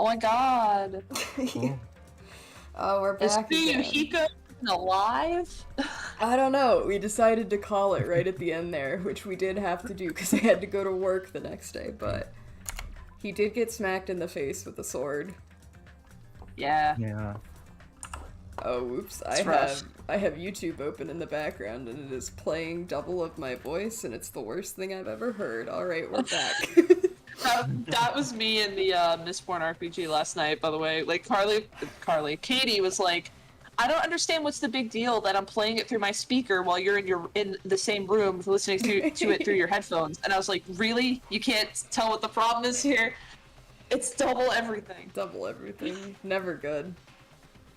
Oh my god. Oh, we're back again. Is Fuyuhiko alive? I don't know. We decided to call it right at the end there, which we did have to do because I had to go to work the next day, but he did get smacked in the face with a sword. Yeah. Yeah. Oh, oops. I have YouTube open in the background and it is playing double of my voice and it's the worst thing I've ever heard. Alright, we're back. That was me in the Mistborn RPG last night, by the way. Like, Katie was like, I don't understand what's the big deal that I'm playing it through my speaker while you're in the same room listening to it through your headphones. And I was like, really? You can't tell what the problem is here? It's double everything. Double everything. Never good.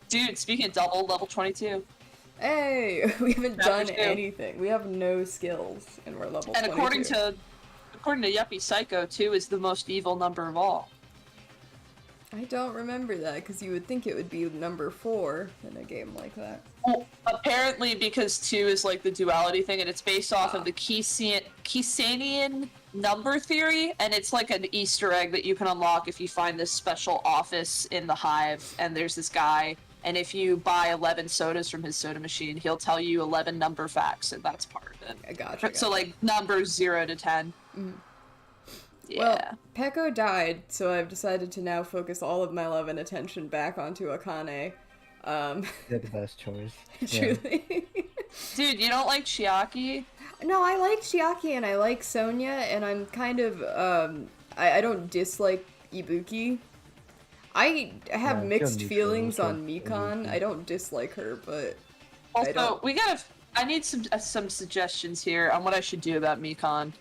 Dude, speaking of double, level 22. Hey! We haven't done anything. We have no skills and we're level 22. And according to Yuppie Psycho, 2 is the most evil number of all. I don't remember that, because you would think it would be number 4 in a game like that. Well, apparently because 2 is like the duality thing, and it's based off of the Kisanian number theory, and it's like an Easter egg that you can unlock if you find this special office in the Hive, and there's this guy, and if you buy 11 sodas from his soda machine, he'll tell you 11 number facts, and that's part of it. I gotcha. So like numbers 0 to 10. Mm. Yeah. Well, Peko died, so I've decided to now focus all of my love and attention back onto Akane. You're the best choice. Truly. Dude, you don't like Chiaki? No, I like Chiaki and I like Sonya, and I'm kind of, I don't dislike Ibuki. I have mixed feelings on Mikan. I don't dislike her, but also, I need some suggestions here on what I should do about Mikan.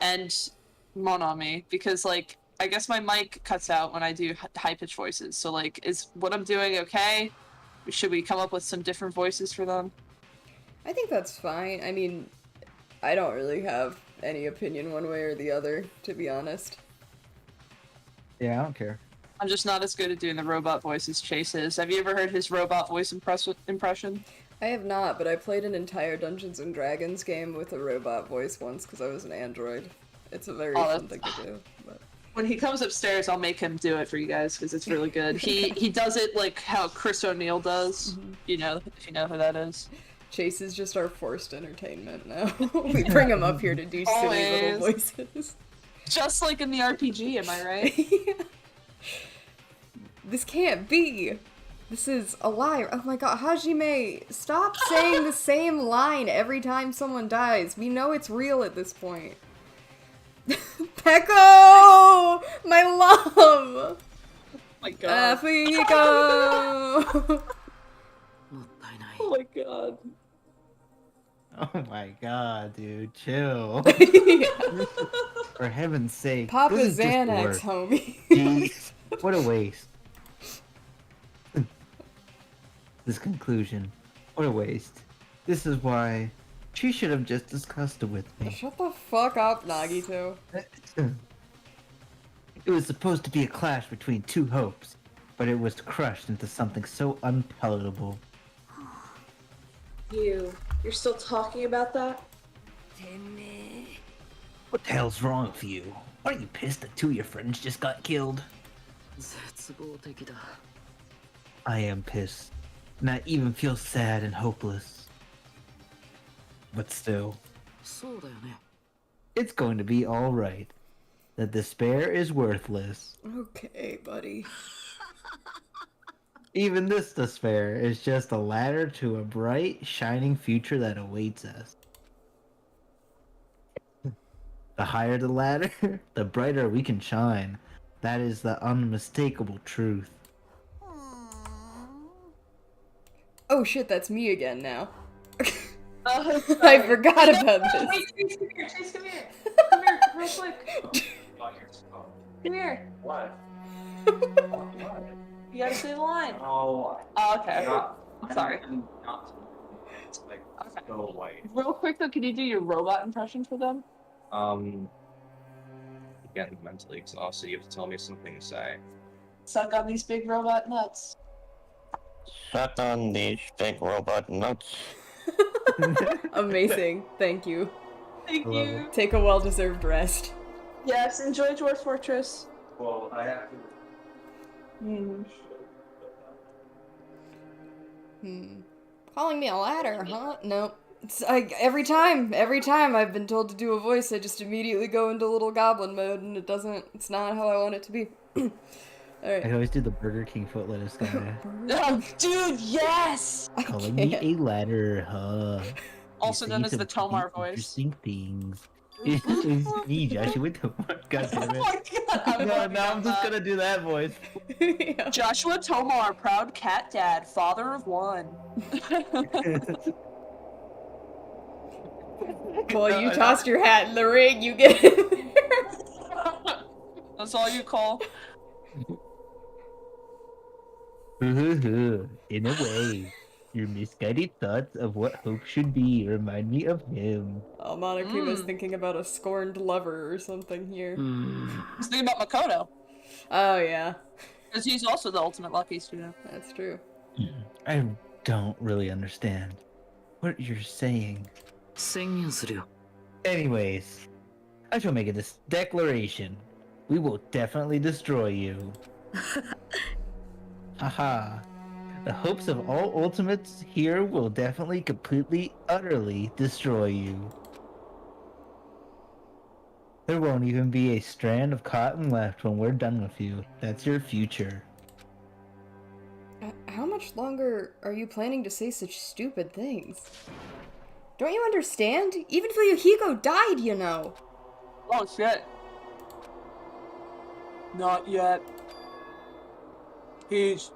And Monami, because like I guess my mic cuts out when I do high-pitched voices, so like is what I'm doing okay? Should we come up with some different voices for them? I think that's fine. I mean, I don't really have any opinion one way or the other, to be honest. Yeah, I don't care. I'm just not as good at doing the robot voices Chase is. Have you ever heard his robot voice impression? I have not, but I played an entire Dungeons and Dragons game with a robot voice once because I was an android. It's a very fun thing to do. But... When he comes upstairs, I'll make him do it for you guys because it's really good. He does it like how Chris O'Neill does. Mm-hmm. You know, if you know who that is. Chase is just our forced entertainment now. We bring him up here to do silly little voices. Just like in the RPG, am I right? Yeah. This can't be. This is a lie. Oh my god, Hajime, stop saying the same line every time someone dies. We know it's real at this point. Peko! My love! Oh my god. Fuyuhiko! Oh my god. Oh my god, dude, chill. For heaven's sake. Papa Xanax, homie. Jeez, what a waste. This conclusion, what a waste. This is why she should have just discussed it with me. Shut the fuck up, Nagito. It was supposed to be a clash between two hopes, but it was crushed into something so unpalatable. You're still talking about that? What the hell's wrong with you? Aren't you pissed that 2 of your friends just got killed? I am pissed, and I even feel sad and hopeless. But still, it's going to be alright. The despair is worthless. Okay, buddy. Even this despair is just a ladder to a bright, shining future that awaits us. The higher the ladder, the brighter we can shine. That is the unmistakable truth. Oh shit, that's me again now. I forgot about this. Chase, come here. Chase, come here. Come here, real quick. Come here. What? You gotta say the line. Oh, okay. I'm sorry. Not like Okay. so white. Real quick though, can you do your robot impression for them? Getting mentally exhausted. You have to tell me something to say. Suck on these big robot nuts. Shut on these big robot nuts. Amazing. Thank you. Thank you. Take a well-deserved rest. Yes, enjoy Dwarf Fortress. Well, I have to. Hmm. Calling me a ladder, huh? Nope. It's like every time I've been told to do a voice, I just immediately go into little goblin mode, and it's not how I want it to be. I Alright. always do the Burger King foot lettuce guy. Oh, dude, yes! I Calling me can't. a ladder, huh? Also You known say as the some pretty Tomar voice. interesting things. It's me, Joshua Tomar. God Oh damn it. my god, I'm No, fucking now I'm up just that. gonna do that voice. Yeah. Joshua Tomar, proud cat dad, father of one. Well, you tossed your hat in the ring, you get in there. That's all you call. In a way, your misguided thoughts of what hope should be remind me of him. Oh, Monokuma's thinking about a scorned lover or something here. He's thinking about Makoto. Oh, yeah. Because he's also the ultimate lucky student. That's true. I don't really understand what you're saying. 宣言するよ。 Anyways, I shall make a declaration. We will definitely destroy you. Haha. The hopes of all ultimates here will definitely, completely, utterly destroy you. There won't even be a strand of cotton left when we're done with you. That's your future. How much longer are you planning to say such stupid things? Don't you understand? Even Fuyuhiko died, you know. Oh shit. Not yet. He's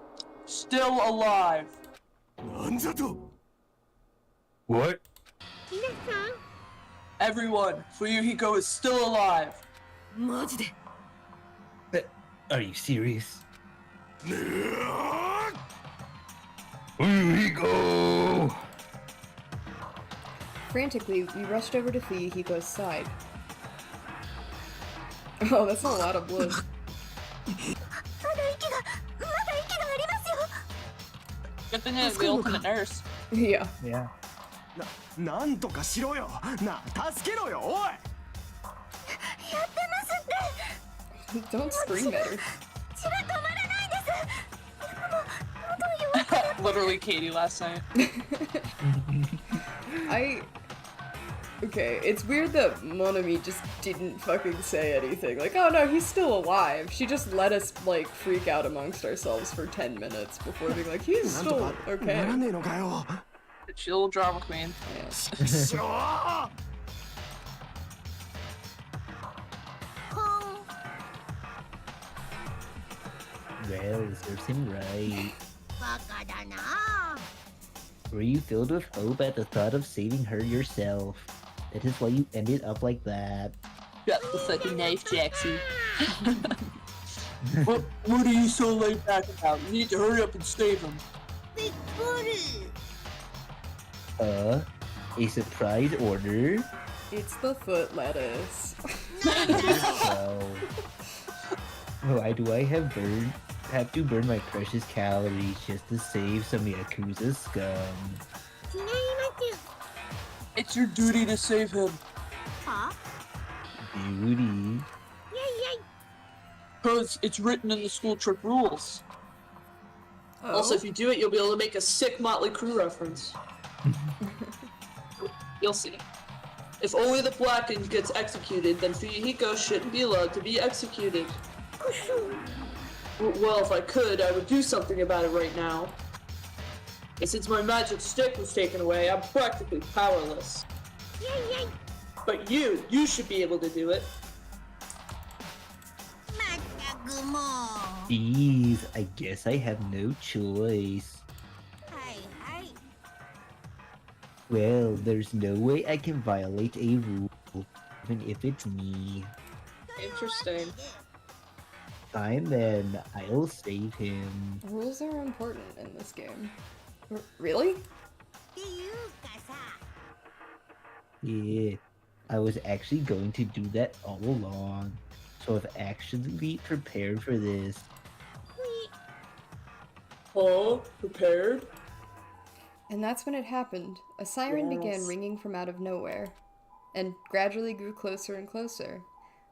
still alive. What? Everyone, Fuyuhiko is still alive. マジで。 Are you serious? Fuyuhiko! Frantically, we rushed over to Fuyuhiko's side. Oh, that's a lot of blood. Good thing it's the ultimate nurse. Yeah. Yeah. なんとかしろよな助けろよおい Don't scream at her. Literally Katie last night. Okay, it's weird that Monami just didn't fucking say anything. Like, oh no, he's still alive. She just let us, like, freak out amongst ourselves for 10 minutes before being like, he's なんと still かな okay. らねえのかよ Chill drama queen. しろー Well, it serves him right. Were you filled with hope at the thought of saving her yourself? That is why you ended up like that. Got the fucking knife, Jackson. what are you so laid back about? You need to hurry up and save him. A surprise order? It's the foot lettuce. Well, why do I have to burn my precious calories just to save some Yakuza scum? It's your duty to save him. Beauty. Because it's written in the school trip rules. Oh. Also, if you do it, you'll be able to make a sick Motley Crue reference. You'll see. If only the Blackened gets executed, then Fuyuhiko shouldn't be allowed to be executed. Well, if I could, I would do something about it right now. And since my magic stick was taken away, I'm practically powerless. But you should be able to do it. Jeez, I guess I have no choice. Well, there's no way I can violate a rule, even if it's me. Interesting. Fine then, I'll save him. Rules are important in this game. Really? Yeah, I was actually going to do that all along, so I've actually prepared for this. Oh, prepared? And that's when it happened. A siren began ringing from out of nowhere, and gradually grew closer and closer.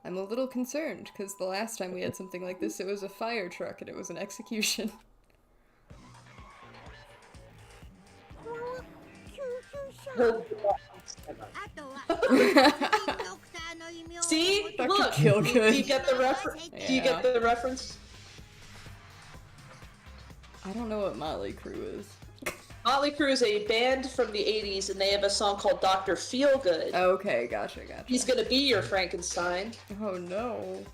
I'm a little concerned, because the last time we had something like this, it was a fire truck and it was an execution. See? Dr. Look! Kilgood. Do you get the reference? Do you get the reference? I don't know what Motley Crue is. Motley Crue is a band from the 80s, and they have a song called Dr. Feelgood. Okay, gotcha. He's gonna be your Frankenstein. Oh no.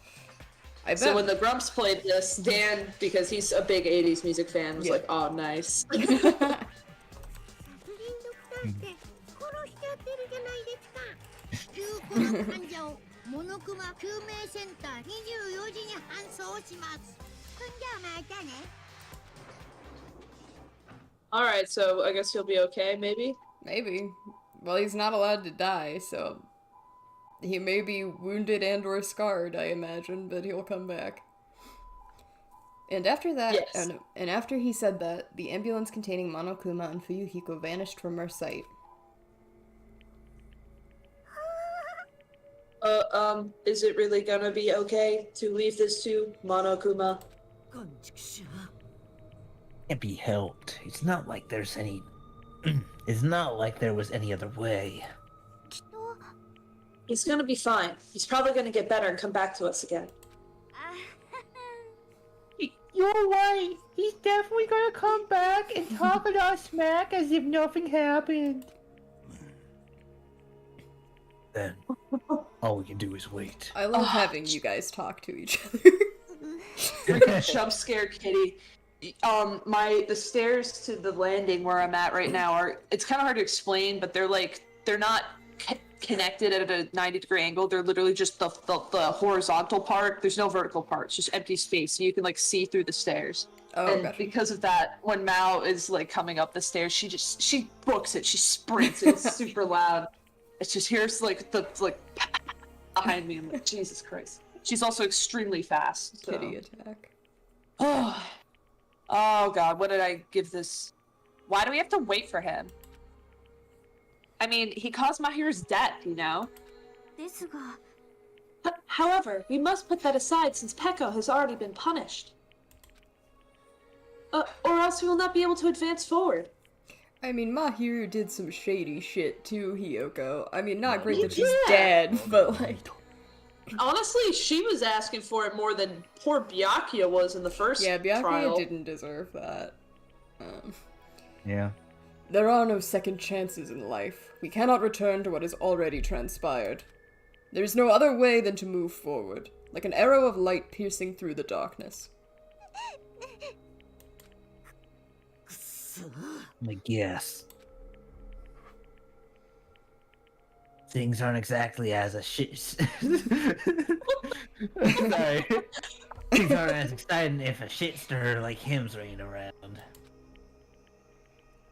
I bet. So when the Grumps played this, Dan, because he's a big 80s music fan, was Yeah. like, oh, nice. Alright, so I guess he'll be okay, maybe? Maybe. Well, he's not allowed to die, so he may be wounded and or scarred, I imagine, but he'll come back. And after that, Yes. and after he said that, the ambulance containing Monokuma and Fuyuhiko vanished from our sight. Is it really gonna be okay to leave this to Monokuma? Can't be helped. It's not like there's any. It's not like there was any other way. He's gonna be fine. He's probably gonna get better and come back to us again. You're right. He's definitely gonna come back and talk a lot of smack as if nothing happened. Then, all we can do is wait. I love having you guys talk to each other. Freaking jump scare kitty. The stairs to the landing where I'm at right now are, it's kind of hard to explain, but they're not connected at a 90-degree angle. They're literally just the horizontal part. There's no vertical part. It's just empty space, so you can like see through the stairs. Oh, And gotcha. because of that, when Mao is like coming up the stairs, she books it. She sprints. It's super loud. It's just here's like the behind me. I'm like, Jesus Christ. She's also extremely fast. So. Kitty attack. Oh God, what did I give this? Why do we have to wait for him? I mean, he caused Mahiru's death, you know? However, we must put that aside since Peko has already been punished. Or else we will not be able to advance forward. I mean, Mahiru did some shady shit too, Hiyoko. I mean, not great that she's Yeah. dead, but like... Honestly, she was asking for it more than poor Byakuya was in the first Yeah, Byakuya trial. didn't deserve that. Yeah. There are no second chances in life. We cannot return to what has already transpired. There is no other way than to move forward, like an arrow of light piercing through the darkness. I guess. Things aren't exactly as a shit. Sorry. Things aren't as exciting if a shitster like him's running around.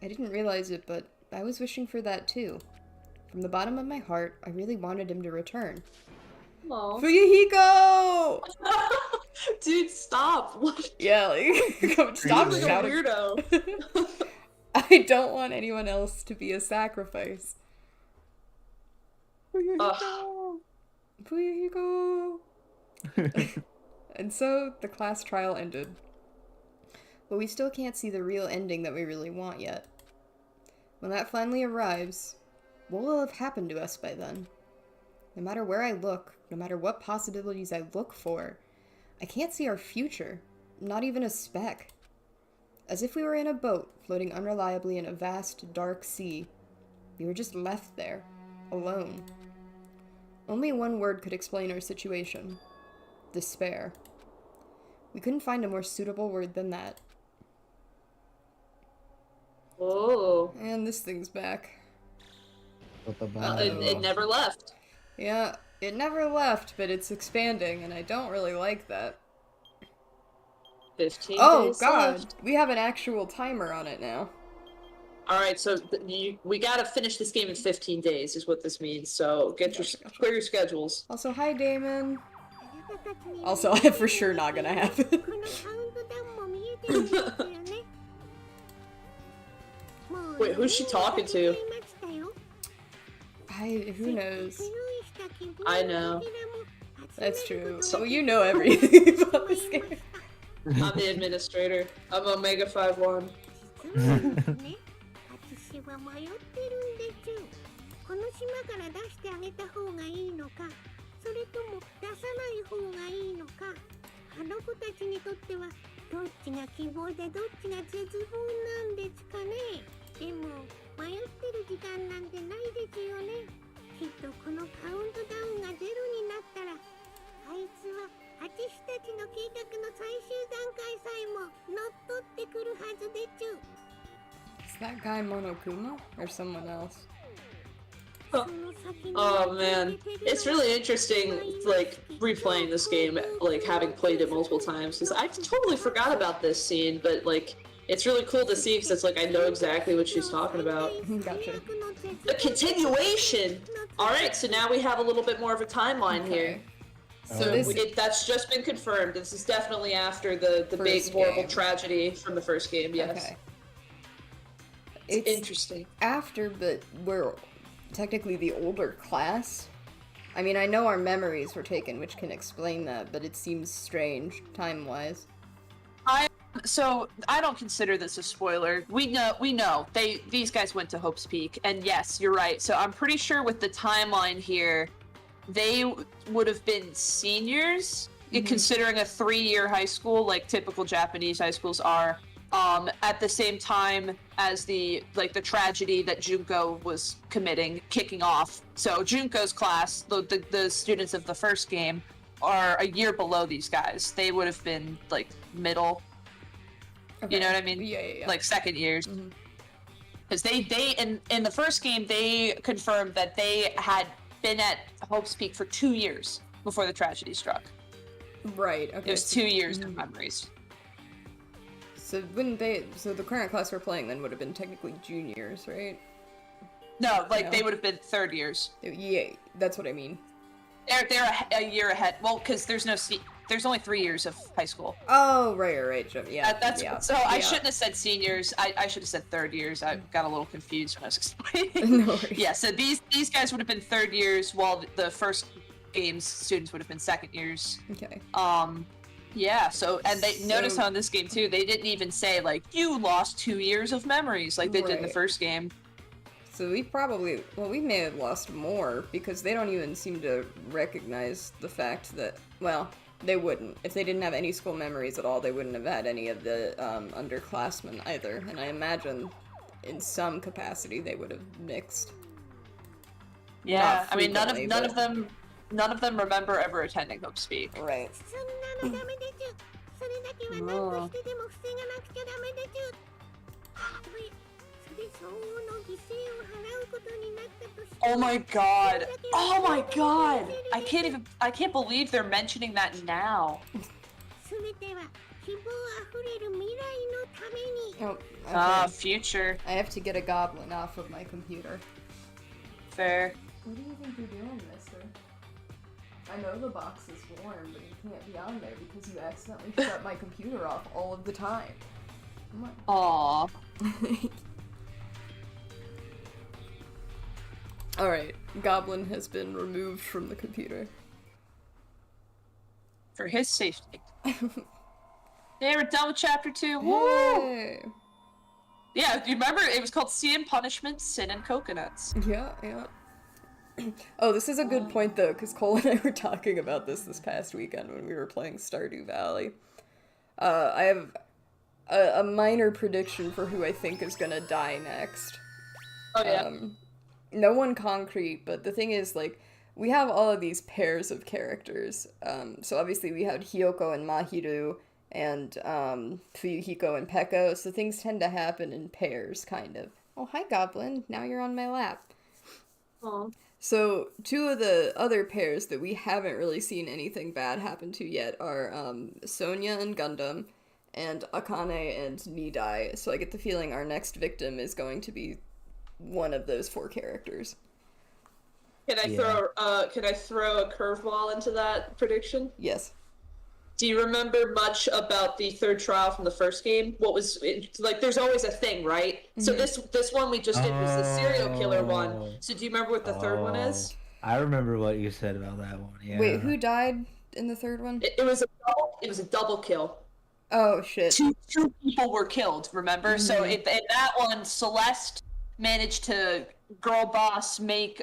I didn't realize it, but I was wishing for that too. From the bottom of my heart, I really wanted him to return. Aw. Fuyuhiko! Dude, stop! What? Yeah, like, stop You're like a shouting. weirdo. I don't want anyone else to be a sacrifice. Ugh. Fuyuhiko! And so, the class trial ended. But we still can't see the real ending that we really want yet. When that finally arrives, what will have happened to us by then? No matter where I look, no matter what possibilities I look for, I can't see our future, not even a speck. As if we were in a boat, floating unreliably in a vast, dark sea. We were just left there, alone. Only one word could explain our situation. Despair. We couldn't find a more suitable word than that. Oh. And this thing's back. It never left. Yeah, it never left, but it's expanding, and I don't really like that. 15 Oh days god, left. we have an actual timer on it now. Alright, so we gotta finish this game in 15 days is what this means, so Gotcha. clear your schedules. Also, hi Damon. Also, I'm for sure not gonna happen. Wait, who's she talking to? Who knows? I know. That's true. Well, you know everything about this game. I'm the administrator. I'm Omega 5-1. 私は迷ってるんでちゅ。この島から出してあげた方がいいのか、それとも出さない方がいいのか。あの子たちにとってはどっちが希望でどっちが絶望なんですかね。でも迷ってる時間なんてないですよね。きっとこのカウントダウンがゼロになったら、あいつは私たちの計画の最終段階さえも乗っ取ってくるはずでちゅ。Is that guy Monokuma or someone else? Oh man, it's really interesting, like, replaying this game, like, having played it multiple times, because I totally forgot about this scene, but, like, it's really cool to see, because it's like, I know exactly what she's talking about. Gotcha. The continuation! Alright, so now we have a little bit more of a timeline here. So this That's just been confirmed. This is definitely after the big, First horrible game. tragedy from the first game, yes. Okay. It's interesting. After, but we're technically the older class. I mean, I know our memories were taken, which can explain that, but it seems strange, time-wise. So I don't consider this a spoiler. We know these guys went to Hope's Peak, and yes, you're right. So I'm pretty sure with the timeline here, they would have been seniors, considering a 3-year high school, like typical Japanese high schools are. At the same time as the tragedy that Junko was kicking off. So Junko's class, the students of the first game, are a year below these guys. They would have been like middle. Okay. You know what I mean? Yeah. Like second years. Because they in the first game they confirmed that they had been at Hope's Peak for 2 years before the tragedy struck. Right, okay. It was 2 years of memories. So so the current class we're playing then would have been technically juniors, right? No, like No. they would have been third years. Yeah, that's what I mean. They're a year ahead. Well, because there's only 3 years of high school. Oh, right. Yeah. That's yeah. so. I yeah. shouldn't have said seniors. I should have said third years. I got a little confused when I was explaining. No worries. Yeah. So these guys would have been third years, while the first game's students would have been second years. Okay. Yeah. So notice how in this game too, they didn't even say like you lost 2 years of memories like they did in the Right. first game. So we may have lost more because they don't even seem to recognize the fact that, well, they wouldn't. If they didn't have any school memories at all, they wouldn't have had any of the underclassmen either. And I imagine in some capacity they would have mixed. Yeah. Not I mean, none frequently, of them remember ever attending Hope's Peak. Right. そんなのダメでちゅ。それだけは何としてでも防がなくちゃダメでちゅ。それ相応の犠牲を払うことになったとしても Oh my god. Oh my god. I can't believe they're mentioning that now. 全ては希望あふれる未来のために。 Oh, okay. Future. I have to get a goblin off of my computer. Fair. What do you think you're doing, mister? I know the box is warm, but you can't be on there because you accidentally shut my computer off all of the time. Come on. Aww. Alright, Goblin has been removed from the computer. For his safety. Yeah, we're done with chapter 2. Woo! Hey. Yeah, you remember it was called Sea and Punishment, Sin and Coconuts. Yeah. Oh, this is a good point though, because Cole and I were talking about this past weekend when we were playing Stardew Valley. I have a minor prediction for who I think is gonna die next. Oh yeah. No one concrete, but the thing is, like, we have all of these pairs of characters. So obviously we had Hiyoko and Mahiru, and Fuyuhiko and Peko, so things tend to happen in pairs, kind of. Oh, hi, Goblin. Now you're on my lap. Aww. So, two of the other pairs that we haven't really seen anything bad happen to yet are Sonia and Gundam, and Akane and Nidai. So I get the feeling our next victim is going to be one of those 4 characters. Can I throw a curveball into that prediction? Yes. Do you remember much about the third trial from the first game? What was like? There's always a thing, right? So this one we just did was the serial killer one. So do you remember what the third one is? I remember what you said about that one. Yeah. Wait, who died in the third one? It was a double kill. Oh shit. Two people were killed, remember? So in that one, Celeste managed to girl boss make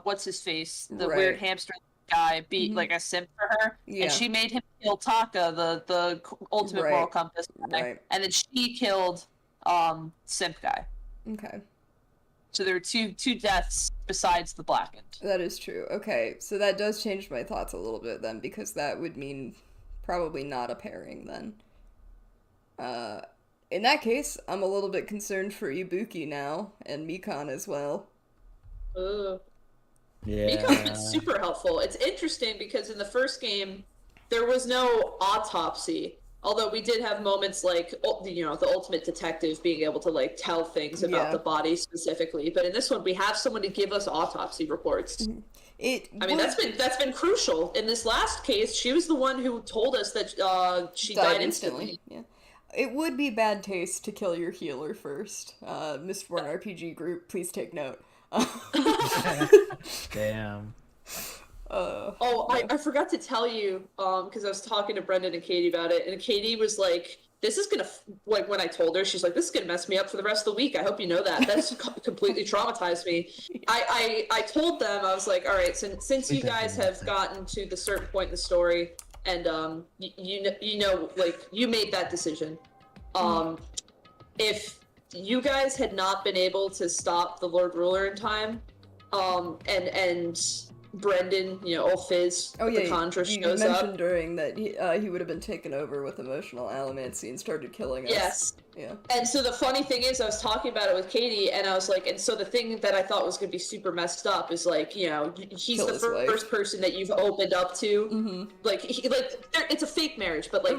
what's his face, the weird hamster guy, be like a simp for her, and she made him kill Taka, the ultimate moral compass guy, and then she killed simp guy. Okay. So there were two deaths besides the blackened. That is true. Okay, so that does change my thoughts a little bit then, because that would mean probably not a pairing then. In that case, I'm a little bit concerned for Ibuki now, and Mikan as well. Ugh. Yeah. Mikan's been super helpful. It's interesting because in the first game, there was no autopsy. Although we did have moments like, you know, the ultimate detective being able to, like, tell things about the body specifically. But in this one, we have someone to give us autopsy reports. That's been crucial. In this last case, she was the one who told us that she died instantly. Yeah. It would be bad taste to kill your healer first. Mistborn RPG group, please take note. Damn. I forgot to tell you, because I was talking to Brendan and Katie about it, and Katie was like, this is gonna, like, when I told her, she's like, this is gonna mess me up for the rest of the week. I hope you know that. That's completely traumatized me. I told them, I was like, all right, since you guys have gotten to the certain point in the story, and you know, like, you made that decision. If you guys had not been able to stop the Lord Ruler in time, and Brendan, you know, old Fizz, the Contra shows up. You mentioned during that he would have been taken over with emotional allomancy and started killing us. Yes. Yeah. And so the funny thing is, I was talking about it with Katie, and I was like, and so the thing that I thought was going to be super messed up is, like, you know, he's Kill the his first wife. person that you've opened up to. Like, it's a fake marriage, but, like,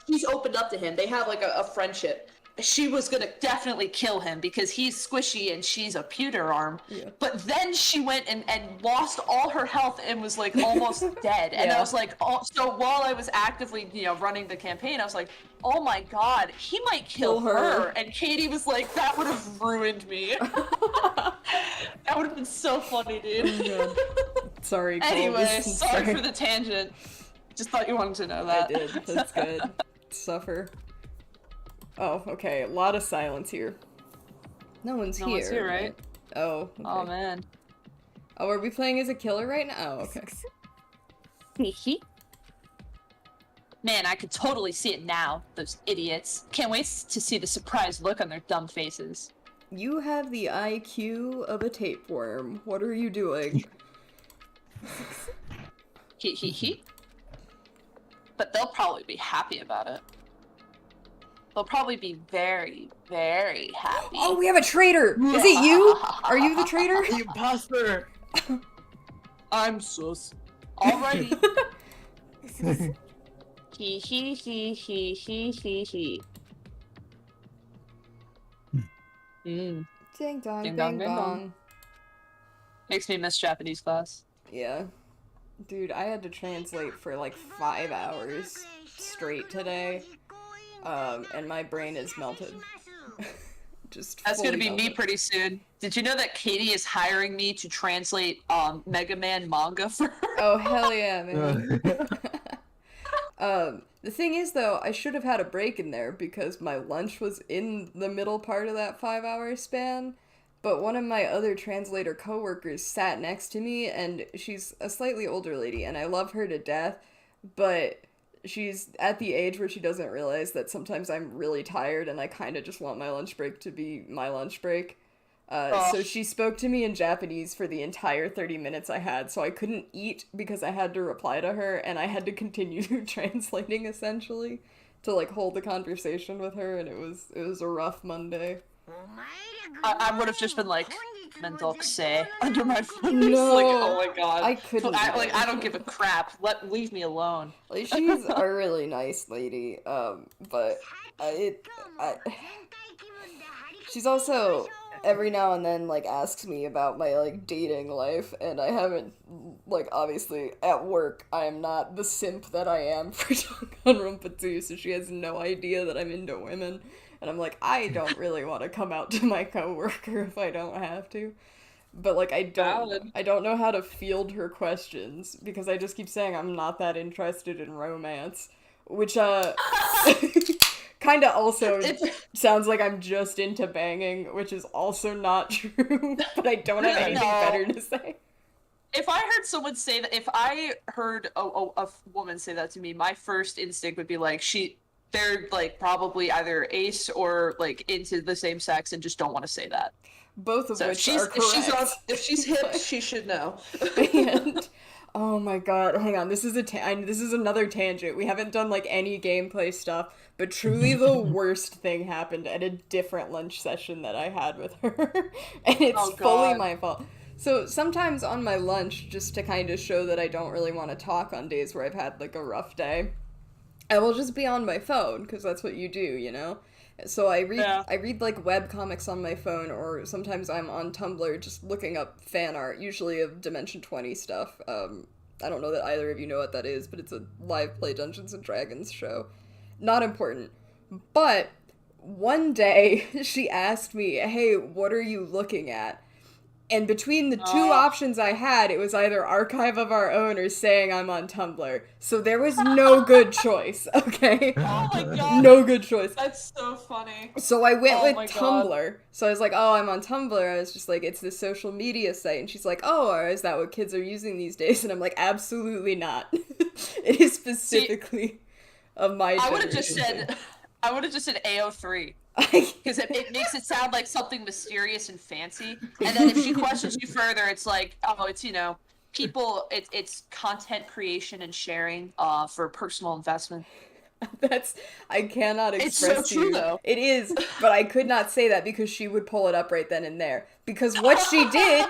he's opened up to him. They have, like, a friendship. She was gonna definitely kill him because he's squishy and she's a pewter arm. Yeah. But then she went and lost all her health and was, like, almost dead. And I was like, oh, so while I was actively, you know, running the campaign, I was like, oh my god, he might kill her. And Katie was like, that would have ruined me. That would have been so funny, dude. Oh, sorry, Cole. Anyway, sorry for the tangent. Just thought you wanted to know that. I did. That's good. Suffer. Oh, okay. A lot of silence here. No one's here. No one's here, right? Oh, okay. Oh, man. Oh, are we playing as a killer right now? Oh, okay. Man, I could totally see it now. Those idiots. Can't wait to see the surprised look on their dumb faces. You have the IQ of a tapeworm. What are you doing? He. But they'll probably be happy about it. They'll probably be very, very happy. Oh, we have a traitor! Is it you? Are you the traitor? The imposter! I'm sus. Alrighty. He. Ding dong, Ding bang dong, ding bong. dong. Makes me miss Japanese class. Yeah. Dude, I had to translate for like 5 hours straight today. And my brain is melted. That's gonna be me pretty soon. Did you know that Katie is hiring me to translate Mega Man manga for her? Oh, hell yeah, man. The thing is, though, I should have had a break in there because my lunch was in the middle part of that 5-hour span. But one of my other translator coworkers sat next to me, and she's a slightly older lady, and I love her to death, but she's at the age where she doesn't realize that sometimes I'm really tired and I kind of just want my lunch break to be my lunch break. So she spoke to me in Japanese for the entire 30 minutes I had, so I couldn't eat because I had to reply to her, and I had to continue translating, essentially, to, like, hold the conversation with her, and it was a rough Monday. I would have just been like, Mendokse under my voice. No, like, oh my god. I couldn't. I don't give a crap. Leave me alone. Like, she's a really nice lady, but she's also every now and then, like, asks me about my, like, dating life, and I haven't, like, obviously, at work, I am not the simp that I am for Danganronpa 2, so she has no idea that I'm into women. And I'm like, I don't really want to come out to my coworker if I don't have to. but like Valid. I don't know how to field her questions because I just keep saying I'm not that interested in romance, which kind of also sounds like I'm just into banging, which is also not true, but I don't have anything better to say. If I heard someone say that, if I heard a woman say that to me, my first instinct would be like, they're like probably either ace or like into the same sex and just don't want to say that. Both of which are correct. If she's hip, she should know. And, oh my god, hang on, this is another tangent. We haven't done like any gameplay stuff, but truly the worst thing happened at a different lunch session that I had with her. And it's fully my fault. So sometimes on my lunch, just to kind of show that I don't really want to talk on days where I've had like a rough day, I will just be on my phone, because that's what you do, you know? So I read like web comics on my phone, or sometimes I'm on Tumblr just looking up fan art, usually of Dimension 20 stuff. I don't know that either of you know what that is, but it's a live play Dungeons and Dragons show. Not important. But one day she asked me, hey, what are you looking at? And between the two options I had, it was either Archive of Our Own or saying I'm on Tumblr. So there was no good choice, okay? Oh my god. No good choice. That's so funny. So I went with Tumblr. So I was like, oh, I'm on Tumblr. I was just like, it's this social media site. And she's like, oh, is that what kids are using these days? And I'm like, absolutely not. It is specifically of my generation. I would have just said AO3. Because it makes it sound like something mysterious and fancy. And then if she questions you further, it's like, oh, it's, you know, people, it's content creation and sharing for personal investment. I cannot express it's so true, though. It is, but I could not say that because she would pull it up right then and there. Because what she did,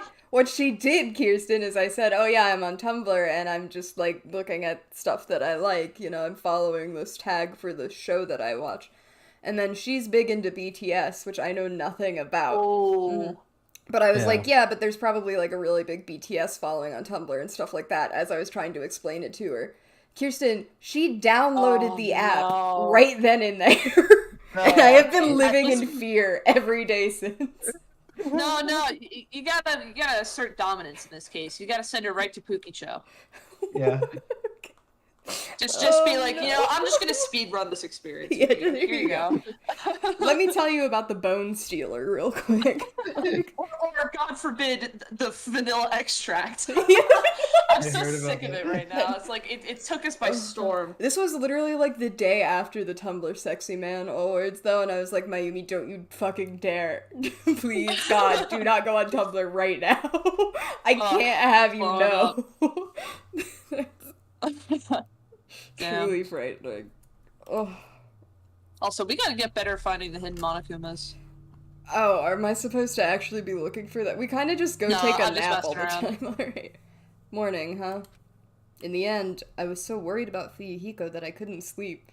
Kirsten, is I said, oh yeah, I'm on Tumblr and I'm just like looking at stuff that I like, you know, I'm following this tag for the show that I watch. And then she's big into BTS, which I know nothing about. Oh. Mm-hmm. But I was like, yeah, but there's probably like a really big BTS following on Tumblr and stuff like that, as I was trying to explain it to her. Kirsten, she downloaded the app right then and there. And I have been living in fear every day since. No, you gotta assert dominance in this case. You gotta send her right to Pookie-cho. Yeah. Just be like, you know, I'm just gonna speed run this experience. Yeah, Here you go. Let me tell you about the Bone Stealer real quick. or God forbid, the vanilla extract. I'm so sick of it right now. It's like, it took us by storm. This was literally like the day after the Tumblr Sexy Man awards, though, and I was like, Mayumi, don't you fucking dare. Please, God, do not go on Tumblr right now. I can't have you know. Truly frightening. Oh. Also, we gotta get better finding the hidden Monokumas. Oh, am I supposed to actually be looking for that? We kind of just go take a nap all the time. Alright. Morning, huh? In the end, I was so worried about Fuyuhiko that I couldn't sleep.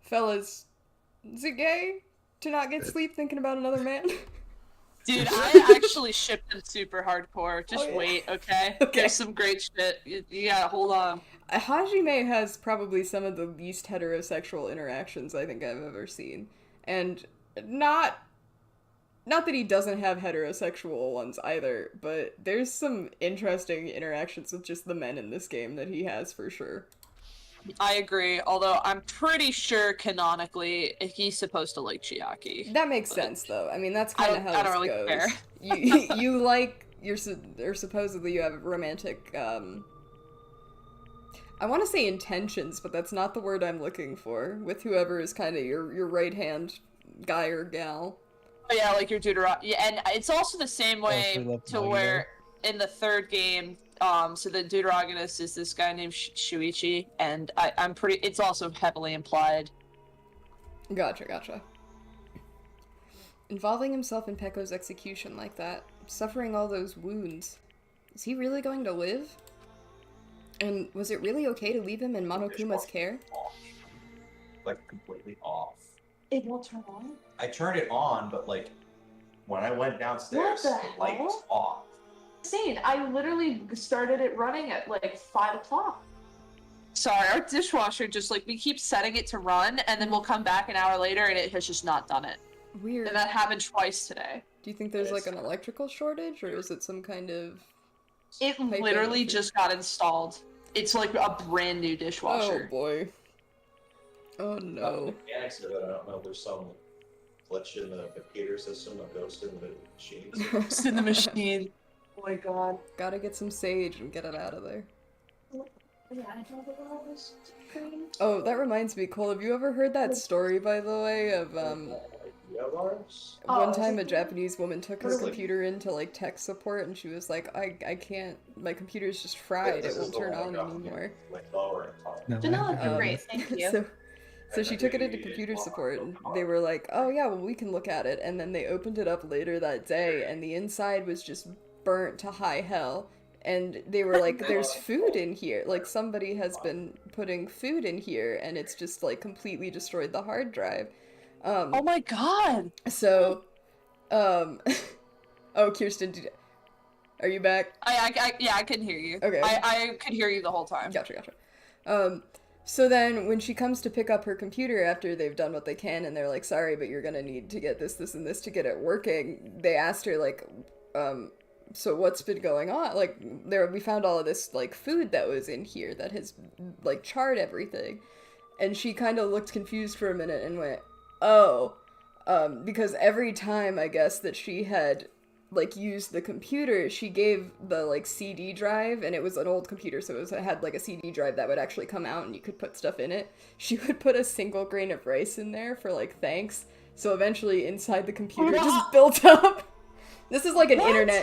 Fellas, is it gay to not get sleep thinking about another man? Dude, I actually shipped them super hardcore. Just wait, okay? There's some great shit. You gotta hold on. Hajime has probably some of the least heterosexual interactions I think I've ever seen. And not that he doesn't have heterosexual ones either, but there's some interesting interactions with just the men in this game that he has for sure. I agree, although I'm pretty sure canonically he's supposed to like Chiaki. That makes sense, though. I mean, that's kind of how I don't this really goes. care. You like, or supposedly you have romantic, I want to say intentions, but that's not the word I'm looking for, with whoever is kind of your right-hand guy or gal. Oh yeah, like your Deuteronomy. Yeah, and it's also the same way to where in the third game, so the Deuterogonist is this guy named Shuichi, and I'm pretty, it's also heavily implied. Gotcha. Involving himself in Peko's execution like that, suffering all those wounds, is he really going to live? And was it really okay to leave him in Monokuma's care? Off. Like, completely off. It won't turn on? I turned it on, but, like, when I went downstairs, the light was off. Insane. I literally started it running at, like, 5 o'clock. Sorry, our dishwasher just, like, we keep setting it to run, and then we'll come back an hour later, and it has just not done it. Weird. And that happened twice today. Do you think there's like an electrical shortage, or is it some kind of... It Piping literally issue? just got installed. It's like a brand new Oh dishwasher. boy. Oh About the no. mechanics of it, I don't know if there's some glitch in the computer system, a ghost in the machine. It's in the machine. Oh my god. Gotta get some sage and get it out of there. Oh, that reminds me, Cole, have you ever heard that story, by the way, of, one time a Japanese woman took her computer into, like, tech support, and she was like, I can't, my computer's just fried, it won't turn on anymore. No, Vanilla, I- great, thank you. So she took it into computer support, and they were like, oh yeah, well we can look at it, and then they opened it up later that day, and the inside was just burnt to high hell. And they were like, there's food in here. Like, somebody has been putting food in here, and it's just, like, completely destroyed the hard drive. Oh my god! So, oh, Kirsten, are you back? Yeah, I can hear you. Okay. I could hear you the whole time. Gotcha. So then, when she comes to pick up her computer after they've done what they can, and they're like, sorry, but you're gonna need to get this, this, and this to get it working, they asked her, like, so what's been going on? Like, we found all of this, like, food that was in here that has, like, charred everything. And she kind of looked confused for a minute and went, oh, because every time, I guess, that she had, like, used the computer, she gave the, like, CD drive, and it was an old computer, so it had, like, a CD drive that would actually come out and you could put stuff in it. She would put a single grain of rice in there for, like, thanks. So eventually, inside the computer just built up. This is like an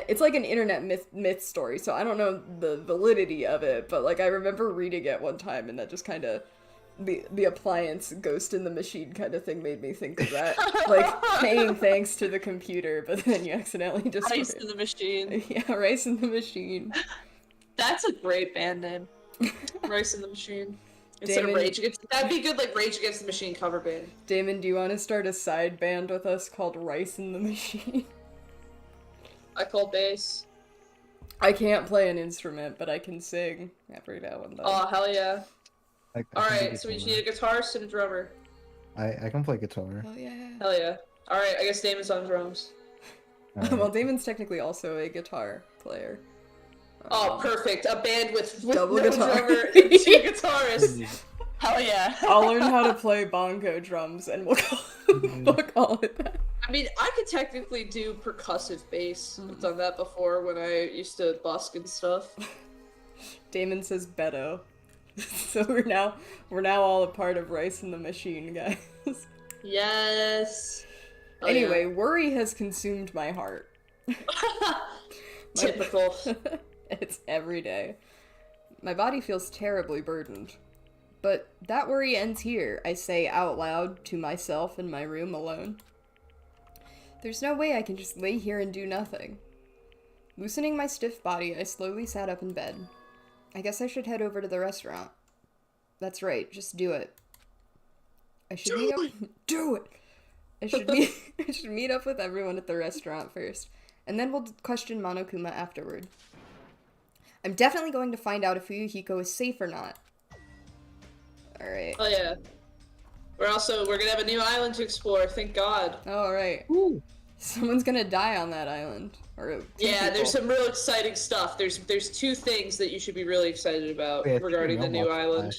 it's like an internet myth story, so I don't know the validity of it, but, like, I remember reading it one time, and that just kind of, the appliance ghost in the machine kind of thing made me think of that. Like, paying thanks to the computer, but then you accidentally destroy Rice in the machine. Yeah, Rice in the Machine. That's a great band name. Rice in the Machine. Instead Damon, of Rage Against... That'd be good, like, Rage Against the Machine cover band. Damon, do you want to start a side band with us called Rice in the Machine? I call bass. I can't play an instrument, but I can sing every now and then. Oh, hell yeah. I can Alright, do so we just guitar. need a guitarist and a drummer. I can play guitar. Hell yeah. Hell yeah. Alright, I guess Damon's on drums. Well, Damon's technically also a guitar player. Oh, perfect. A band with Double no guitar. drummer and 2 guitarists. Hell yeah. I'll learn how to play bongo drums, and we'll call it that. I mean, I could technically do percussive bass. I've done that before when I used to busk and stuff. Damon says Beto. So we're now all a part of Rice in the Machine, guys. Yes. Hell Anyway, worry has consumed my heart. yeah. Typical. It's every day. My body feels terribly burdened. But that worry ends here, I say out loud to myself in my room alone. There's no way I can just lay here and do nothing. Loosening my stiff body, I slowly sat up in bed. I guess I should head over to the restaurant. That's right, just do it. I should meet up. Do it! I should meet up with everyone at the restaurant first, and then we'll question Monokuma afterward. I'm definitely going to find out if Fuyuhiko is safe or not. Alright. Oh yeah. We're gonna have a new island to explore, thank God. Alright. Someone's gonna die on that island. Or Yeah, there's some real exciting stuff. There's 2 things that you should be really excited about regarding the new island.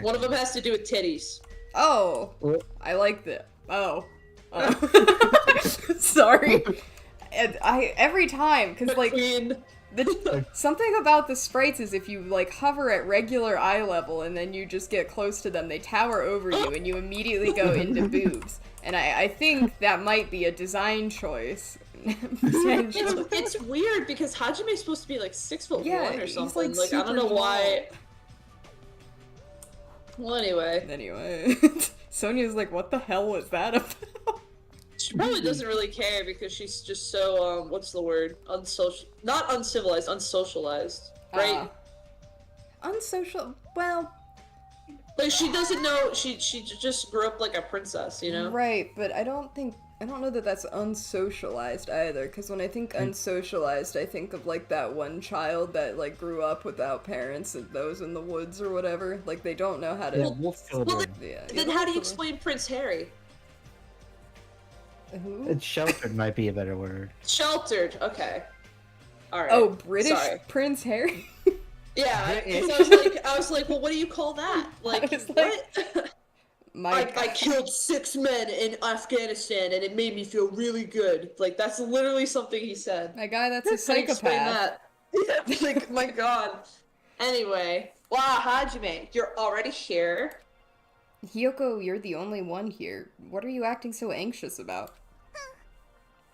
One of them has to do with titties. Oh! I like that. Oh. Sorry. And every time, cause like, something about the sprites is if you, like, hover at regular eye level and then you just get close to them, they tower over you and you immediately go into boobs. And I think that might be a design choice. It's weird because Hajime's supposed to be like 6'1" or something. Like I don't know why. Well, anyway. Sonia's like, what the hell was that about? She probably doesn't really care because she's just so what's the word? Not uncivilized, unsocialized, right? Unsocial. Well. Like she doesn't know. She just grew up like a princess, you know? Right, but I don't know that that's unsocialized either, because when I think unsocialized, I think of, like, that one child that, like, grew up without parents and those in the woods or whatever. Like, they don't know how to... Yeah, wolf children. Then how do you explain Prince Harry? Who? It's sheltered might be a better word. Sheltered. Okay. All right. Oh, British Sorry. Prince Harry? Yeah, British. because I was like, well, what do you call that? Like, was what? My I killed 6 men in Afghanistan, and it made me feel really good. Like, that's literally something he said. my guy, that's a How do you explain psychopath. that? Yeah, like, my god. Anyway, wow, Hajime, you're already here? Hiyoko, you're the only one here. What are you acting so anxious about?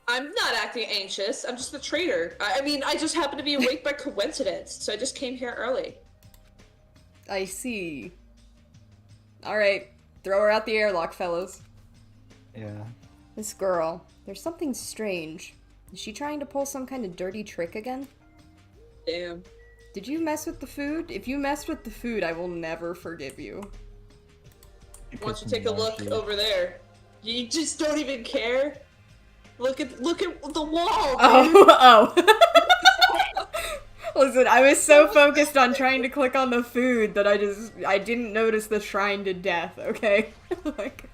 I'm not acting anxious. I'm just the traitor. I mean, I just happened to be awake by coincidence, so I just came here early. I see. Alright, throw her out the airlock, fellas. Yeah. This girl, there's something strange. Is she trying to pull some kind of dirty trick again? Damn. Did you mess with the food? If you messed with the food, I will never forgive you. Why don't you take a look over there? You just don't even care? Look at the wall, dude. Oh. Listen, I was so focused on trying to click on the food that I didn't notice the shrine to death, okay? Like,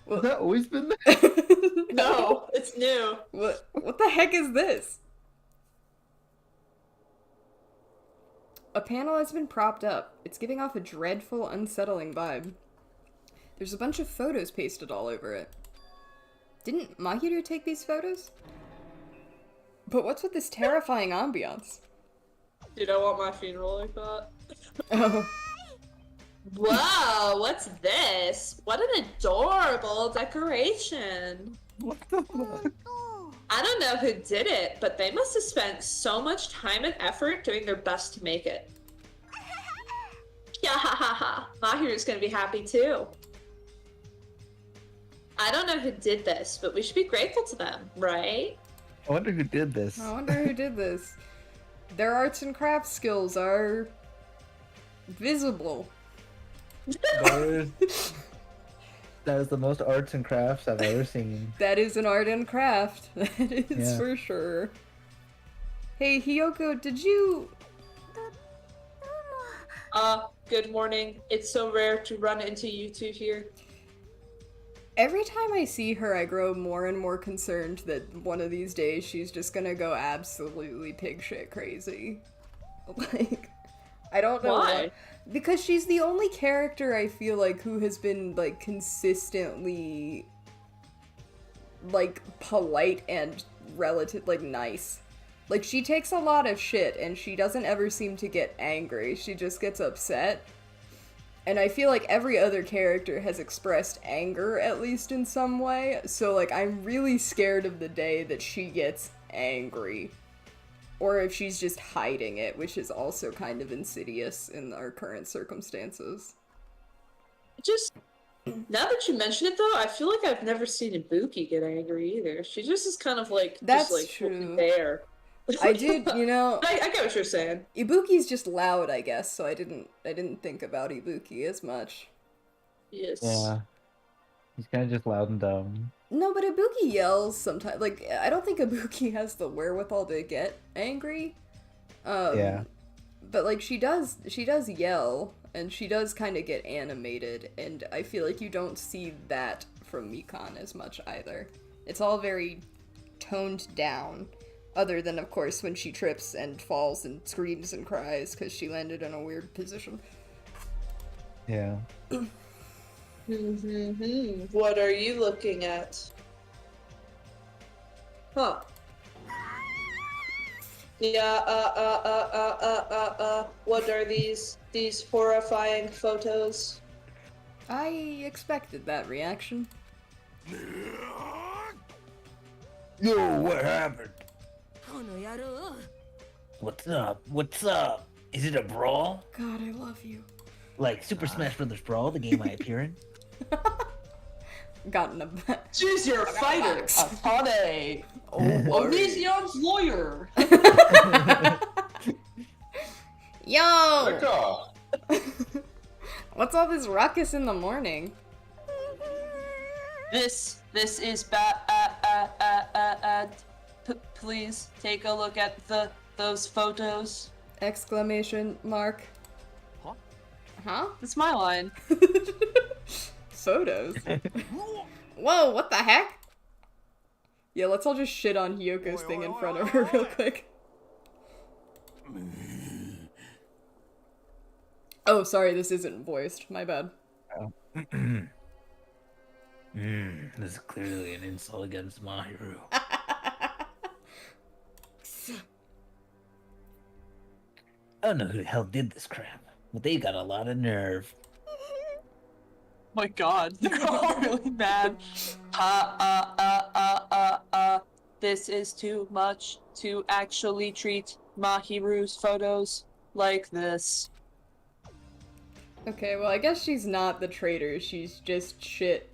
Has that always been there? No, it's new. What the heck is this? A panel has been propped up. It's giving off a dreadful, unsettling vibe. There's a bunch of photos pasted all over it. Didn't Mahiru take these photos? But what's with this terrifying ambiance? Dude, I want my funeral like that. Oh. Whoa, what's this? What an adorable decoration. What the fuck? I don't know who did it, but they must have spent so much time and effort doing their best to make it. Yeah, ha ha ha. Mahiru's gonna be happy too. I don't know who did this, but we should be grateful to them, right? I wonder who did this. I wonder who did this. Their arts and crafts skills are visible. That is the most arts and crafts I've ever seen. That is an art and craft. That is Yeah. for sure. Hey, Hiyoko, did you... Good morning. It's so rare to run into you two here. Every time I see her, I grow more and more concerned that one of these days she's just gonna go absolutely pig shit crazy. Like, I don't know Why? Because she's the only character I feel like who has been, like, consistently, like, polite and relative, like, nice. Like, she takes a lot of shit and she doesn't ever seem to get angry. She just gets upset. And I feel like every other character has expressed anger, at least in some way. So, like, I'm really scared of the day that she gets angry. Or if she's just hiding it, which is also kind of insidious in our current circumstances. Just, now that you mention it though, I feel like I've never seen Ibuki get angry either. She just is kind of like, That's just like true. there. I did, you know, I get what you're saying. Ibuki's just loud, I guess, so I didn't think about Ibuki as much. Yes. Yeah. He's kind of just loud and dumb. No, but Ibuki yells sometimes. Like, I don't think Ibuki has the wherewithal to get angry. Yeah. But, like, she does yell, and she does kind of get animated, and I feel like you don't see that from Mikan as much either. It's all very toned down. Other than, of course, when she trips and falls and screams and cries because she landed in a weird position. Yeah. What are you looking at? Huh. Yeah, what are these horrifying photos? I expected that reaction. Yo, what happened? What's up? What's up? Is it a brawl? God, I love you. Like Super Smash Bros. Brawl, the game I appear in? Gotten a... Choose your fighter, Akane Owari's lawyer. Yo! What's all this ruckus in the morning? This is please take a look at those photos. Exclamation mark. Huh? That's my line. Photos? Whoa, what the heck? Yeah, let's all just shit on Hyoko's thing in front of her real quick. Oh, sorry, this isn't voiced. My bad. This is clearly an insult against Mahiru. I don't know who the hell did this crap, but they got a lot of nerve. My god, they're all really mad. This is too much to actually treat Mahiru's photos like this. Okay, well, I guess she's not the traitor. She's just shit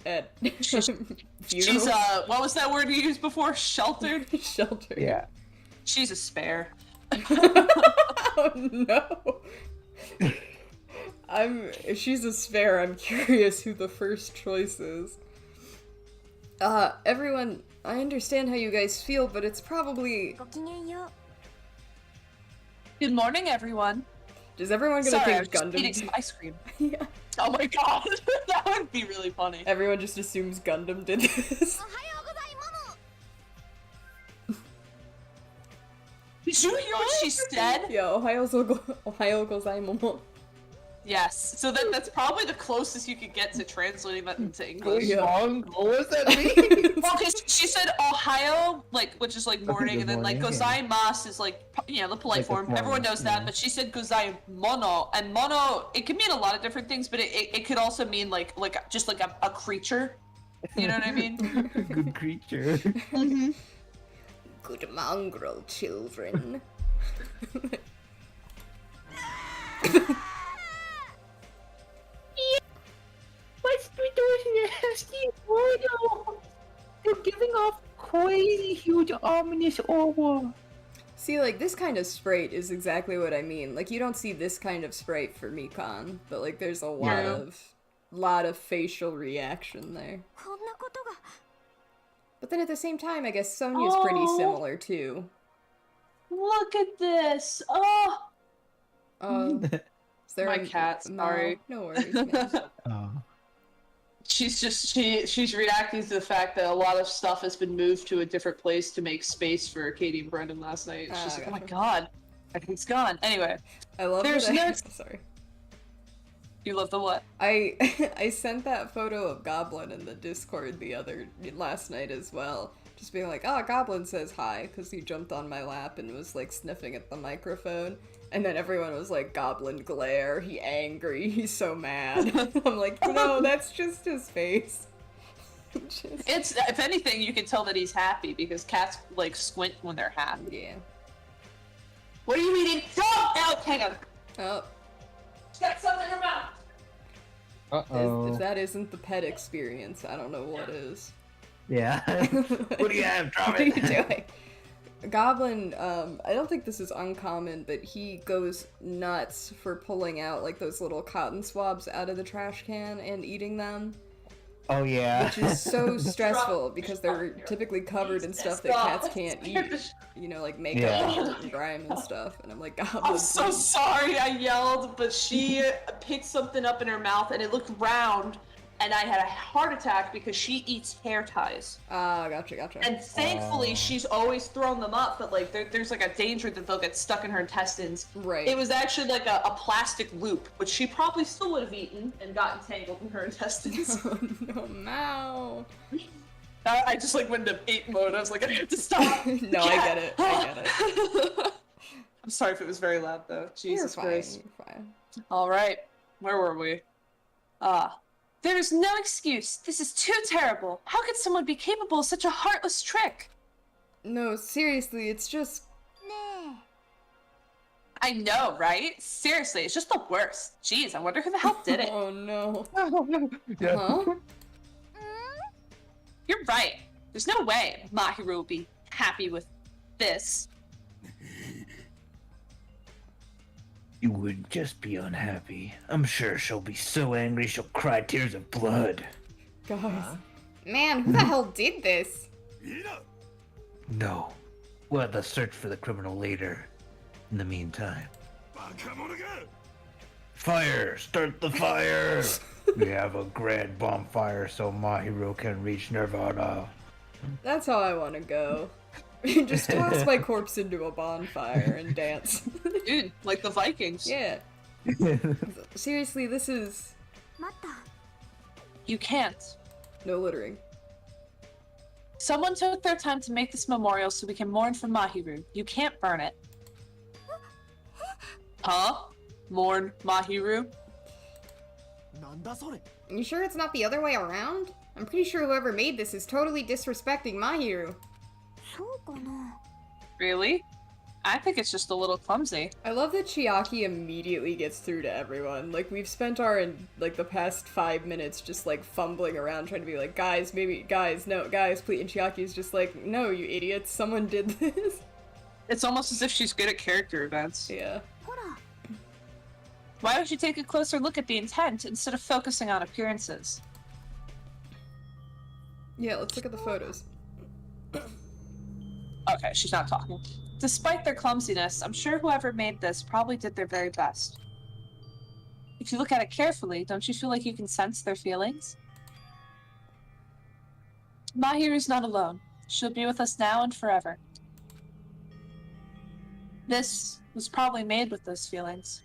at She's, funerals. what was that word you used before? Sheltered? Shelter. Yeah. She's a spare. Oh no. If she's a spare, I'm curious who the first choice is. Everyone, I understand how you guys feel, but it's probably... Good morning, everyone. Is everyone gonna Sorry, I think was just Gundam? eating some ice cream. Yeah. Oh my god, that would be really funny. Everyone just assumes Gundam did this. Did you hear what she said? Yeah, Ohayo gozaimasu. Yes. So that's probably the closest you could get to translating that into English. Yeah. What does that mean? Well, because she said Ohio, like, which is like morning, and then like morning, gozaimasu is like, you know, the polite Like the form. Everyone formal, knows that, yeah. but she said gozaimonno, and mono, it can mean a lot of different things, but it could also mean like just like a creature. You know what I mean? Good creature. Good mongrel children. What's doing nasty photo? They're giving off crazy huge ominous aura. See, like, this kind of sprite is exactly what I mean. Like, you don't see this kind of sprite for Mikan, but, like, there's a lot of facial reaction there. But then at the same time, I guess Sonya's pretty similar, too. Look at this. Oh, Is there my a- cat. Sorry. No worries, man. Oh. She's reacting to the fact that a lot of stuff has been moved to a different place to make space for Katie and Brendan last night. She's like, oh my gotcha. god, everything's gone. Anyway, I love There's that. no- Sorry. you love the what? I sent that photo of Goblin in the Discord last night as well. Just being like, oh, Goblin says hi, because he jumped on my lap and was like sniffing at the microphone. And then everyone was like, Goblin glare, he angry, he's so mad. I'm like, no, that's just his face. It's, if anything, you can tell that he's happy because cats like squint when they're happy. Yeah. What are you eating? Stop! Alex, hang on. Oh, She's got something in her mouth. Uh-oh. if that isn't the pet experience, I don't know what is. Yeah. What do you have? Drop What are you it. doing? Goblin, I don't think this is uncommon, but he goes nuts for pulling out like those little cotton swabs out of the trash can and eating them, Oh yeah. which is so stressful because they're typically covered in stuff that cats can't eat. You know, like makeup Yeah. and dirt and grime and stuff. And I'm like, Goblin, I'm so please." sorry I yelled, but she picked something up in her mouth and it looked round, and I had a heart attack because she eats hair ties. Ah, gotcha. And thankfully, she's always thrown them up, but like there's like a danger that they'll get stuck in her intestines. Right. It was actually like a plastic loop, which she probably still would have eaten and gotten tangled in her intestines. Oh no, Mao. I just like went into 8 mode. I was like, I have to stop. No, I get it. I'm sorry if it was very loud though. Jesus You're Christ. fine. All right, where were we? There is no excuse. This is too terrible. How could someone be capable of such a heartless trick? No, seriously, it's just... I know, right? Seriously, it's just the worst. Jeez, I wonder who the hell did it. Oh no. Yeah. Huh? You're right. There's no way Mahiru will be happy with this. You would just be unhappy. I'm sure she'll be so angry she'll cry tears of blood. Guys. Man, who the hell did this? No. We'll have to search for the criminal later. In the meantime. Fire! Start the fire! We have a grand bonfire so Mahiru can reach Nirvana. That's how I want to go. Just toss my corpse into a bonfire and dance. Dude, like the Vikings. Yeah. Seriously, this is... 待った You can't. no littering. Someone took their time to make this memorial so we can mourn for Mahiru. You can't burn it. Huh? Mourn Mahiru? なんだそれ You sure it's not the other way around? I'm pretty sure whoever made this is totally disrespecting Mahiru. そうかな Really? I think it's just a little clumsy. I love that Chiaki immediately gets through to everyone. Like, we've spent the past 5 minutes just, like, fumbling around trying to be like, guys, no, guys, please. And Chiaki's just like, no, you idiots, someone did this. It's almost as if she's good at character events. Yeah. ほら Why don't you take a closer look at the intent instead of focusing on appearances? Yeah, let's look at the photos. Okay, she's not talking. Despite their clumsiness, I'm sure whoever made this probably did their very best. If you look at it carefully, don't you feel like you can sense their feelings? Mahiru's not alone. She'll be with us now and forever. This was probably made with those feelings.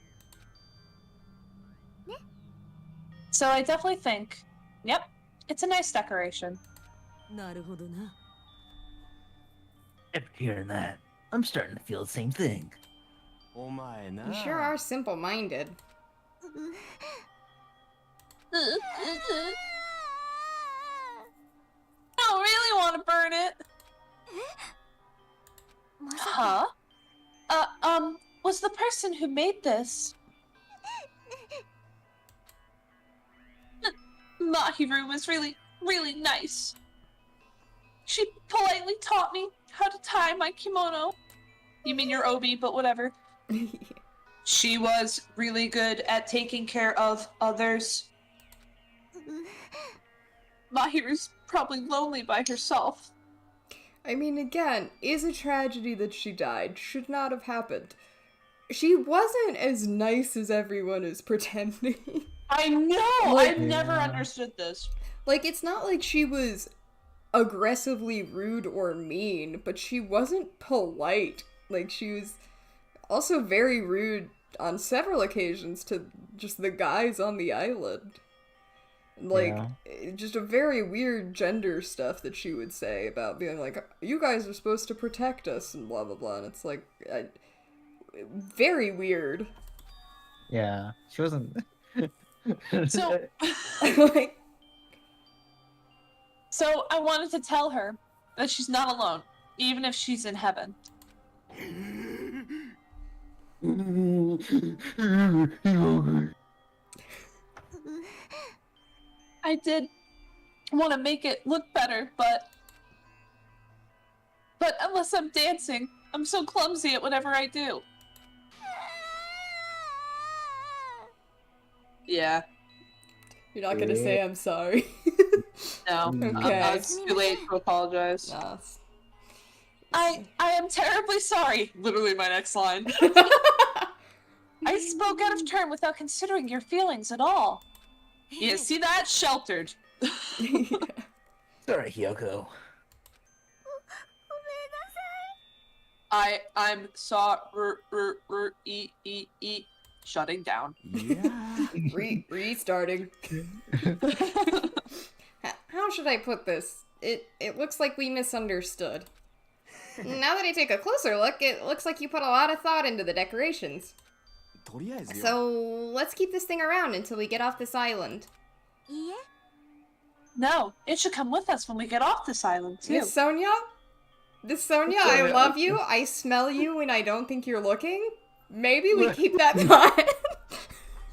So I definitely think, yep, it's a nice decoration. なるほどな。 After hearing that, I'm starting to feel the same thing. お前な You sure are simple-minded. I don't really want to burn it. まさか Huh? Was the person who made this... Mahiru was really, really nice. She politely taught me how to tie my kimono. You mean your obi, but whatever. She was really good at taking care of others. Mahiru's probably lonely by herself. I mean, again, is a tragedy that she died. Should not have happened. She wasn't as nice as everyone is pretending. I know! I've never understood this. Like, it's not like she was aggressively rude or mean, but she wasn't polite. Like, she was also very rude on several occasions to just the guys on the island. Like, just a very weird gender stuff that she would say about being like, you guys are supposed to protect us and blah blah blah, and it's like, very weird. Yeah, she wasn't. So, Like, so I wanted to tell her that she's not alone, even if she's in heaven. I did want to make it look better, but unless I'm dancing, I'm so clumsy at whatever I do. Yeah, you're not gonna say I'm sorry. no. Okay. It's too late to apologize. Nah. I am terribly sorry. Literally my next line. I spoke out of turn without considering your feelings at all. Yeah, see that? Sheltered. Sorry, Hyoko. I'm sorry. Shutting down. Yeah. Restarting. How should I put this? It looks like we misunderstood. Now that I take a closer look, it looks like you put a lot of thought into the decorations. とりあえずよ So let's keep this thing around until we get off this island. いいえ No, it should come with us when we get off this island too. Miss Sonia? Miss Sonia, I love you. I smell you when I don't think you're looking. Maybe we keep that thought.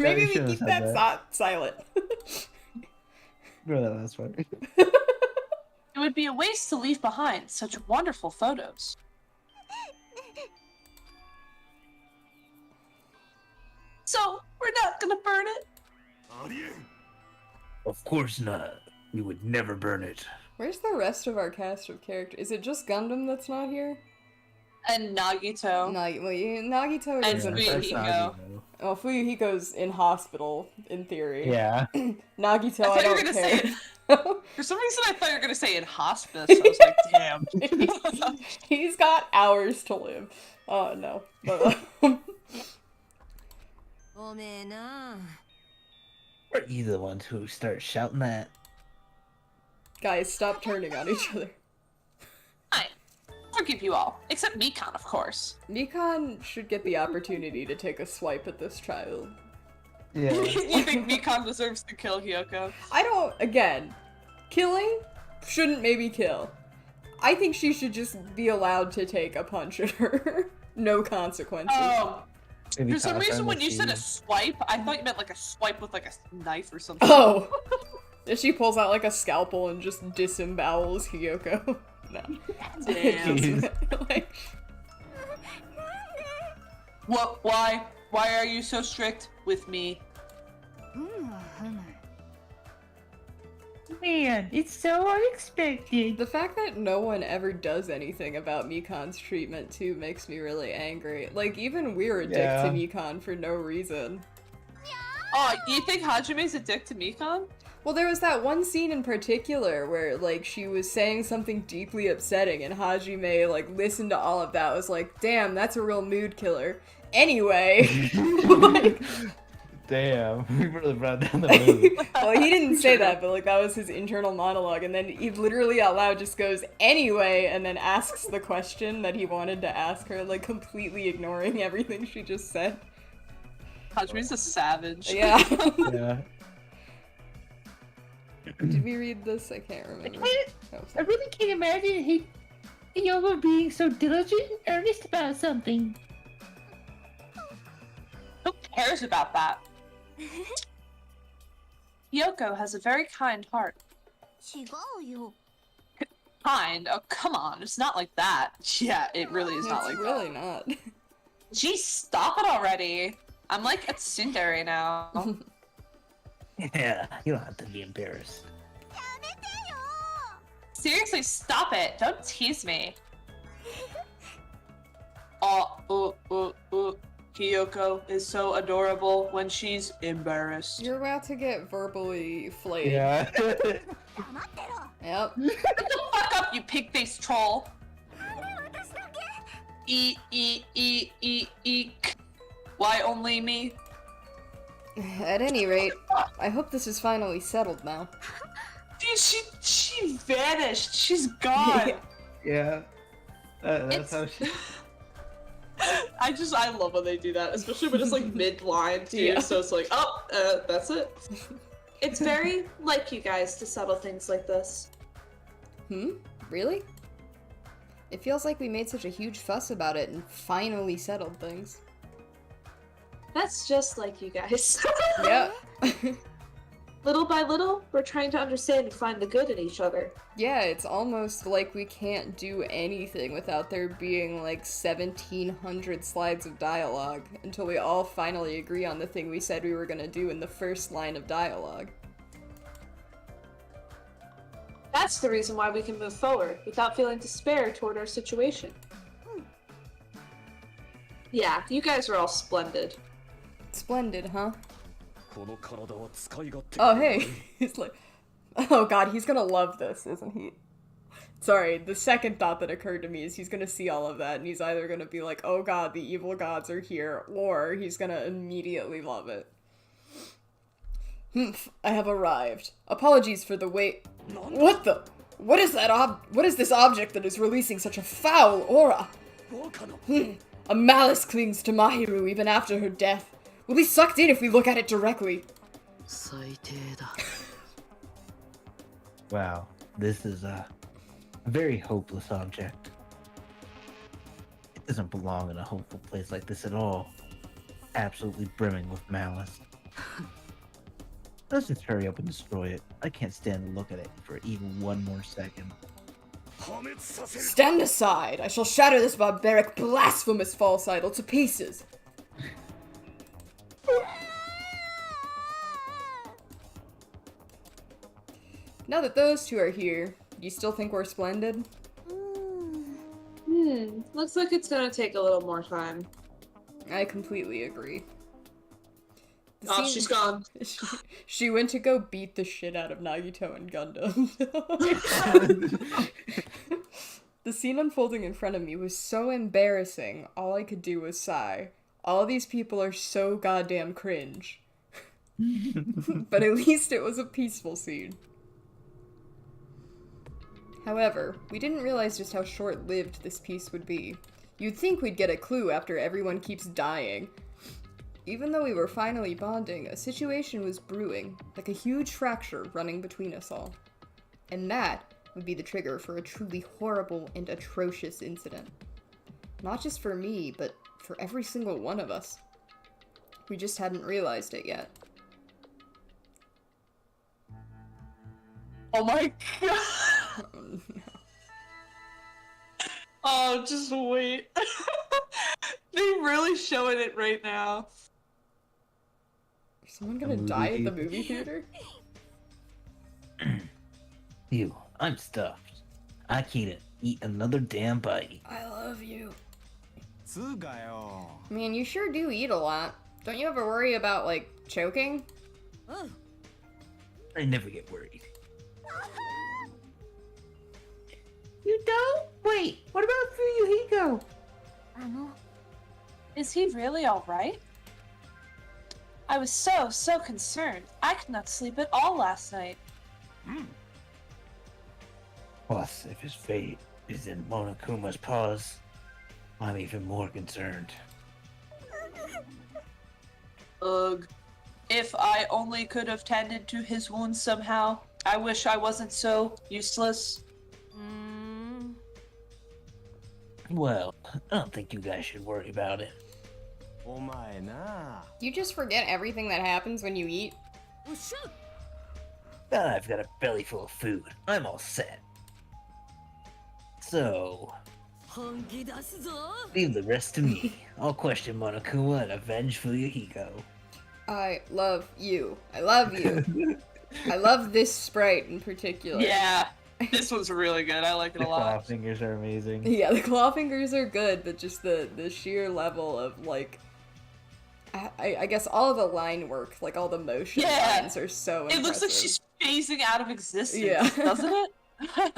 Maybe you we should've keep said that that. thought silent. Bro, that was funny. It would be a waste to leave behind such wonderful photos. So, we're not gonna burn it? ありえん Of course not. We would never burn it. Where's the rest of our cast of characters? Is it just Gundam that's not here? And Nagito. Nagito And isn't. Fuyuhiko. Oh, Fuyuhiko's in hospital, in theory. Yeah. Nagito, I I thought you were don't gonna care. say For some reason, I thought you were gonna say in hospice. I was like, damn. He's got hours to live. Oh no. But, おめえな。 Are you the ones who start shouting that? guys, stop turning on each other. I forgive you all, except Mikan, of course. Mikan should get the opportunity to take a swipe at this child. Yeah. You think Mikan deserves to kill Hyoko? I don't, again, killing shouldn't maybe kill. I think she should just be allowed to take a punch at her. No consequences. Maybe For some toss her reason, in when the you said a sea. swipe, I thought you meant like a swipe with like a knife or something. Oh! If she pulls out like a scalpel and just disembowels Hyoko. No. Damn. Like, What? Why? Why are you so strict with me? Man, it's so unexpected. the fact that no one ever does anything about Mikan's treatment too makes me really angry. Like, even we're a dick to Yeah. Mikan for no reason. Oh, you think Hajime's a dick to Mikan? Well, there was that one scene in particular where, like, she was saying something deeply upsetting, and Hajime, like, listened to all of that, was like, damn, that's a real mood killer. Anyway, like, Damn, we really brought down the mood. well, he didn't say that, but, like, that was his internal monologue, and then he literally out loud just goes, anyway, and then asks the question that he wanted to ask her, like, completely ignoring everything she just said. Hajime's a savage. Yeah. Yeah. Did we read this? I can't remember. Oh, I really can't imagine Hyoko being so diligent and earnest about something. Who cares about that? Hyoko has a very kind heart. 違うよ Kind? Oh, come on. It's not like that. Yeah, it really is not it's like really not. that. Geez, stop it already. I'm like at tsundere now. Yeah, you don't have to be embarrassed. Seriously, stop it. Don't tease me. Kyoko is so adorable when she's embarrassed. You're about to get verbally flayed. Yeah. 黙ってろ Yep. Shut the fuck up, you pig-faced troll. 私だけ Eek. Why only me? At any rate, I hope this is finally settled now. Dude, she vanished. She's gone. Yeah. That's It's- how she. I love when they do that, especially when it's like mid-line too, Yeah. so it's like, that's it. It's very like you guys to settle things like this. Really? It feels like we made such a huge fuss about it and finally settled things. That's just like you guys. Yep. Little by little, we're trying to understand and find the good in each other. Yeah, it's almost like we can't do anything without there being like 1,700 slides of dialogue until we all finally agree on the thing we said we were gonna do in the first line of dialogue. That's the reason why we can move forward without feeling despair toward our situation. Yeah, you guys are all splendid. Splendid, huh? この体は使い勝手 Oh, hey. He's like, oh god, he's gonna love this, isn't he? Sorry, the second thought that occurred to me is he's gonna see all of that and he's either gonna be like, oh god, the evil gods are here, or he's gonna immediately love it. Humph, I have arrived. Apologies for the wait. What the? What is that what is this object that is releasing such a foul aura? バカな A malice clings to Mahiru even after her death. We'll be sucked in if we look at it directly. 最低だ Wow, this is a very hopeless object. It doesn't belong in a hopeful place like this at all. Absolutely brimming with malice. Let's just hurry up and destroy it. I can't stand to look at it for even one more second. 破滅させる Stand aside! I shall shatter this barbaric, blasphemous false idol to pieces! Now that those two are here, do you still think we're splendid? Looks like it's gonna take a little more time. I completely agree. Oh, she's gone. She went to go beat the shit out of Nagito and Gundam. The scene unfolding in front of me was so embarrassing, all I could do was sigh. All these people are so goddamn cringe. But at least it was a peaceful scene. However, we didn't realize just how short-lived this piece would be. You'd think we'd get a clue after everyone keeps dying. Even though we were finally bonding, a situation was brewing, like a huge fracture running between us all. And that would be the trigger for a truly horrible and atrocious incident. Not just for me, but for every single one of us. We just hadn't realized it yet. Oh my god! Oh, just wait. They're really showing it right now. Is someone gonna die at the movie theater? You, I'm stuffed. I can't eat another damn bite. I love you. つうかよ Man, you sure do eat a lot. Don't you ever worry about, like, choking? I never get worried. You don't? Wait, what about Fuyuhiko? Is he really alright? I was so concerned. I could not sleep at all last night. Plus, if his fate is in Monokuma's paws, I'm even more concerned. Ugh. If I only could have tended to his wounds somehow. I wish I wasn't so useless. Well, I don't think you guys should worry about it. お前な You just forget everything that happens when you eat? I've got a belly full of food. I'm all set. So, 本気出すぞ leave the rest to me. I'll question Monokuma and avenge Fuyuhiko. I love you. I love you. I love this sprite in particular. Yeah, this one's really good. I like it a lot. fingers are amazing. Yeah, the claw fingers are good, but just the sheer level of, like... I guess all of the line work, like all the motion lines are so impressive. It looks like she's phasing out of existence, Yeah. doesn't it?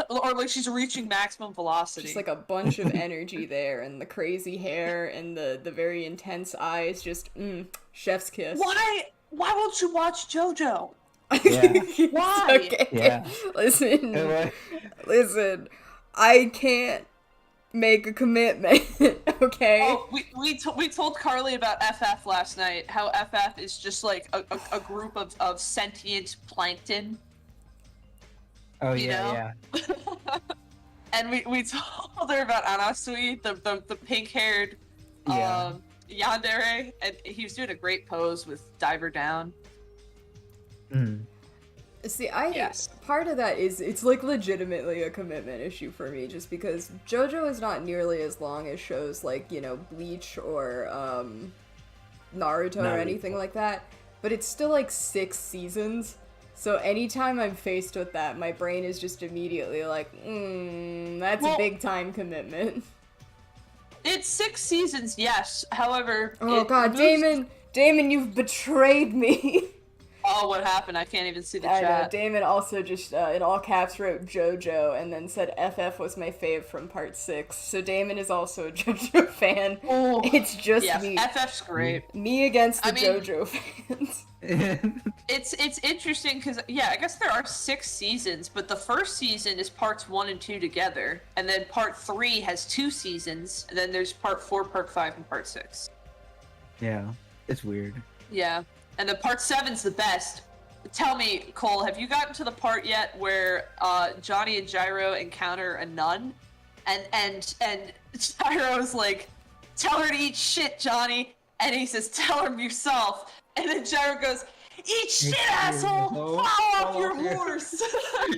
Or like she's reaching maximum velocity. Just like a bunch of energy there, and the crazy hair, and the very intense eyes, just, chef's kiss. Why won't you watch JoJo? Yeah. Why? Okay. Yeah. Listen, I can't make a commitment, okay? Oh, we told Carly about FF last night, how FF is just like a group of sentient plankton. Oh, You know? yeah. And we told her about Anasui, the pink-haired Yeah. yandere, and he was doing a great pose with Diver Down. See, Yes. part of that is, it's like legitimately a commitment issue for me, just because JoJo is not nearly as long as shows like, you know, Bleach or, Naruto or anything like that, but it's still like 6 seasons, so anytime I'm faced with that, my brain is just immediately like, that's a big time commitment. It's 6 seasons, yes. However, Oh it god, moves- Damon, you've betrayed me! Oh, what happened? I can't even see the I know, chat. Damon also just, in all caps, wrote JoJo, and then said FF was my fave from part 6. So Damon is also a JoJo fan. Oh, It's just yeah, me. FF's great. Me against the I mean- JoJo fans. It's interesting because, yeah, I guess there are 6 seasons, but the first season is parts 1 and 2 together, and then part 3 has 2 seasons, and then there's part 4, part 5, and part 6. Yeah. It's weird. Yeah, and then part 7's the best. Tell me, Cole, have you gotten to the part yet where Johnny and Gyro encounter a nun, and Gyro's like, "Tell her to eat shit, Johnny," and he says, "Tell her yourself," and then Gyro goes, "Eat shit, asshole! Fall off your horse!"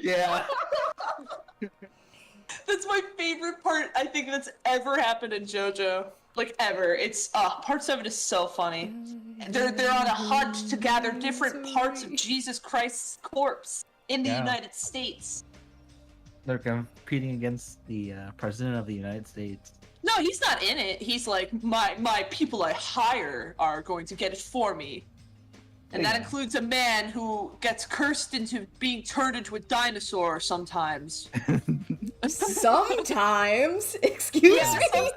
Yeah. That's my favorite part I think that's ever happened in JoJo. Like, ever. It's, part 7 is so funny. They're on a hunt to gather different parts of Jesus Christ's corpse in the Yeah. United States. They're competing against the President of the United States. No, he's not in it. He's like, my people I hire are going to get it for me. And that Yeah. includes a man who gets cursed into being turned into a dinosaur sometimes. Sometimes. Excuse Yeah, me.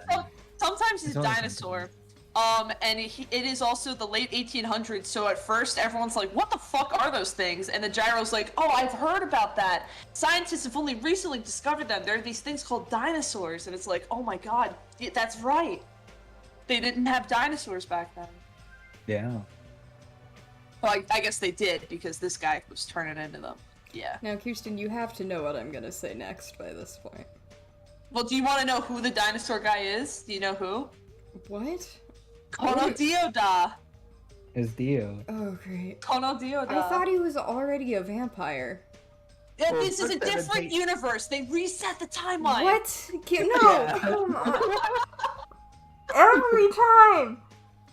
sometimes he's It's a only dinosaur. And it is also the late 1800s, so at first everyone's like, what the fuck are those things? And the gyro's like, oh, I've heard about that. Scientists have only recently discovered them. There are these things called dinosaurs, and it's like, oh my god, that's right. They didn't have dinosaurs back then. Yeah. Well, I guess they did, because this guy was turning into them. Yeah. Now, Kirsten, you have to know what I'm gonna say next by this point. Well, do you want to know who the dinosaur guy is? Do you know who? What? Kono Dioda. It's Dio. Oh, great. Kono Dioda. I thought he was already a vampire. Yeah, Well, this is a first different 17 universe. They reset the timeline. What? No, Yeah. come on. Every time!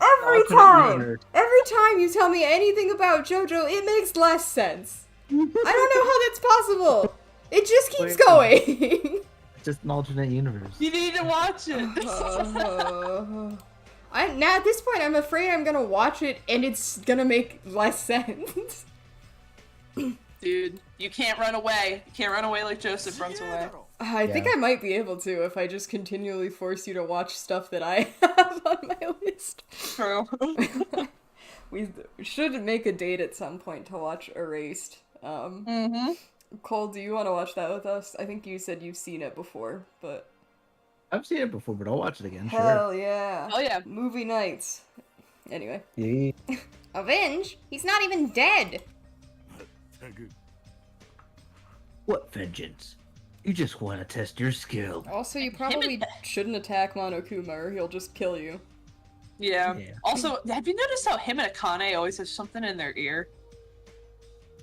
Every Alternate time! universe. Every time you tell me anything about JoJo, it makes less sense. I don't know how that's possible. It just keeps Wait. going. It's just an alternate universe. You need to watch it. Now at this point, I'm afraid I'm gonna watch it and it's gonna make less sense. Dude, you can't run away. You can't run away like Joseph runs away. I think Yeah. I might be able to if I just continually force you to watch stuff that I have on my list. True. We should make a date at some point to watch Erased. Mm-hmm. Cole, do you want to watch that with us? I think you said you've seen it before, but I've seen it before, but I'll watch it again. Sure. hell yeah. Oh yeah. Movie nights. Anyway. Yeah. Avenge? He's not even dead! What vengeance? You just want to test your skill. Also, you probably shouldn't attack Monokuma or he'll just kill you. Yeah. Yeah. Also, have you noticed how him and Akane always have something in their ear?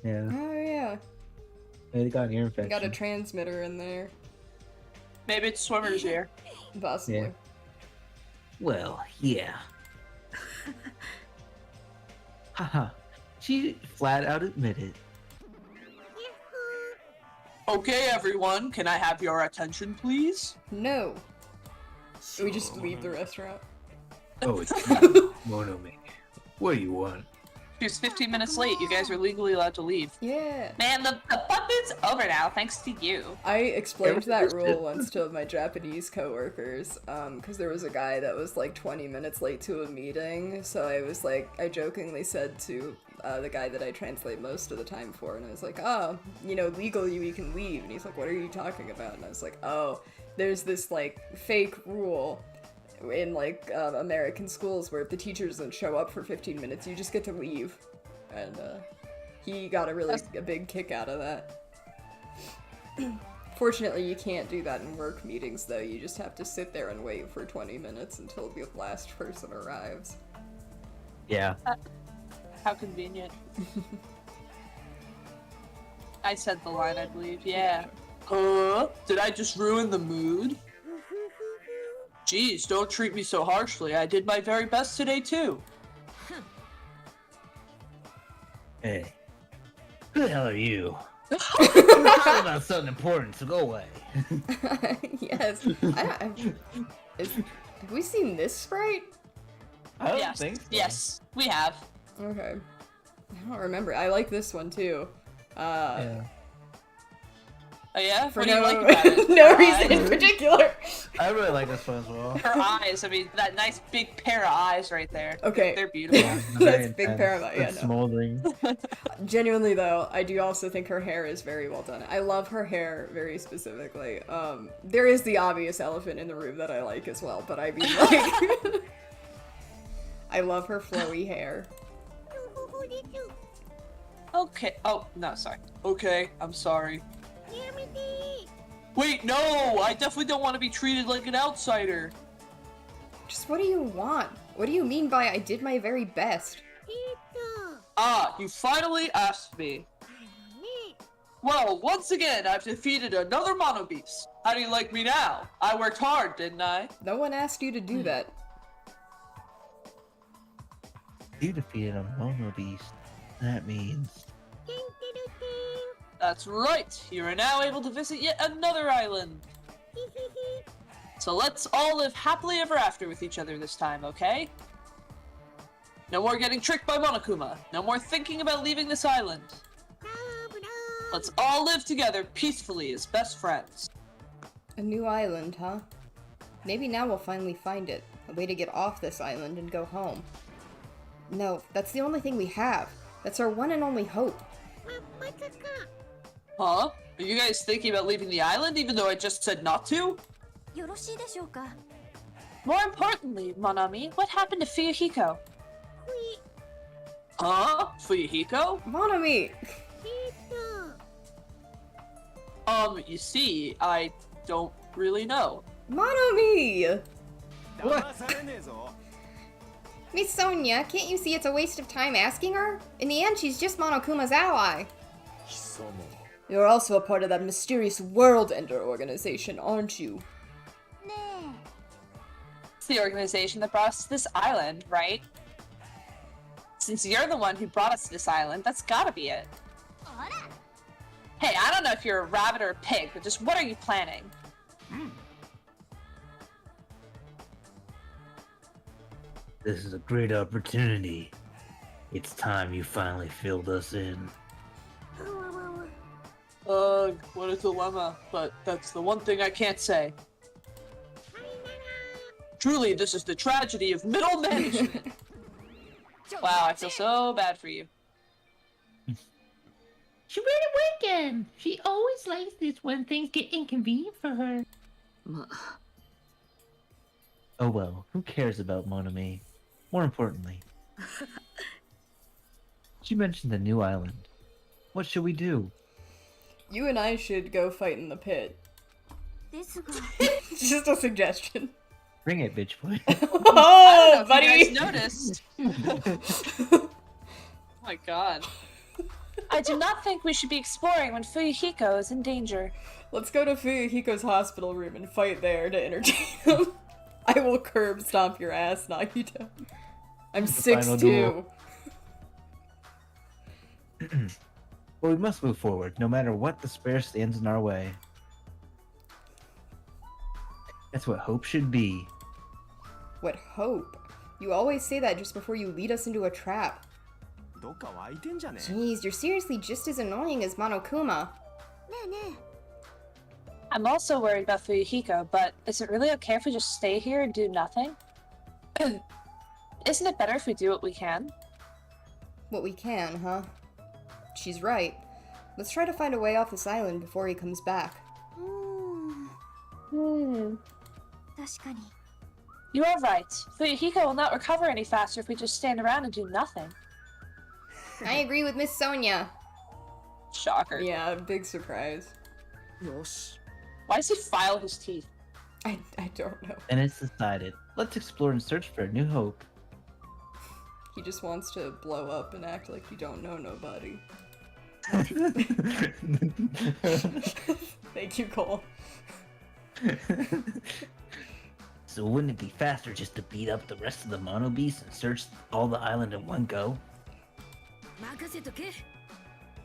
Yeah. Oh yeah. They got an ear infection. Got a transmitter in there. Maybe it's swimmer's ear. Possibly. Yeah. Well, yeah. Haha. She flat out admitted. Okay, everyone, can I have your attention, please? No. We just leave the restaurant. Oh, it's you, Monome. What do you want? She was 15 minutes late. You guys are legally allowed to leave. Yeah. Man, the button's over now, thanks to you. I explained that rule once to my Japanese coworkers, because there was a guy that was like 20 minutes late to a meeting, so I was like, I jokingly said to the guy that I translate most of the time for, and I was like, oh, you know, legally we can leave, and he's like, what are you talking about? And I was like, oh, there's this like fake rule in like American schools where if the teacher doesn't show up for 15 minutes, you just get to leave. And he got a big kick out of that. Fortunately, you can't do that in work meetings though. You just have to sit there and wait for 20 minutes until the last person arrives. Yeah. How convenient. I said the line, I believe. Yeah. Huh? Did I just ruin the mood? Jeez, don't treat me so harshly. I did my very best today, too. Hey. Who the hell are you? I'm talking about something important, so go away. Yes. Have we seen this sprite? I don't Yes. think so. Yes, we have. Okay. I don't remember. I like this one too. Yeah. Oh yeah? For What do you no, like about it? no Her reason in eyes? particular. I really like this one as well. Her eyes. I mean, that nice big pair of eyes right there. Okay. They're beautiful. That's big paramount, yeah, It's no. smoldering. Genuinely though, I do also think her hair is very well done. I love her hair very specifically. There is the obvious elephant in the room that I like as well, but I mean like I love her flowy hair. Okay. Oh, no, sorry. Okay, I'm sorry. Wait, no! I definitely don't want to be treated like an outsider. Just what do you want? What do you mean by I did my very best? Ah, you finally asked me. Well, once again, I've defeated another Mono Beast. How do you like me now? I worked hard, didn't I? No one asked you to do that. You defeated a Mono Beast. That means... That's right. You are now able to visit yet another island. So let's all live happily ever after with each other this time, okay? No more getting tricked by Monokuma. No more thinking about leaving this island. Let's all live together peacefully as best friends. A new island, huh? Maybe now we'll finally find it. A way to get off this island and go home. No, that's the only thing we have. That's our one and only hope. Huh? Are you guys thinking about leaving the island even though I just said not to? よろしいでしょうか More importantly, Monami, what happened to Fuyuhiko? Huh? Fuyuhiko? Monami! You see, I don't really know. Monami! 騙されねえぞ Miss Sonia, can't you see it's a waste of time asking her? In the end, she's just Monokuma's ally. 貴様 You're also a part of that mysterious World Ender organization, aren't you? ね It's the organization that brought us to this island, right? Since you're the one who brought us to this island, that's gotta be it. えあら Hey, I don't know if you're a rabbit or a pig, but just what are you planning? This is a great opportunity. It's time you finally filled us in. What a dilemma, but that's the one thing I can't say. Truly, this is the tragedy of middle management. Wow, I feel so bad for you. She ran away again. She always likes this when things get inconvenient for her. Oh well, who cares about Monami? More importantly, she mentioned the new island. What should we do? You and I should go fight in the pit. ですが Just a suggestion. Bring it, bitch boy. Oh, I buddy! don't know if you guys noticed. Oh my god. I do not think we should be exploring when Fuyuhiko is in danger. Let's go to Fuyuhiko's hospital room and fight there to entertain him. I will curb stomp your ass, Nagito. I'm The final 6'2". But we must move forward, no matter what despair stands in our way. That's what hope should be. What hope? You always say that just before you lead us into a trap. どっか湧いてんじゃね Jeez, you're seriously just as annoying as Monokuma. ねえねえ I'm also worried about Fuyuhiko, but is it really okay if we just stay here and do nothing? Isn't it better if we do what we can? What we can, huh? She's right. Let's try to find a way off this island before he comes back. うーん確かに You are right. Fuyuhiko will not recover any faster if we just stand around and do nothing. I agree with Miss Sonia. Shocker. Yeah, big surprise. よし Why does he file his teeth? I don't know. And it's decided. Let's explore and search for a new hope. He just wants to blow up and act like you don't know nobody. Thank you, Cole. So wouldn't it be faster just to beat up the rest of the mono beasts and search all the island in one go? 任せとけ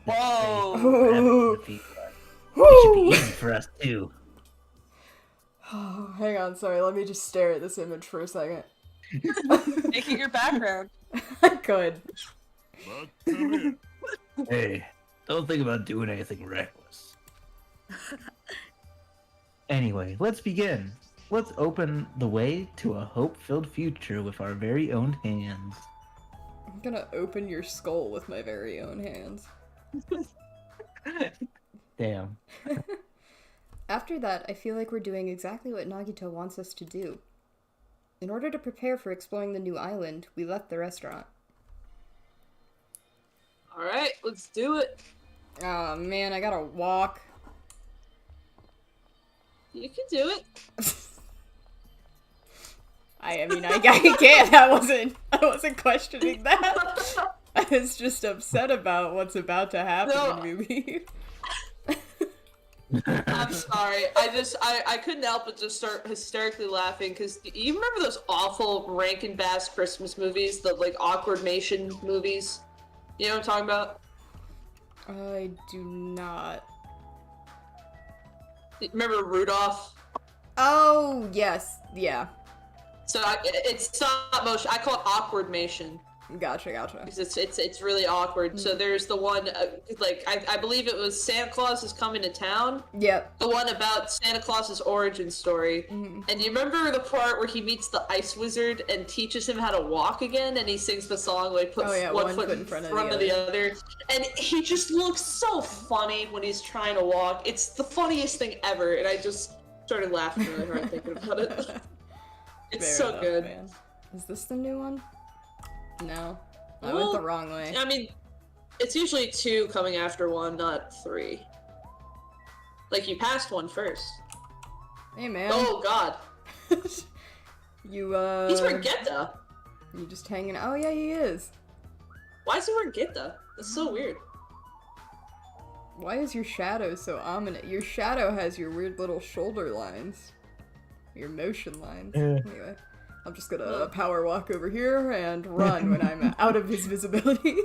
Whoa. Ooh. It should be Woo! easy for us too. Oh, hang on, sorry, let me just stare at this image for a second. Make it your background. I could. まっため Hey, don't think about doing anything reckless. Anyway, let's begin. Let's open the way to a hope-filled future with our very own hands. I'm gonna open your skull with my very own hands. Damn. After that, I feel like we're doing exactly what Nagito wants us to do. In order to prepare for exploring the new island, we left the restaurant. Alright, let's do it. Oh man, I gotta walk. You can do it. I mean, I can't. I wasn't questioning that. I was just upset about what's about to happen No. when we leave. I'm sorry. I couldn't help but just start hysterically laughing because you remember those awful Rankin Bass Christmas movies, the like awkwardmation movies? You know what I'm talking about? I do not. Remember Rudolph? Oh, yes. Yeah. So it's stop motion. I call it awkwardmation. Gotcha. Because it's really awkward. So there's the one, like, I believe it was Santa Claus is Coming to Town. Yep. The one about Santa Claus's origin story. And you remember the part where he meets the ice wizard and teaches him how to walk again, and he sings the song like puts one foot in front of the other. And he just looks so funny when he's trying to walk. It's the funniest thing ever, and I just started laughing really hard thinking about it. It's Fair so enough, good. Man. Is this the new one? No. I went the wrong way. I mean, it's usually 2 coming after 1, not 3. Like, you passed 1 first. Hey, man. Oh, God. You, He's wearing Geta. You just hanging. Oh, yeah, he is. Why is he wearing Geta? That's so weird. Why is your shadow so ominous? Your shadow has your weird little shoulder lines. Your motion lines. Anyway, I'm just gonna power walk over here and run when I'm out of his visibility.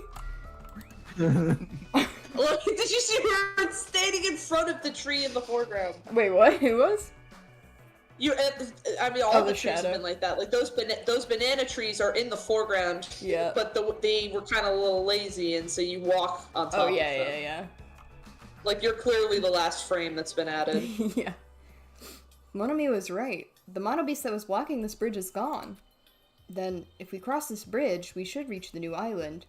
Look, did you see her standing in front of the tree in the foreground? Wait, what? Who was? I mean, all the trees shadow. have been like that. Like, those banana trees are in the foreground. Yeah. But they were kind of a little lazy, and so you walk on top of them. Yeah. Like, you're clearly the last frame that's been added. Yeah. Monomi was right. The monobeast that was blocking this bridge is gone. Then, if we cross this bridge, we should reach the new island.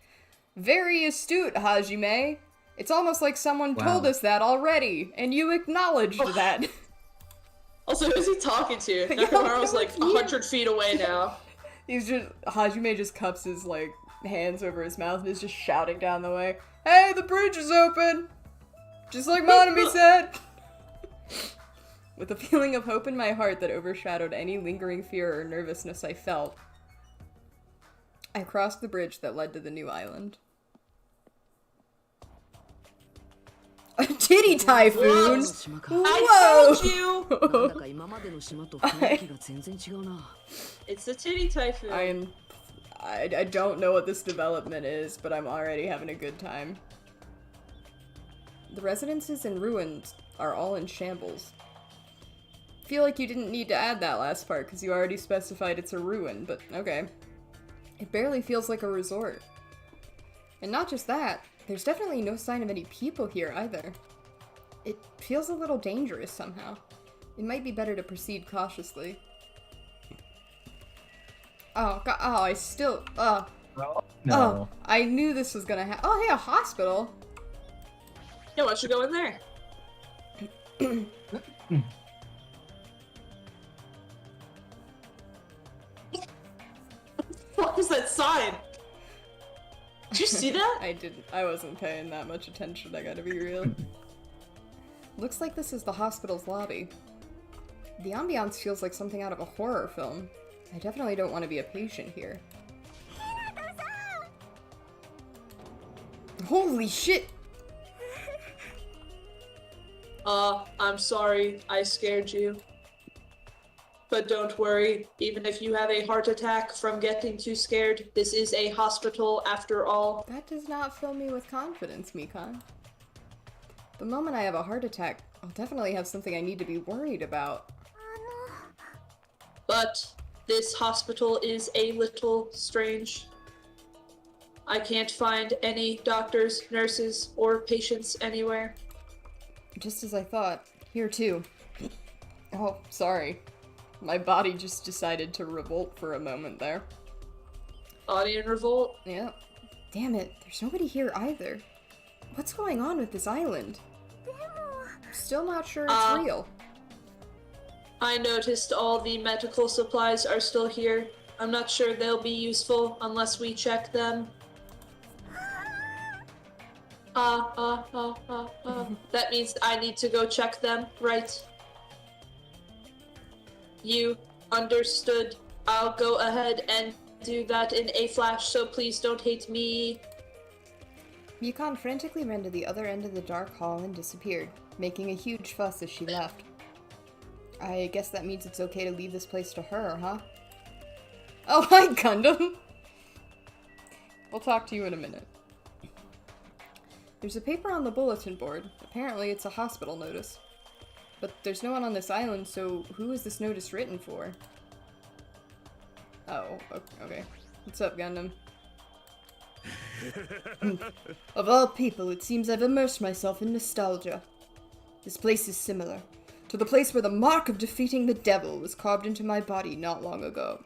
Very astute, Hajime! It's almost like someone told us that already, and you acknowledged that. Also, who's he talking to? Nakamaru's like 100 feet away now. Hajime just cups his, like, hands over his mouth and is just shouting down the way, "Hey, the bridge is open! Just like Monomi said!" With a feeling of hope in my heart that overshadowed any lingering fear or nervousness I felt, I crossed the bridge that led to the new island. A titty typhoon! Whoa! I told you! It's a titty typhoon. I don't know what this development is, but I'm already having a good time. The residences and ruins are all in shambles. Feel like you didn't need to add that last part because you already specified it's a ruin, but okay. It barely feels like a resort. And not just that, there's definitely no sign of any people here either. It feels a little dangerous somehow. It might be better to proceed cautiously. Oh, God, oh, I still, No. Oh, I knew this was gonna happen. Oh, hey, a hospital! Yeah, why don't you go in there? What was that sign? Did you see that? I didn't. I wasn't paying that much attention, I gotta be real. Looks like this is the hospital's lobby. The ambiance feels like something out of a horror film. I definitely don't want to be a patient here. Holy shit! I'm sorry I scared you. But don't worry, even if you have a heart attack from getting too scared, this is a hospital after all. That does not fill me with confidence, Mikan. The moment I have a heart attack, I'll definitely have something I need to be worried about. But this hospital is a little strange. I can't find any doctors, nurses, or patients anywhere. Just as I thought. Here too. Oh, sorry. My body just decided to revolt for a moment there. Body in revolt? Yeah. Damn it, there's nobody here either. What's going on with this island? Still not sure it's real. I noticed all the medical supplies are still here. I'm not sure they'll be useful unless we check them. That means I need to go check them, right? You understood. I'll go ahead and do that in a flash, so please don't hate me. Mikan frantically ran to the other end of the dark hall and disappeared, making a huge fuss as she left. I guess that means it's okay to leave this place to her, huh? Oh, hi, Gundam! We'll talk to you in a minute. There's a paper on the bulletin board. Apparently it's a hospital notice. But there's no one on this island, so who is this notice written for? Oh, okay. What's up, Gundam? Of all people, it seems I've immersed myself in nostalgia. This place is similar to the place where the mark of defeating the devil was carved into my body not long ago.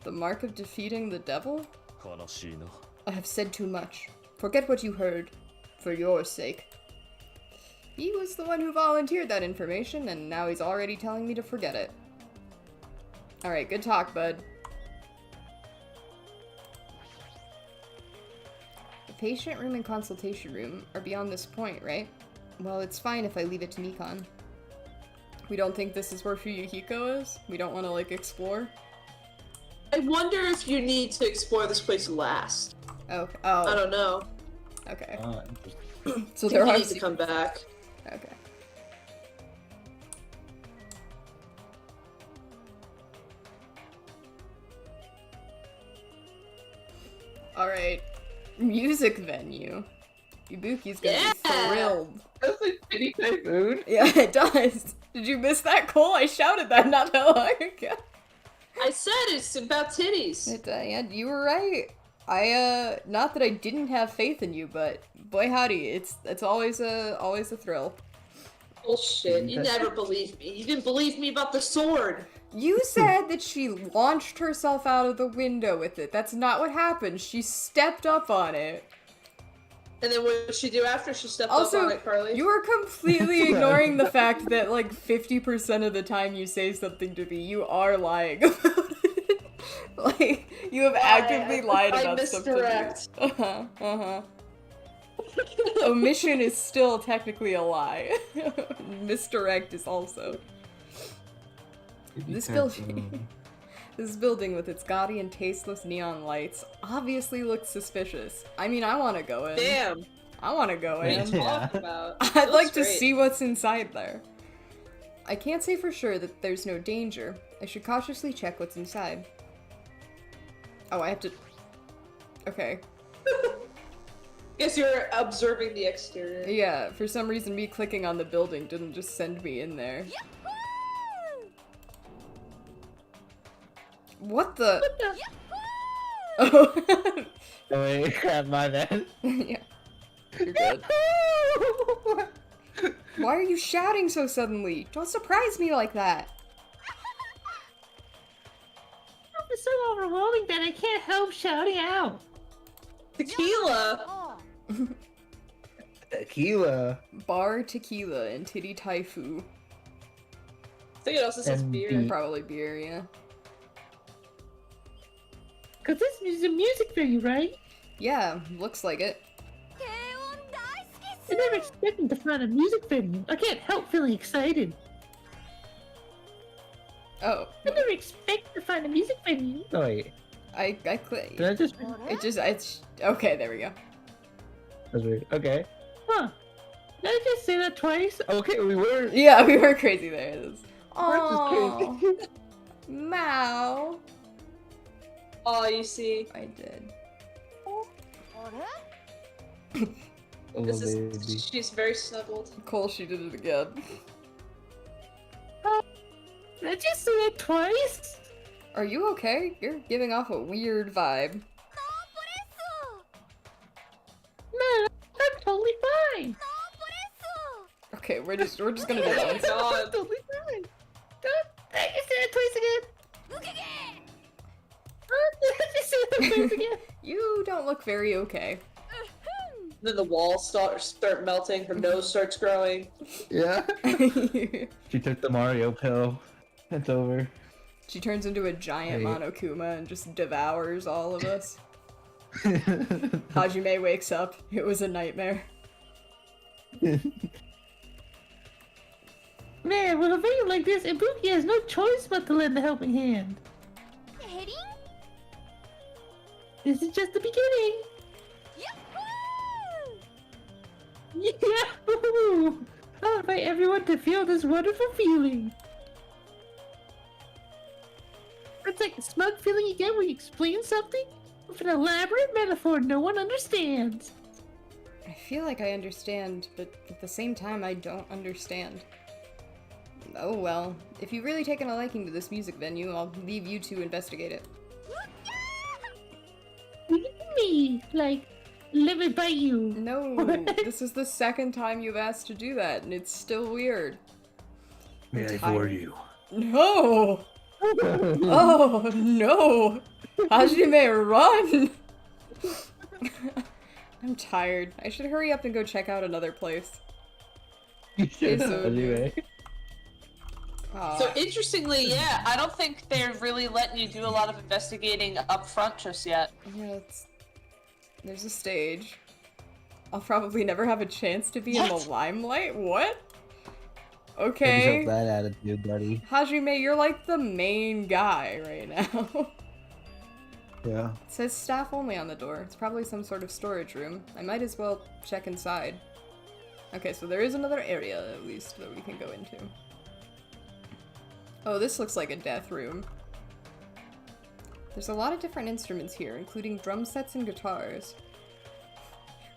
The mark of defeating the devil? I have said too much. Forget what you heard, for your sake. He was the one who volunteered that information, and now he's already telling me to forget it. Alright, good talk, bud. The patient room and consultation room are beyond this point, right? Well, it's fine if I leave it to Mikan. We don't think this is where Fuyuhiko is? We don't want to, like, explore? I wonder if you need to explore this place last. Okay. I Oh, don't know. okay. Interesting. So I there think are you need to come back. Okay. Alright. Music venue. Ibuki's gonna be Yeah! thrilled. That's like Pity Typhoon. Yeah, it does. Did you miss that, Cole? I shouted that not that long ago. I said it's about titties. Yeah, you were right. Not that I didn't have faith in you, but boy howdy, it's always a thrill. Bullshit. You never believed me. You didn't believe me about the sword. You said that she launched herself out of the window with it. That's not what happened. She stepped up on it. And then what did she do after she stepped Also, up on it, Carly? you are completely ignoring the fact that like 50% of the time you say something to me, you are lying about it. Like, you have actively lied about misdirect. something. Omission is still technically a lie. Misdirect is also. This building with its gaudy and tasteless neon lights obviously looks suspicious. I mean, I want to go in. Damn. I want to go What are you in. talking about? I'd like to great. see what's inside there. I can't say for sure that there's no danger. I should cautiously check what's inside. Oh, I have to... Okay. Guess you're observing the exterior. Yeah, for some reason me clicking on the building didn't just send me in there. What the? Oh. Oh, wait, my bad. Yeah. You're good. Why are you shouting so suddenly? Don't surprise me like that. It's so overwhelming that I can't help shouting out. Tequila! Tequila. Bar tequila and titty taifu. I think it also says And beer. beer. Probably beer, yeah. Cause this is a music venue, right? Yeah, looks like it. I never expected to find a music venue. I can't help feeling excited. Oh. I never expected to find a music venue. Oh, wait. I click. Did I just... It's okay, there we go. That's weird. Okay. Huh. Did I just say that twice? Okay, we were... Yeah, we were crazy there. It was... We're just Aww. crazy. Mao. Oh, you see. I did. Oh, This baby. is. She's very snuggled. Cole, she did it again. Did I just say that twice? Are you okay? You're giving off a weird vibe. No, I'm totally fine. Okay, we're just gonna do that. God. Totally fine. I just said it twice again. I just said it twice again. You don't look very okay. Then the walls start melting. Her nose starts growing. Yeah. She took the Mario pill. It's over. She turns into a giant Hey. Monokuma and just devours all of us. Hajime wakes up. It was a nightmare. Man, with a venue like this, Ibuki has no choice but to lend a helping hand. This is just the beginning. Yahoo! I'll invite everyone to feel this wonderful feeling. It's like a smug feeling you get when you explain something with an elaborate metaphor no one understands. I feel like I understand, but at the same time I don't understand. Oh well. If you've really taken a liking to this music venue, I'll leave you to investigate it. We can me, like, let me buy you. No, this is the second time you've asked to do that, and it's still weird. May I tired. board you? No! Oh, no! Hajime, run! I'm tired. I should hurry up and go check out another place. Hey, so- Anyway. Aw. So interestingly, yeah, I don't think they're really letting you do a lot of investigating up front just yet. Yeah, there's a stage. I'll probably never have a chance to be in the What? limelight? What? Can't Okay. help that attitude, buddy. Hajime, you're like the main guy right now. Yeah. It says staff only on the door. It's probably some sort of storage room. I might as well check inside. Okay, so there is another area, at least, that we can go into. Oh, this looks like a death room. There's a lot of different instruments here, including drum sets and guitars.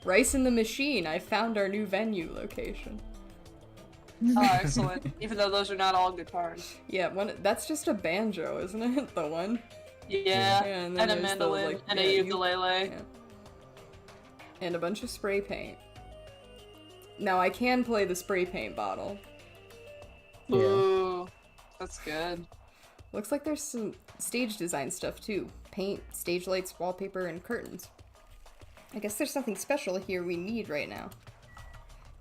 Rice in the Machine! I found our new venue location. Oh, excellent. Even though those are not all guitars. Yeah, that's just a banjo, isn't it? The one? Yeah, and and then a there's the, mandolin, like, and yeah, a ukulele. Yeah. And a bunch of spray paint. Now, I can play the spray paint bottle. Yeah. Ooh, that's good. Looks like there's some stage design stuff too. Paint, stage lights, wallpaper, and curtains. I guess there's something special here we need right now.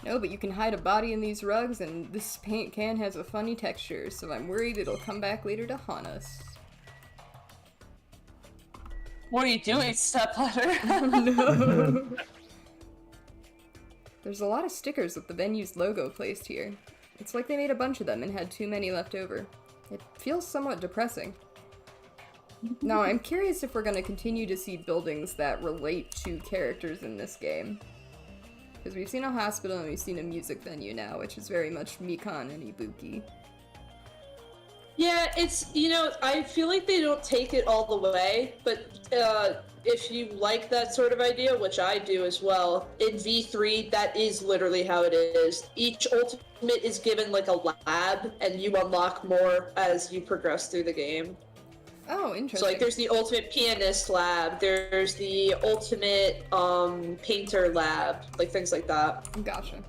No, but you can hide a body in these rugs, and this paint can has a funny texture, so I'm worried it'll come back later to haunt us. What are you doing, stepladder? No. There's a lot of stickers with the venue's logo placed here. It's like they made a bunch of them and had too many left over. It feels somewhat depressing. Now, I'm curious if we're going to continue to see buildings that relate to characters in this game. Because we've seen a hospital and we've seen a music venue now, which is very much Mikan and Ibuki. Yeah, it's, you know, I feel like they don't take it all the way, but if you like that sort of idea, which I do as well, in V3, that is literally how it is. Each ultimate is given like a lab, and you unlock more as you progress through the game. Oh, interesting. So, like, there's the ultimate pianist lab, there's the ultimate painter lab, like things like that. Gotcha.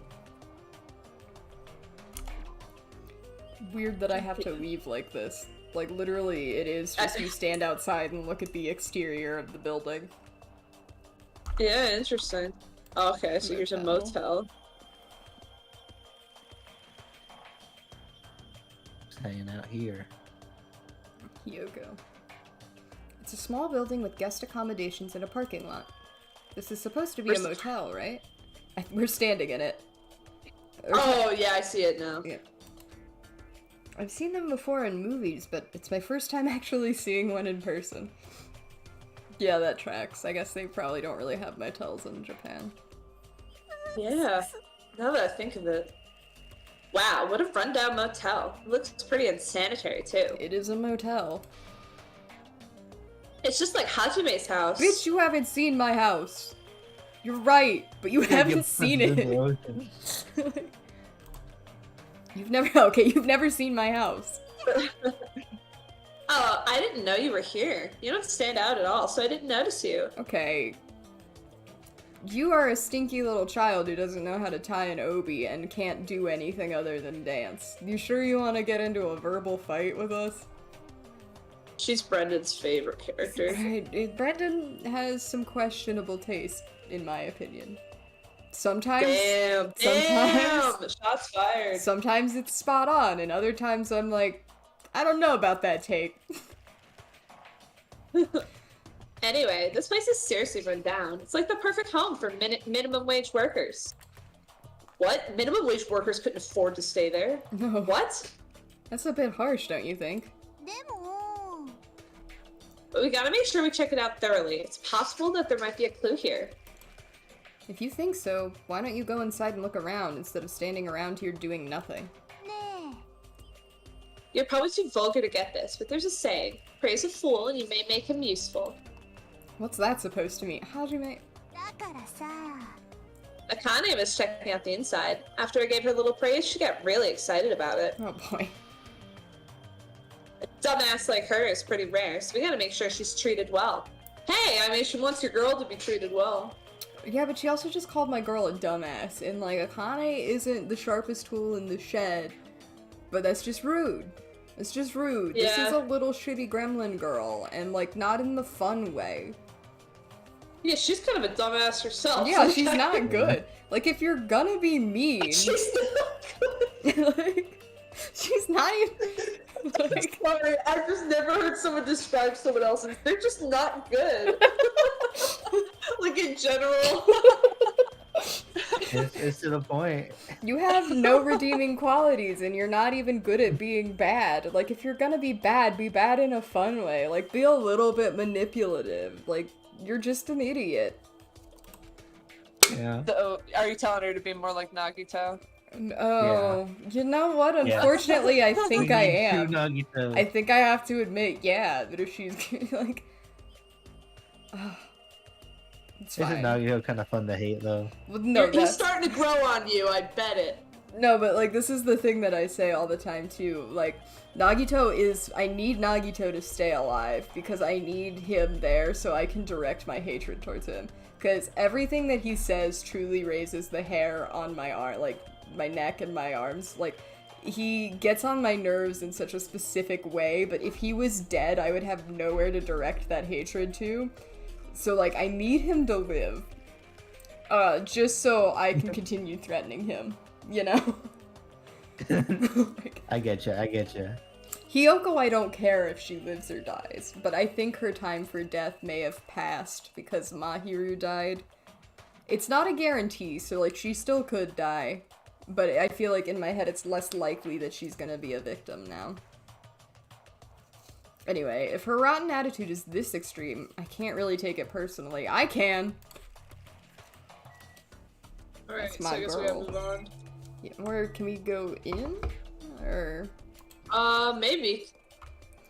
Weird that I have to leave like this. Like, literally, it is just you stand outside and look at the exterior of the building. Yeah, interesting. Okay, so here's a motel. Just hanging out here. Hyoko. It's a small building with guest accommodations and a parking lot. This is supposed to be a motel, right? We're standing in it. Oh, yeah, I see it now. Yeah. I've seen them before in movies, but it's my first time actually seeing one in person. Yeah, that tracks. I guess they probably don't really have motels in Japan. Yeah, now that I think of it. Wow, what a rundown motel. It looks pretty unsanitary, too. It is a motel. It's just like Hajime's house. Bitch, you haven't seen my house. You're right, but you haven't seen it. You've never seen my house. Oh, I didn't know you were here. You don't stand out at all, so I didn't notice you. Okay. You are a stinky little child who doesn't know how to tie an obi and can't do anything other than dance. You sure you want to get into a verbal fight with us? She's Brendan's favorite character. Brendan has some questionable taste, in my opinion. Sometimes, Damn! Shots fired. Sometimes it's spot on, and other times I'm like, I don't know about that take. Anyway, this place is seriously run down. It's like the perfect home for minimum wage workers. What? Minimum wage workers couldn't afford to stay there? No. What? That's a bit harsh, don't you think? But we gotta make sure we check it out thoroughly. It's possible that there might be a clue here. If you think so, why don't you go inside and look around instead of standing around here doing nothing? You're probably too vulgar to get this, but there's a saying, praise a fool and you may make him useful. What's that supposed to mean? Hajime? Akane was checking out the inside. After I gave her a little praise, she got really excited about it. Oh boy. A dumbass like her is pretty rare, so we gotta make sure she's treated well. Hey, I mean, she wants your girl to be treated well. Yeah, but she also just called my girl a dumbass, and like, Akane isn't the sharpest tool in the shed, but that's just rude. It's just rude. Yeah. This is a little shitty gremlin girl, and like, not in the fun way. Yeah, she's kind of a dumbass herself. Yeah, she's not good. Like, if you're gonna be mean... She's not good. like, she's not even... like... Sorry, I've just never heard someone describe someone else as they're just not good. Like, in general. It's to the point. You have no redeeming qualities, and you're not even good at being bad. Like, if you're gonna be bad in a fun way. Like, be a little bit manipulative. Like, you're just an idiot. Yeah. So, are you telling her to be more like Nagito? Oh, you know what? Unfortunately, I think I am. I think I have to admit, yeah, that if she's like... it's fine. Isn't Nagito kind of fun to hate, though? Well, no, He's starting to grow on you, I bet it. No, but like, this is the thing that I say all the time, too. Like, Nagito is... I need Nagito to stay alive, because I need him there so I can direct my hatred towards him. Because everything that he says truly raises the hair on my arm, like, my neck and my arms. Like, he gets on my nerves in such a specific way, but if he was dead, I would have nowhere to direct that hatred to. So, like, I need him to live. Just so I can continue threatening him, you know? I get you. Hiyoko, I don't care if she lives or dies, but I think her time for death may have passed because Mahiru died. It's not a guarantee, so, like, she still could die. But I feel like in my head it's less likely that she's gonna be a victim now. Anyway, if her rotten attitude is this extreme, I can't really take it personally. I can! Alright, That's my so I guess we girl. gotta move on. Yeah, where can we go in? Or... maybe.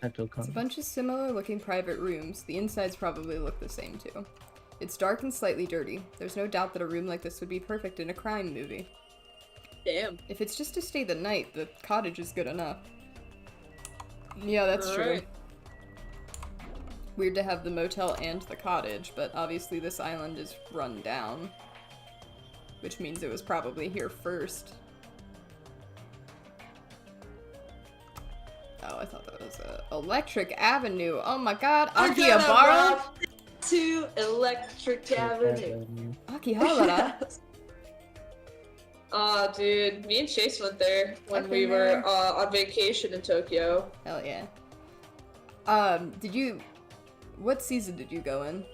It's a bunch of similar looking private rooms. The insides probably look the same too. It's dark and slightly dirty. There's no doubt that a room like this would be perfect in a crime movie. Damn. If it's just to stay the night, the cottage is good enough. Yeah, that's true. Weird to have the motel and the cottage, but obviously this island is run down. Which means it was probably here first. Oh, I thought that was Electric Avenue. Oh my god, Akihabara! To Electric Avenue. Akihabara? Dude, me and Chase went there when we were on vacation in Tokyo. Hell yeah. What season did you go in?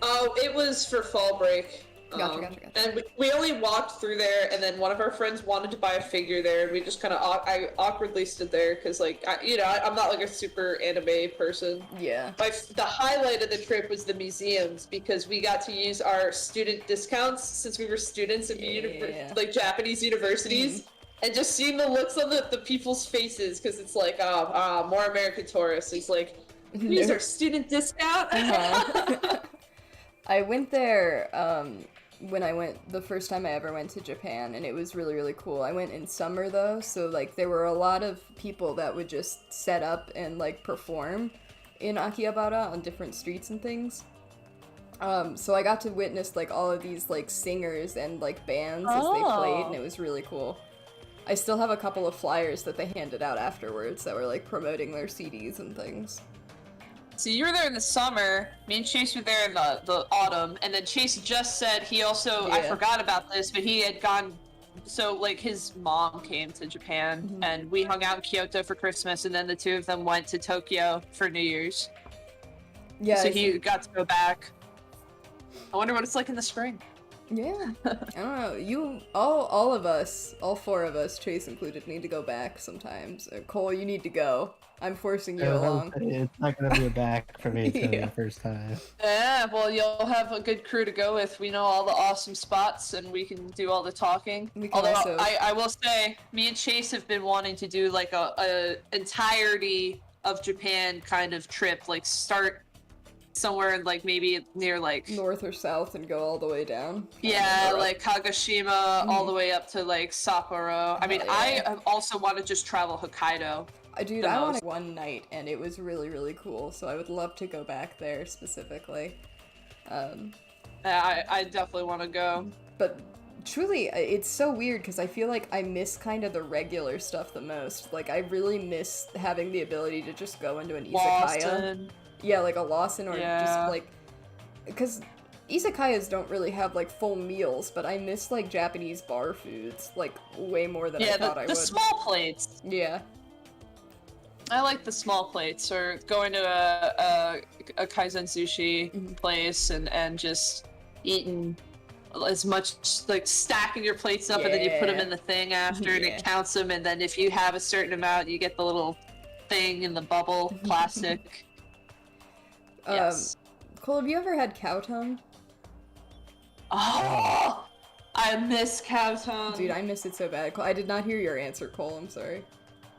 Oh, it was for fall break. Gotcha. And we only walked through there, and then one of our friends wanted to buy a figure there, and we just kind of I awkwardly stood there because, like, I'm not like a super anime person. Yeah. The highlight of the trip was the museums because we got to use our student discounts since we were students in like Japanese universities, and just seeing the looks on the people's faces because it's like, more American tourists. It's like, we use our student discount. I went there when I went the first time I ever went to Japan, and it was really, really cool. I went in summer though, so like there were a lot of people that would just set up and like perform in Akihabara on different streets and things. So I got to witness like all of these like singers and like bands as they played, and it was really cool. I still have a couple of flyers that they handed out afterwards that were like promoting their CDs and things. So you were there in the summer, me and Chase were there in the autumn, and then Chase just said he also, I forgot about this, but he had gone, so like his mom came to Japan, and we hung out in Kyoto for Christmas, and then the two of them went to Tokyo for New Year's. Yeah. So he got to go back. I wonder what it's like in the spring. Yeah. I don't know. All of us, all four of us, Chase included, need to go back sometimes. Cole, you need to go. I'm forcing you along. It's not gonna be a back for me. It's gonna be the first time. Yeah, well, you'll have a good crew to go with. We know all the awesome spots, and we can do all the talking. Although I will say, me and Chase have been wanting to do like a entirety of Japan kind of trip, like start somewhere like maybe near like north or south and go all the way down. Yeah, like Kagoshima all the way up to like Sapporo. I mean, I also want to just travel Hokkaido. Dude, the I most. went one night and it was really, really cool, so I would love to go back there specifically. I definitely want to go. But truly, it's so weird because I feel like I miss kind of the regular stuff the most. Like, I really miss having the ability to just go into an izakaya. Boston. Yeah, like a Lawson or Yeah. just like... Because izakayas don't really have like full meals, but I miss like Japanese bar foods like way more than I thought I the would. small plates. Yeah. I like the small plates, or going to a kaizen sushi place and just eating as much, like stacking your plates up and then you put them Yeah. in the thing after and Yeah. it counts them, and then if you have a certain amount you get the little thing in the bubble plastic. Yes. Cole, have you ever had cow tongue? Oh, I miss cow tongue. Dude, I miss it so bad. Cole, I did not hear your answer, Cole. I'm sorry.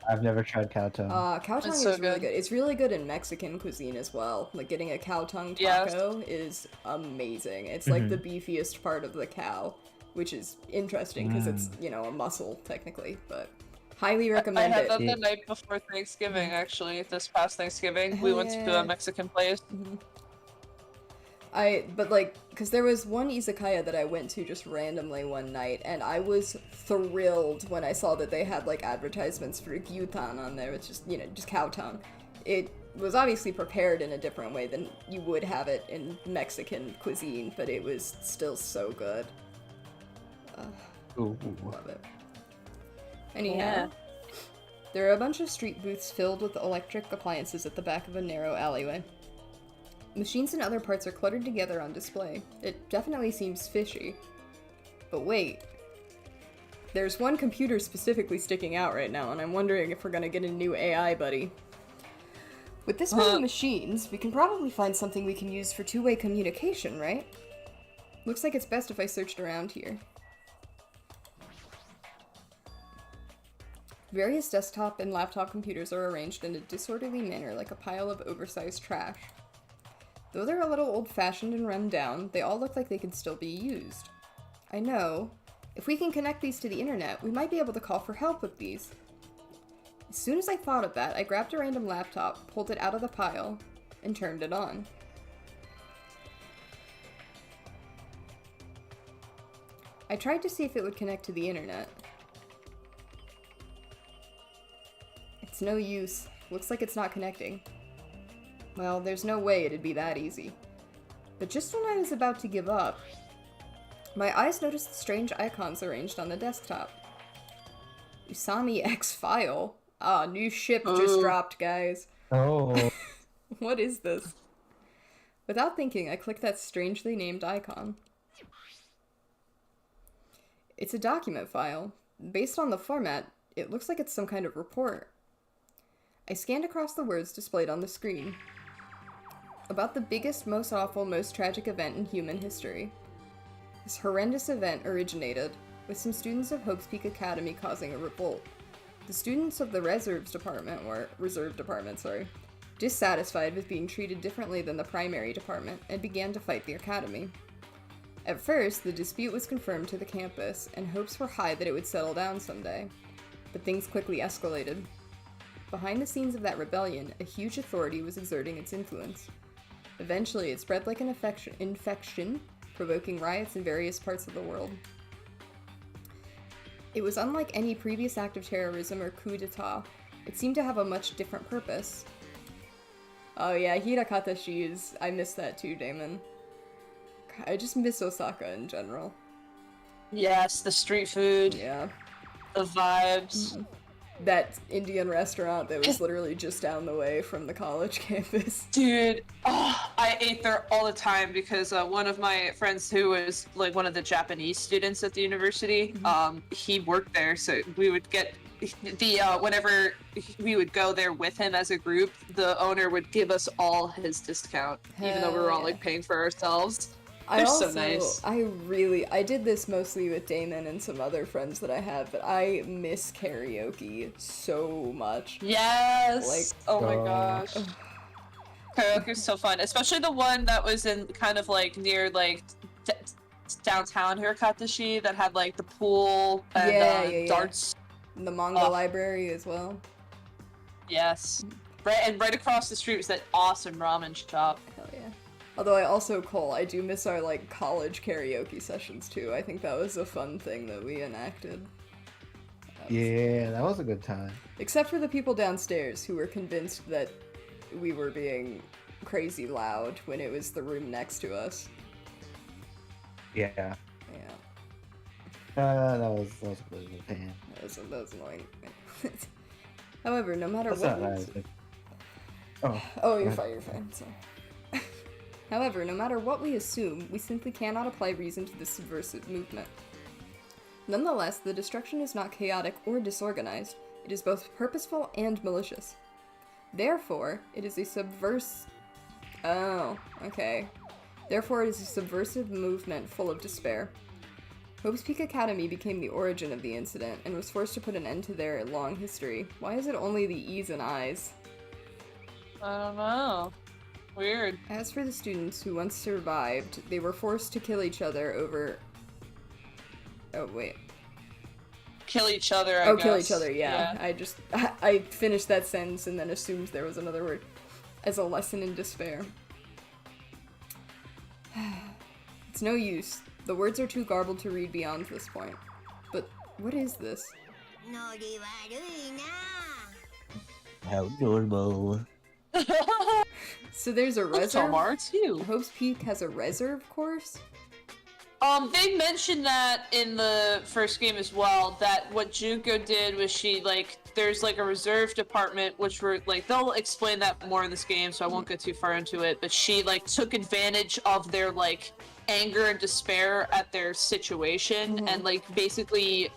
I've never tried cow tongue. Cow tongue It's is so really good. good. It's really good in Mexican cuisine as well. Like getting a cow tongue Yes. taco is amazing. It's like the beefiest part of the cow, which is interesting because it's, you know, a muscle technically, but highly I recommend had it. that the night before Thanksgiving, actually. This past Thanksgiving, we went to Yeah. a Mexican place. But like, because there was one izakaya that I went to just randomly one night, and I was thrilled when I saw that they had like advertisements for gyutan on there, which is, you know, just cow tongue. It was obviously prepared in a different way than you would have it in Mexican cuisine, but it was still so good. Ooh. Love it. Anyhow, Yeah. there are a bunch of street booths filled with electric appliances at the back of a narrow alleyway. Machines and other parts are cluttered together on display. It definitely seems fishy. But wait. There's one computer specifically sticking out right now, and I'm wondering if we're gonna get a new AI buddy. With this many machines, we can probably find something we can use for two-way communication, right? Looks like it's best if I searched around here. Various desktop and laptop computers are arranged in a disorderly manner like a pile of oversized trash. Though they're a little old-fashioned and run down, they all look like they could still be used. I know. If we can connect these to the internet, we might be able to call for help with these. As soon as I thought of that, I grabbed a random laptop, pulled it out of the pile, and turned it on. I tried to see if it would connect to the internet. It's no use. Looks like it's not connecting. Well, there's no way it'd be that easy. But just when I was about to give up, my eyes noticed the strange icons arranged on the desktop. Usami X file. Ah, new ship just dropped, guys. Oh. What is this? Without thinking, I clicked that strangely named icon. It's a document file. Based on the format, it looks like it's some kind of report. I scanned across the words displayed on the screen. About the biggest, most awful, most tragic event in human history. This horrendous event originated with some students of Hope's Peak Academy causing a revolt. The students of the Reserve Department were dissatisfied with being treated differently than the primary department and began to fight the academy. At first, the dispute was confirmed to the campus, and hopes were high that it would settle down someday. But things quickly escalated. Behind the scenes of that rebellion, a huge authority was exerting its influence. Eventually, it spread like an infection, provoking riots in various parts of the world. It was unlike any previous act of terrorism or coup d'etat. It seemed to have a much different purpose. Oh yeah, Hirakatashi is... I miss that too, Damon. I just miss Osaka in general. Yes, the street food, Yeah. the vibes. That Indian restaurant that was literally just down the way from the college campus. Dude, I ate there all the time because one of my friends who was like one of the Japanese students at the university, he worked there, so we would get the whenever we would go there with him as a group, the owner would give us all his discount, even though we were all like paying for ourselves. They're so nice. I did this mostly with Damon and some other friends that I have, but I miss karaoke so much. Yes! Like, oh my gosh. Karaoke's so fun, especially the one that was in kind of like near like downtown Hirakatashi that had like the pool and darts. The manga library as well. Yes. Right across the street was that awesome ramen shop. Hell yeah. Although I do miss our, like, college karaoke sessions, too. I think that was a fun thing that we enacted. Yeah, that was a good time. Except for the people downstairs who were convinced that we were being crazy loud when it was the room next to us. Yeah. Yeah. That was a really good fan. That was annoying. However, no matter That's what... not nice. Oh. Oh, you're fine, sorry. However, no matter what we assume, we simply cannot apply reason to this subversive movement. Nonetheless, the destruction is not chaotic or disorganized. It is both purposeful and malicious. Therefore, it is a Oh, okay. Therefore, it is a subversive movement full of despair. Hope's Peak Academy became the origin of the incident and was forced to put an end to their long history. Why is it only the E's and I's? I don't know. Weird. As for the students who once survived, they were forced to kill each other over... Oh, wait. Kill each other, I guess. Kill each other, yeah. I finished that sentence and then assumed there was another word. As a lesson in despair. It's no use. The words are too garbled to read beyond this point. But what is this? How normal. So there's a reserve? Tomar too. Hope's Peak has a reserve course? They mentioned that in the first game as well, that what Junko did was she, like, there's, like, a reserve department, which were, like, they'll explain that more in this game, so I won't go too far into it, but she, like, took advantage of their, like, anger and despair at their situation, and, like, basically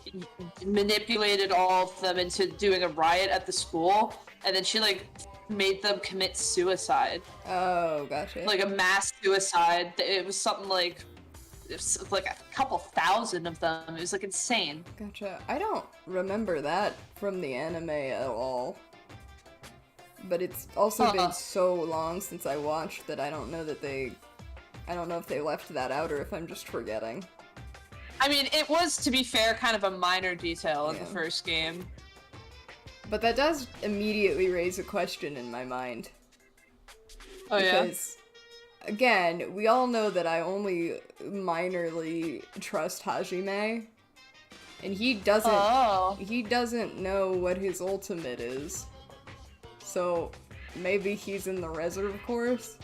manipulated all of them into doing a riot at the school, and then she, like, made them commit suicide. Oh, gotcha. Like, a mass suicide. It was something like... It's like a couple thousand of them. It was like insane. Gotcha. I don't remember that from the anime at all. But it's also been so long since I watched that I don't know if they left that out or if I'm just forgetting. I mean, it was, to be fair, kind of a minor detail in the first game. But that does immediately raise a question in my mind. Oh, because, again, we all know that I only minorly trust Hajime, and he doesn't know what his ultimate is. So maybe he's in the reserve course?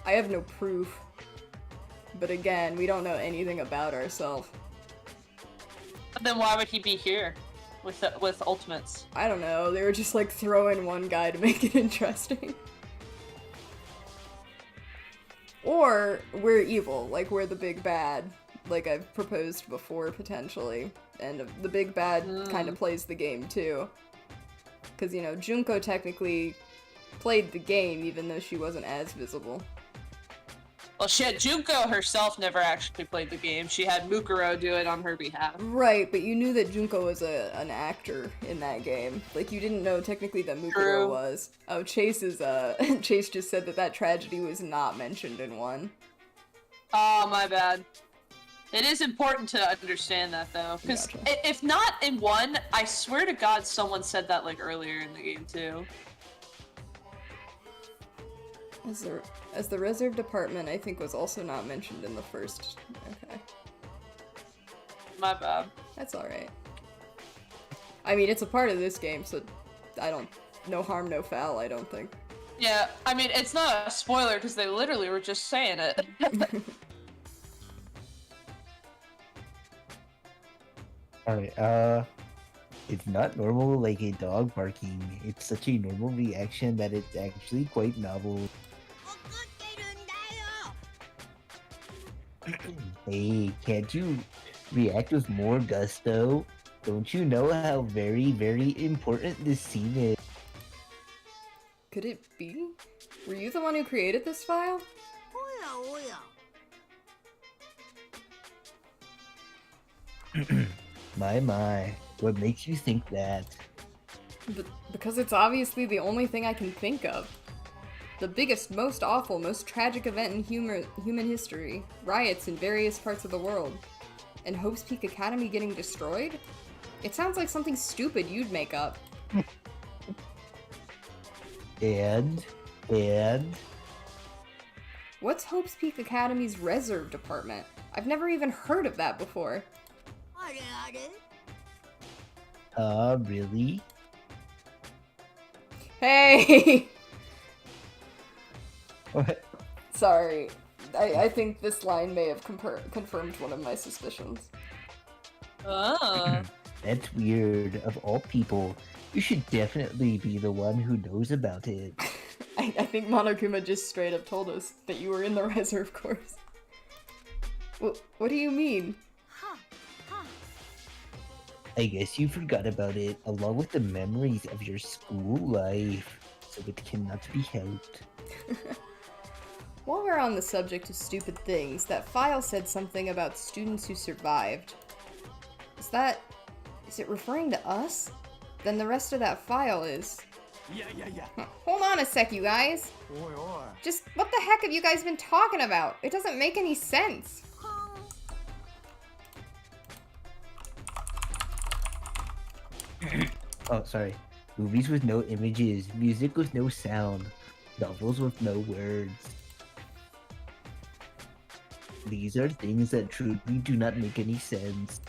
I have no proof. But again, we don't know anything about ourselves. But then why would he be here with ultimates? I don't know, they were just like throwing one guy to make it interesting. Or we're evil, like we're the big bad, like I've proposed before potentially. And the big bad kind of plays the game too. Because, you know, Junko technically played the game even though she wasn't as visible. Well, shit, Junko herself never actually played the game. She had Mukuro do it on her behalf. Right, but you knew that Junko was an actor in that game. Like, you didn't know technically that Mukuro was. Oh, Chase just said that tragedy was not mentioned in 1. Oh, my bad. It is important to understand that, though. Because if not in 1, I swear to God someone said that, like, earlier in the game, too. As the reserve department, I think, was also not mentioned in the first. Okay. My bad. That's alright. I mean, it's a part of this game, so no harm, no foul, I don't think. Yeah, I mean, it's not a spoiler because they literally were just saying it. Alright, it's not normal like a dog barking. It's such a normal reaction that it's actually quite novel. Hey, can't you react with more gusto? Don't you know how very, very important this scene is? Could it be? Were you the one who created this file? My, what makes you think that? Because it's obviously the only thing I can think of. The biggest, most awful, most tragic event in human history. Riots in various parts of the world. And Hope's Peak Academy getting destroyed? It sounds like something stupid you'd make up. And What's Hope's Peak Academy's reserve department? I've never even heard of that before. really? Hey! What? Sorry. I think this line may have confirmed one of my suspicions. Ah. That's weird. Of all people, you should definitely be the one who knows about it. I think Monokuma just straight up told us that you were in the reserve course. What do you mean? I guess you forgot about it, along with the memories of your school life, so it cannot be helped. While we're on the subject of stupid things, that file said something about students who survived. Is it referring to us? Then the rest of that file is... Yeah. Hold on a sec, you guys. Just what the heck have you guys been talking about? It doesn't make any sense. Oh, sorry. Movies with no images, music with no sound, novels with no words. These are things that truly do not make any sense.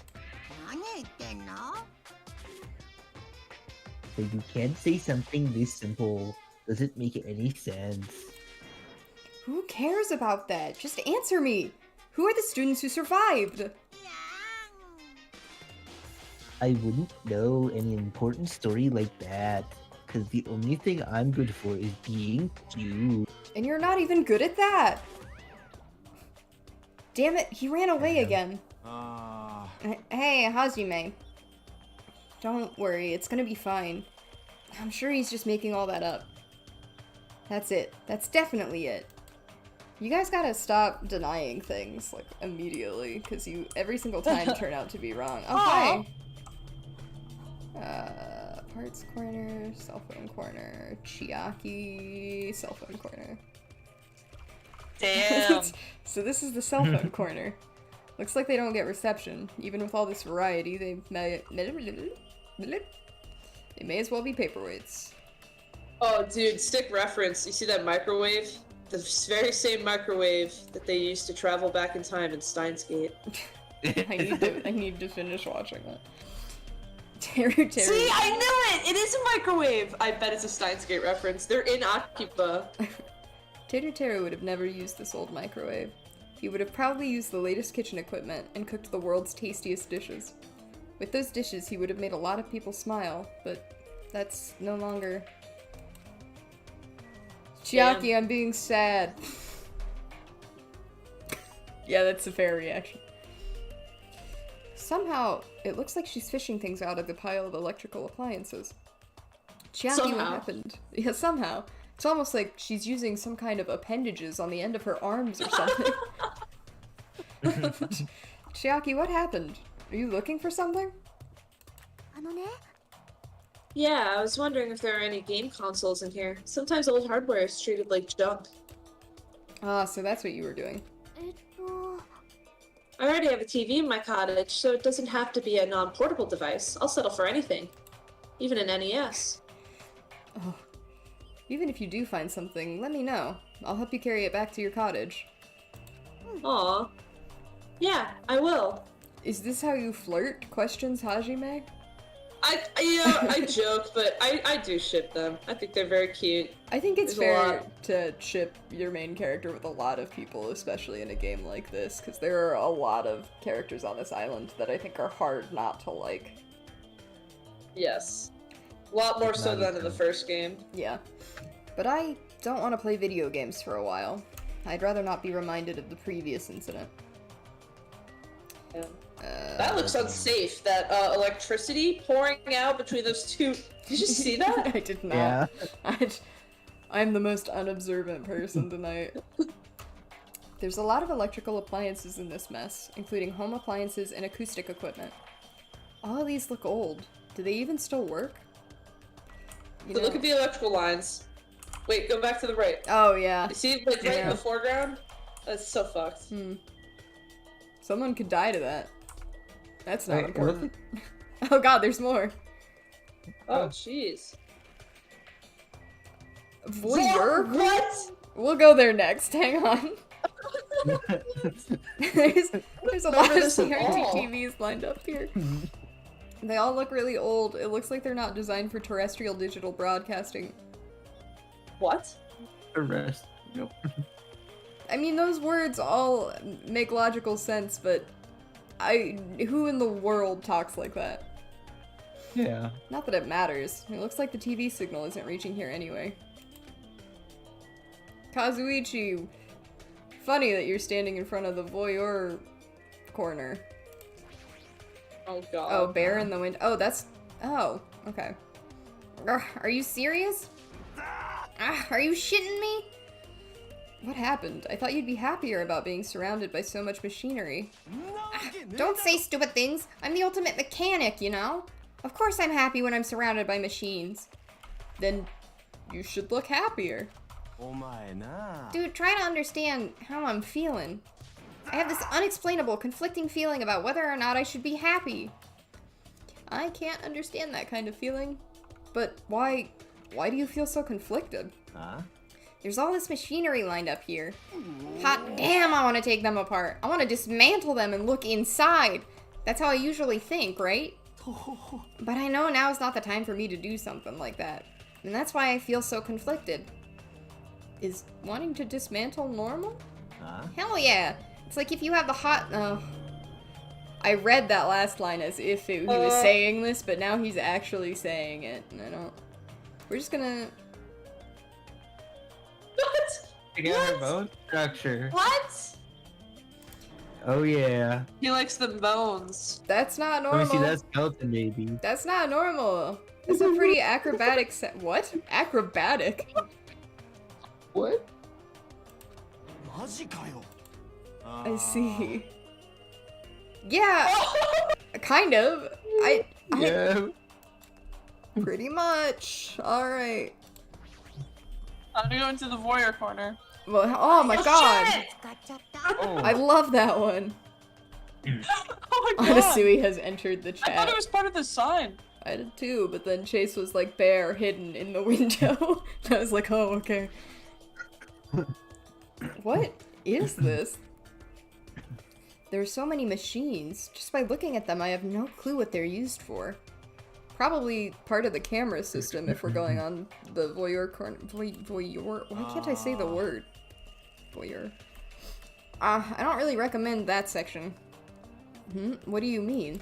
But you can't say something this simple. Doesn't make any sense. Who cares about that? Just answer me. Who are the students who survived? I wouldn't know any important story like that. Because the only thing I'm good for is being cute. And you're not even good at that. Damn it, he ran away again. Hey, Hajime. Don't worry, it's gonna be fine. I'm sure he's just making all that up. That's it. That's definitely it. You guys gotta stop denying things, like, immediately, because you every single time turn out to be wrong. Oh, hi! Parts corner, cell phone corner, Chiaki, cell phone corner. Damn. So this is the cell phone corner. Looks like they don't get reception. Even with all this variety, they may as well be paperweights. Oh, dude, stick reference. You see that microwave? The very same microwave that they used to travel back in time in Steins Gate. I need to finish watching that. Teru. See, I knew it! It is a microwave! I bet it's a Steins Gate reference. They're in Akiba. Teru would have never used this old microwave. He would have probably used the latest kitchen equipment and cooked the world's tastiest dishes. With those dishes, he would have made a lot of people smile, but that's no longer... Chiaki, I'm being sad. Yeah, that's a fair reaction. Somehow, it looks like she's fishing things out of the pile of electrical appliances. Chiaki, what happened? Yeah, somehow. It's almost like she's using some kind of appendages on the end of her arms or something. Chiaki, what happened? Are you looking for something? Yeah, I was wondering if there are any game consoles in here. Sometimes old hardware is treated like junk. Ah, so that's what you were doing. I already have a TV in my cottage, so it doesn't have to be a non-portable device. I'll settle for anything. Even an NES. Oh. Even if you do find something, let me know. I'll help you carry it back to your cottage. Aw. Yeah, I will. Is this how you flirt? Questions Hajime? I joke, but I do ship them. I think they're very cute. I think it's fair to ship your main character with a lot of people, especially in a game like this, because there are a lot of characters on this island that I think are hard not to like. Yes. A lot more so than in the first game. Yeah. But I don't want to play video games for a while. I'd rather not be reminded of the previous incident. Yeah. That looks unsafe. That electricity pouring out between those two. Did you see that? I did not. Yeah. I'm the most unobservant person tonight. There's a lot of electrical appliances in this mess, including home appliances and acoustic equipment. All of these look old. Do they even still work? So look at the electrical lines. Wait, go back to the right. Oh, yeah. You see, like, right in the foreground? That's so fucked. Someone could die to that. That's not important. Oh god, there's more. Oh, jeez. Voyeur? What? We'll go there next. Hang on. there's a lot of this at CRT all. TVs lined up here. They all look really old. It looks like they're not designed for terrestrial digital broadcasting. What? Arrest. Nope. I mean, those words all make logical sense, but who in the world talks like that? Yeah. Not that it matters. It looks like the TV signal isn't reaching here anyway. Kazuichi, funny that you're standing in front of the voyeur corner. Oh god. Oh, bear in the wind. Oh, that's... Oh, okay. Are you serious? Are you shitting me? What happened? I thought you'd be happier about being surrounded by so much machinery. Don't say stupid things. I'm the ultimate mechanic, you know? Of course I'm happy when I'm surrounded by machines. Then you should look happier. Dude, try to understand how I'm feeling. I have this unexplainable, conflicting feeling about whether or not I should be happy. I can't understand that kind of feeling. But why do you feel so conflicted? There's all this machinery lined up here. Hot damn, I want to take them apart. I want to dismantle them and look inside. That's how I usually think, right? But I know now is not the time for me to do something like that. And that's why I feel so conflicted. Is wanting to dismantle normal? Hell yeah. It's like if you have the hot... I read that last line as if he was saying this, but now he's actually saying it. And I don't... We're just gonna... What? I got her bone structure. What? Oh yeah. He likes the bones. That's not Let me normal. see that skeleton, baby. That's not normal. That's a pretty acrobatic what? Acrobatic? What? I see. Yeah! Kind of. Yeah. Pretty much. Alright. I'm gonna go into the voyeur corner. Well, oh my god! Shit! Oh. I love that one. Oh my god! Anasui has entered the I chat. thought it was part of the sign. I did too, but then Chase was like bear hidden in the window. I was like, oh, okay. What is this? There are so many machines. Just by looking at them, I have no clue what they're used for. Probably part of the camera system if we're going on the voyeur corner. Voyeur? Why can't I say the word? Voyeur. I don't really recommend that section. What do you mean?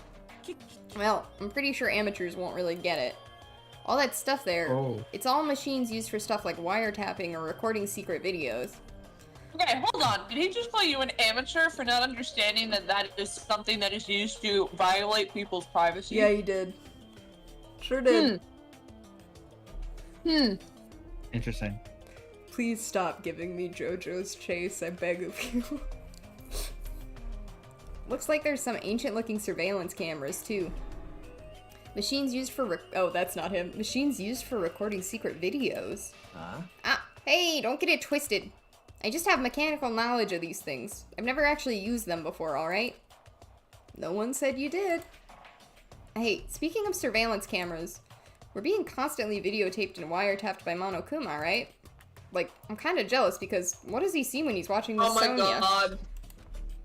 Well, I'm pretty sure amateurs won't really get it. All that stuff there, it's all machines used for stuff like wiretapping or recording secret videos. Okay, hold on. Did he just call you an amateur for not understanding that that is something that is used to violate people's privacy? Yeah, you did. Sure did. Interesting. Please stop giving me JoJo's Chase, I beg of you. Looks like there's some ancient-looking surveillance cameras, too. Machines used for oh, that's not him. Machines used for recording secret videos. Hey, don't get it twisted. I just have mechanical knowledge of these things. I've never actually used them before, alright? No one said you did. Hey, speaking of surveillance cameras, we're being constantly videotaped and wiretapped by Monokuma, right? Like, I'm kind of jealous because what does he see when he's watching this Sonya? God.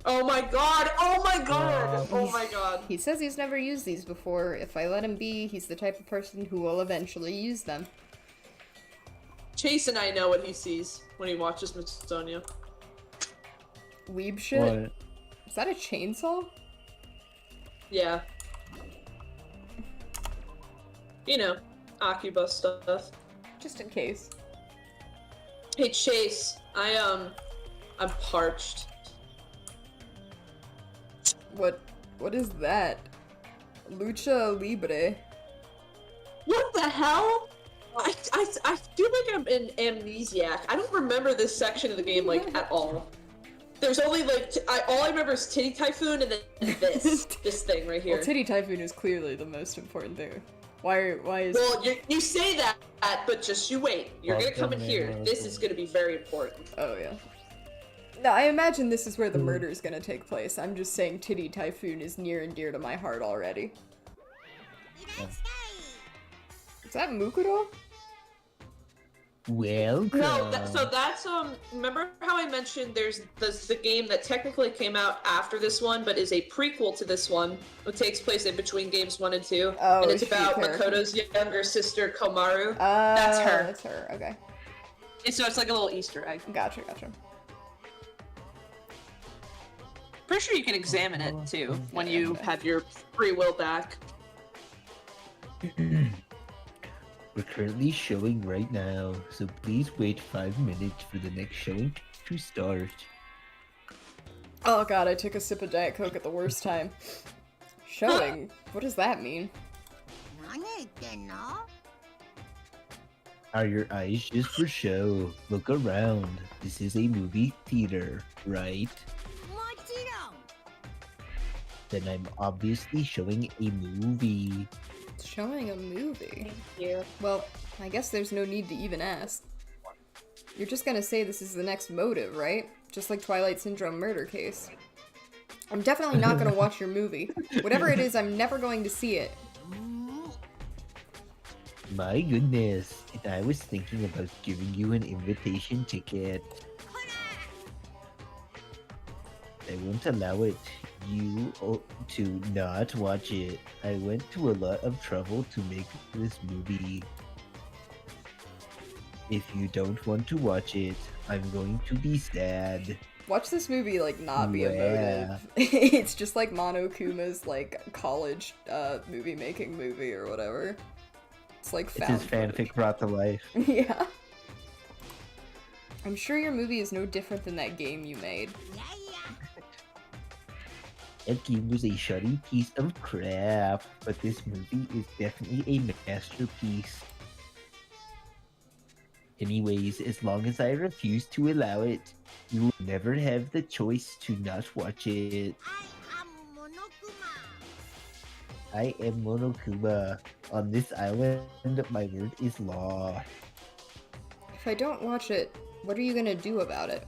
Oh my god! Oh my god! Oh my god! He says he's never used these before. If I let him be, he's the type of person who will eventually use them. Chase and I know what he sees when he watches Miss Sonya. Weeb shit? What? Is that a chainsaw? Yeah. You know, Akiba stuff. Just in case. Hey Chase, I'm parched. What is that? Lucha Libre. What the hell? I feel like I'm an amnesiac. I don't remember this section of the game, like, at all. There's only, like, all I remember is Titty Typhoon and then this. This thing right here. Well, Titty Typhoon is clearly the most important thing. Why is... Well, you say that, but just you wait. You're gonna come in here. This is gonna be very important. Oh, yeah. No, I imagine this is where the murder is gonna take place. I'm just saying Titty Typhoon is near and dear to my heart already. Is that Mukuro? Welcome. No, so that's remember how I mentioned there's the game that technically came out after this one, but is a prequel to this one. It takes place in between games 1 and 2, Oh, and it's she about character. Makoto's younger sister Komaru. That's her. That's her. Okay. So it's like a little Easter egg. Gotcha. Pretty sure you can examine it too when you have your free will back. We're currently showing right now, so please wait 5 minutes for the next showing to start. Oh god, I took a sip of Diet Coke at the worst time. Showing? What does that mean? Are your eyes just for show? Look around. This is a movie theater, right? Then I'm obviously showing a movie. Showing a movie? Thank you. Well, I guess there's no need to even ask. You're just gonna say this is the next motive, right? Just like Twilight Syndrome murder case. I'm definitely not gonna watch your movie. Whatever it is, I'm never going to see it. My goodness, and I was thinking about giving you an invitation ticket. I won't allow it. You to not watch it. I went to a lot of trouble to make this movie. If you don't want to watch it, I'm going to be sad. Watch this movie, like, not be a Yeah. motive. It's just like Monokuma's, like, college movie-making movie or whatever. It's like It's his fanfic brought to life. Yeah. I'm sure your movie is no different than that game you made. That game was a shoddy piece of crap, but this movie is definitely a masterpiece. Anyways, as long as I refuse to allow it, you will never have the choice to not watch it. I am Monokuma. On this island, my word is law. If I don't watch it, what are you gonna do about it?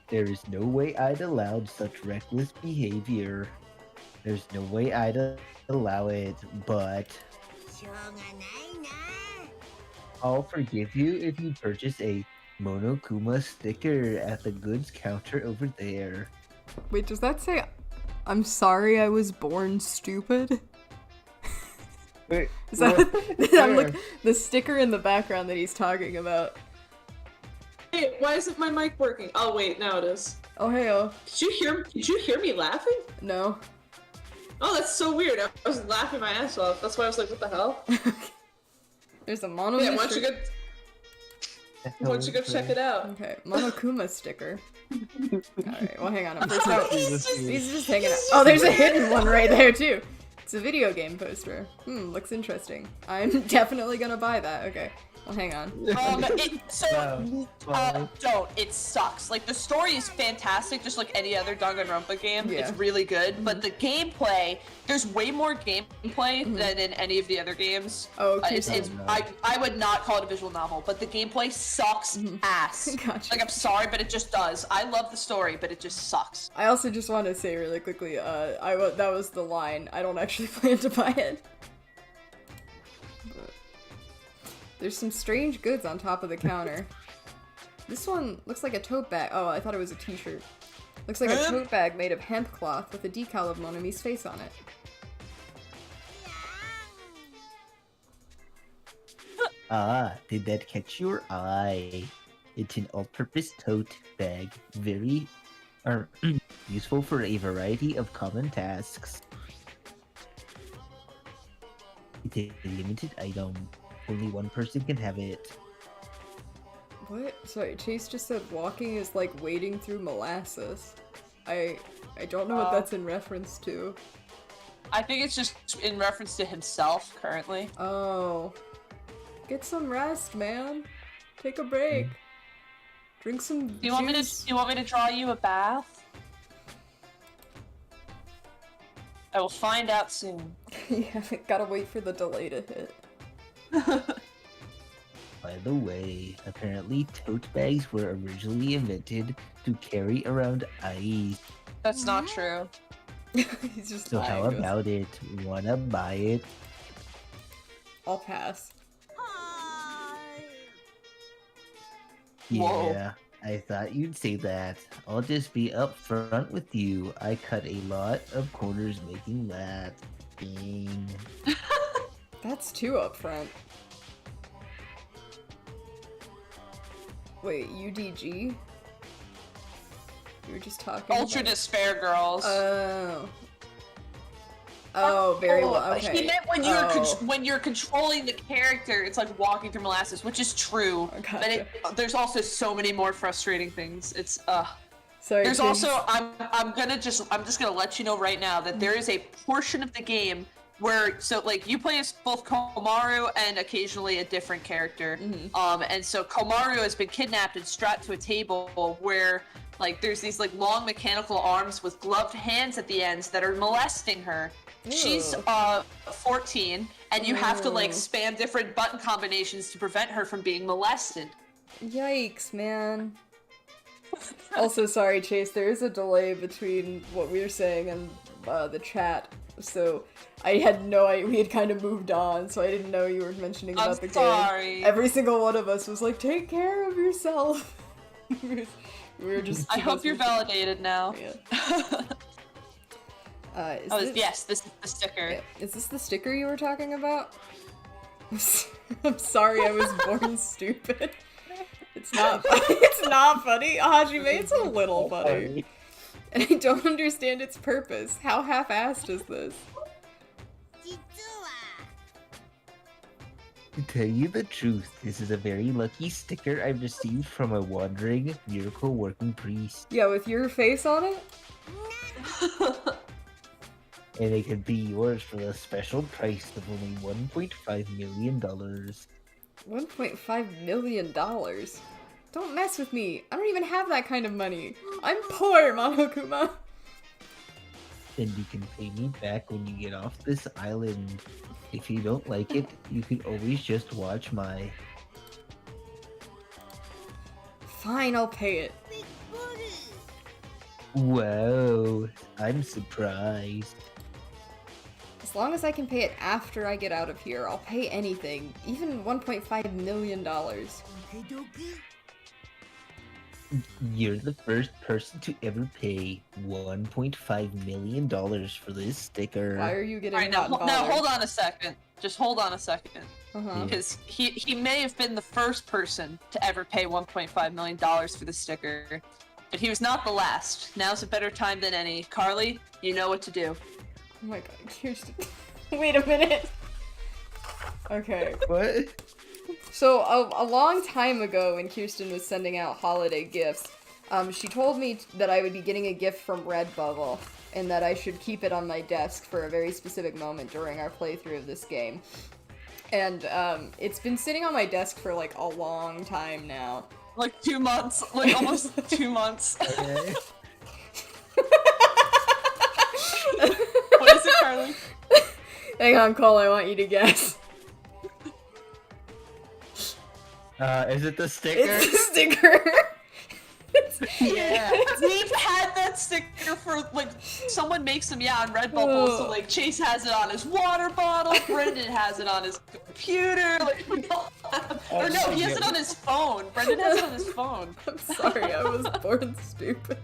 There is no way I'd allow such reckless behavior. There's no way I'd allow it, but I'll forgive you if you purchase a Monokuma sticker at the goods counter over there. Wait, does that say, I'm sorry I was born stupid? Wait, Is that I'm like the sticker in the background that he's talking about? Hey, why isn't my mic working? Oh wait, now it is. Oh hey oh. Did you hear me laughing? No. Oh, that's so weird. I was laughing my ass off. That's why I was like, what the hell? There's a Mono. Yeah, why don't you go check it out? Okay, Monokuma sticker. Alright, well hang on, he's just hanging out. Oh, there's a hidden one right there too. It's a video game poster. Looks interesting. I'm definitely gonna buy that. Okay. Well, hang on. Don't. It sucks. Like, the story is fantastic, just like any other Danganronpa game. Yeah. It's really good, but the gameplay, there's way more gameplay than in any of the other games. Oh, okay. I would not call it a visual novel, but the gameplay sucks ass. Gotcha. Like, I'm sorry, but it just does. I love the story, but it just sucks. I also just want to say really quickly, that was the line. I don't actually plan to buy it. But there's some strange goods on top of the counter. This one looks like a tote bag. Oh, I thought it was a t-shirt. Looks like a tote bag made of hemp cloth with a decal of Monami's face on it. Ah, did that catch your eye? It's an all-purpose tote bag, very useful for a variety of common tasks. It's a limited item. Only one person can have it. What? Sorry, Chase just said walking is like wading through molasses. I don't know what that's in reference to. I think it's just in reference to himself currently. Oh. Get some rest, man. Take a break. Drink some Do you want me to draw you a bath? I will find out soon. Yeah, gotta wait for the delay to hit. By the way, apparently tote bags were originally invented to carry around ice. That's not true. He's just So how lying to us. about it? Wanna buy it? I'll pass. Whoa. Yeah, I thought you'd say that. I'll just be upfront with you. I cut a lot of corners making that. Dang. That's too upfront. Wait, UDG? You were just talking Ultra about... Despair Girls. Oh, very well. Okay. He meant when you're controlling the character, it's like walking through molasses, which is true. Gotcha. But there's also so many more frustrating things. It's Sorry. There's James. also I'm just gonna let you know right now that there is a portion of the game where like you play as both Komaru and occasionally a different character. And so Komaru has been kidnapped and strapped to a table where like there's these like long mechanical arms with gloved hands at the ends that are molesting her. Ew. She's 14 and you have to like spam different button combinations to prevent her from being molested. Yikes, man. Also, sorry, Chase, there is a delay between what we were saying and the chat, so I had no idea. We had kind of moved on, so I didn't know you were mentioning about the game. Every single one of us was like, take care of yourself. we were just. I hope you're validated now. Yeah. Yes, this is the sticker. Yeah. Is this the sticker you were talking about? I'm sorry, I was born stupid. It's not funny. It's not funny, Hajime. It's a little funny. And I don't understand its purpose. How half-assed is this? To tell you the truth, this is a very lucky sticker I've received from a wandering miracle working priest. Yeah, with your face on it? And it could be yours for the special price of only $1.5 million. $1.5 million? Don't mess with me. I don't even have that kind of money. I'm poor, Monokuma. Then you can pay me back when you get off this island. If you don't like it, you can always just watch my... Fine, I'll pay it. Wow, I'm surprised. As long as I can pay it after I get out of here, I'll pay anything. Even $1.5 million. You're the first person to ever pay $1.5 million for this sticker. Why are you getting Alright, hot and bothered? now hold on a second. Just hold on a second. Uh-huh. Because he may have been the first person to ever pay $1.5 million for the sticker. But he was not the last. Now's a better time than any. Carly, you know what to do. Oh my god, Kirsten. Wait a minute. Okay. What? So, a long time ago when Kirsten was sending out holiday gifts, she told me that I would be getting a gift from Redbubble, and that I should keep it on my desk for a very specific moment during our playthrough of this game. And, it's been sitting on my desk for, like, a long time now. Like 2 months. Like, almost 2 months. Okay. What is it, Carly? Hang on, Cole, I want you to guess. Is it the sticker? It's the sticker! Yeah. We've had that sticker for, like, someone makes them, on Redbubble, so, like, Chase has it on his water bottle, Brendan has it on his computer, like, we all have... Or no, he has it on his phone. Brendan has it on his phone. I'm sorry, I was born stupid.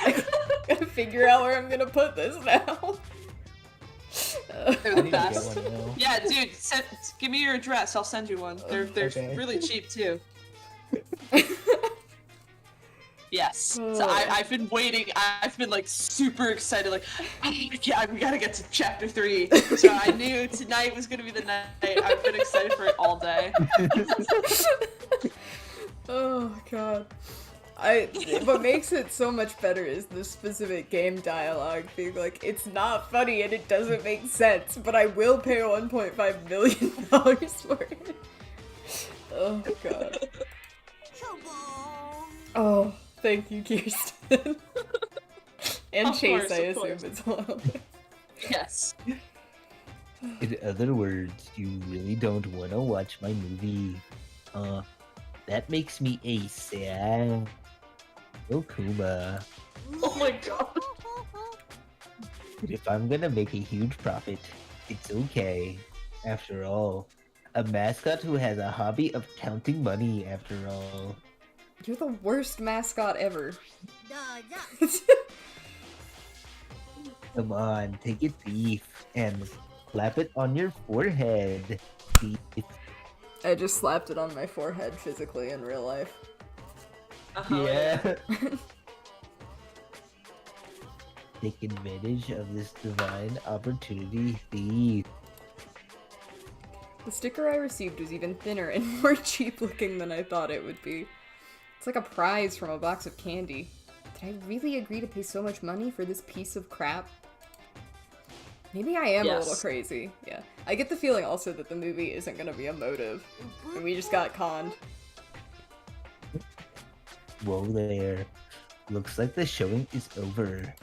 I gotta figure out where I'm gonna put this now. They're the best. Yeah, dude, give me your address, I'll send you one. They're Okay. really cheap, too. Yes. So I've been waiting. I've been like super excited. Like, yeah, we gotta get to chapter 3. So I knew tonight was gonna be the night. I've been excited for it all day. Oh god. What makes it so much better is the specific game dialogue being like, it's not funny and it doesn't make sense, but I will pay $1.5 million for it. Oh god. Oh. Thank you, Kirsten. And Of Chase, course, I of assume, course. as well. Yes. In other words, you really don't want to watch my movie. That makes me a sad Okuma. Oh my god. But if I'm gonna make a huge profit, it's okay. After all, A mascot who has a hobby of counting money, after all. You're the worst mascot ever. どうぞ Come on, take a thief and slap it on your forehead. Thief. I just slapped it on my forehead physically in real life. Yeah. Take advantage of this divine opportunity, thief. The sticker I received was even thinner and more cheap looking than I thought it would be. It's like a prize from a box of candy. Did I really agree to pay so much money for this piece of crap? Maybe I am a little crazy. Yeah. I get the feeling also that the movie isn't gonna be emotive. And we just got conned. Whoa there. Looks like the showing is over.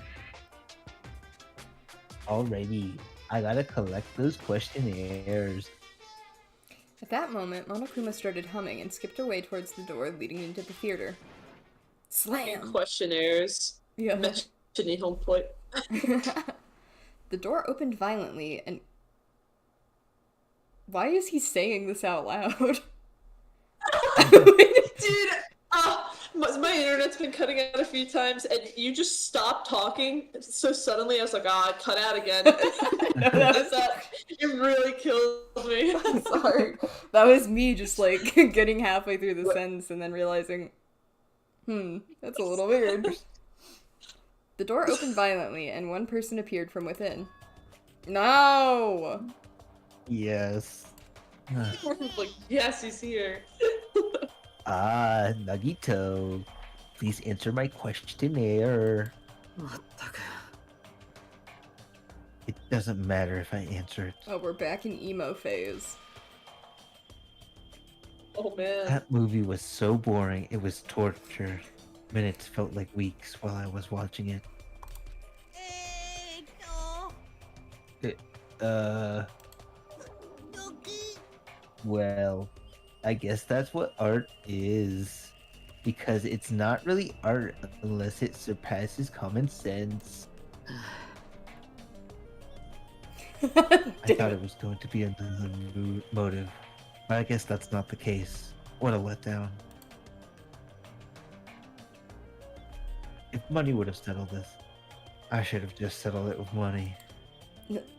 Alrighty, I gotta collect those questionnaires. At that moment, Monokuma started humming and skipped away towards the door leading into the theater. Slam! Questionnaires. Yeah. Mentioning home plate. The door opened violently and... Why is he saying this out loud? Dude, my internet's been cutting out a few times, and you just stopped talking so suddenly. I was like, it cut out again. No, It really killed me. I'm sorry. That was me just like getting halfway through the sentence and then realizing, that's a little weird. The door opened violently and one person appeared from within. No! Yes. Like, yes, he's here. Nagito. Please answer my questionnaire. It doesn't matter if I answer it. Oh, we're back in emo phase. Oh man. That movie was so boring, it was torture. Minutes felt like weeks while I was watching it. Well, I guess that's what art is. Because it's not really art unless it surpasses common sense. I thought it was going to be another motive, but I guess that's not the case. What a letdown. If money would have settled this, I should have just settled it with money.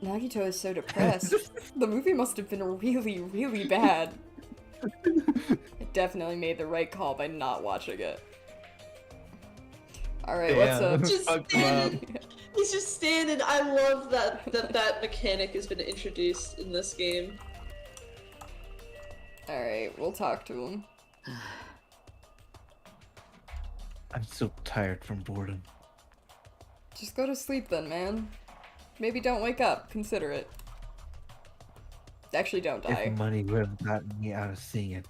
Nagito is so depressed. The movie must have been really, really bad. It definitely made the right call by not watching it. Alright, what's up? Just standing. He's just standing. I love that mechanic has been introduced in this game. Alright, we'll talk to him. I'm so tired from boredom. Just go to sleep then, man. Maybe don't wake up. Consider it. Actually, don't die. If money would have gotten me out of seeing it,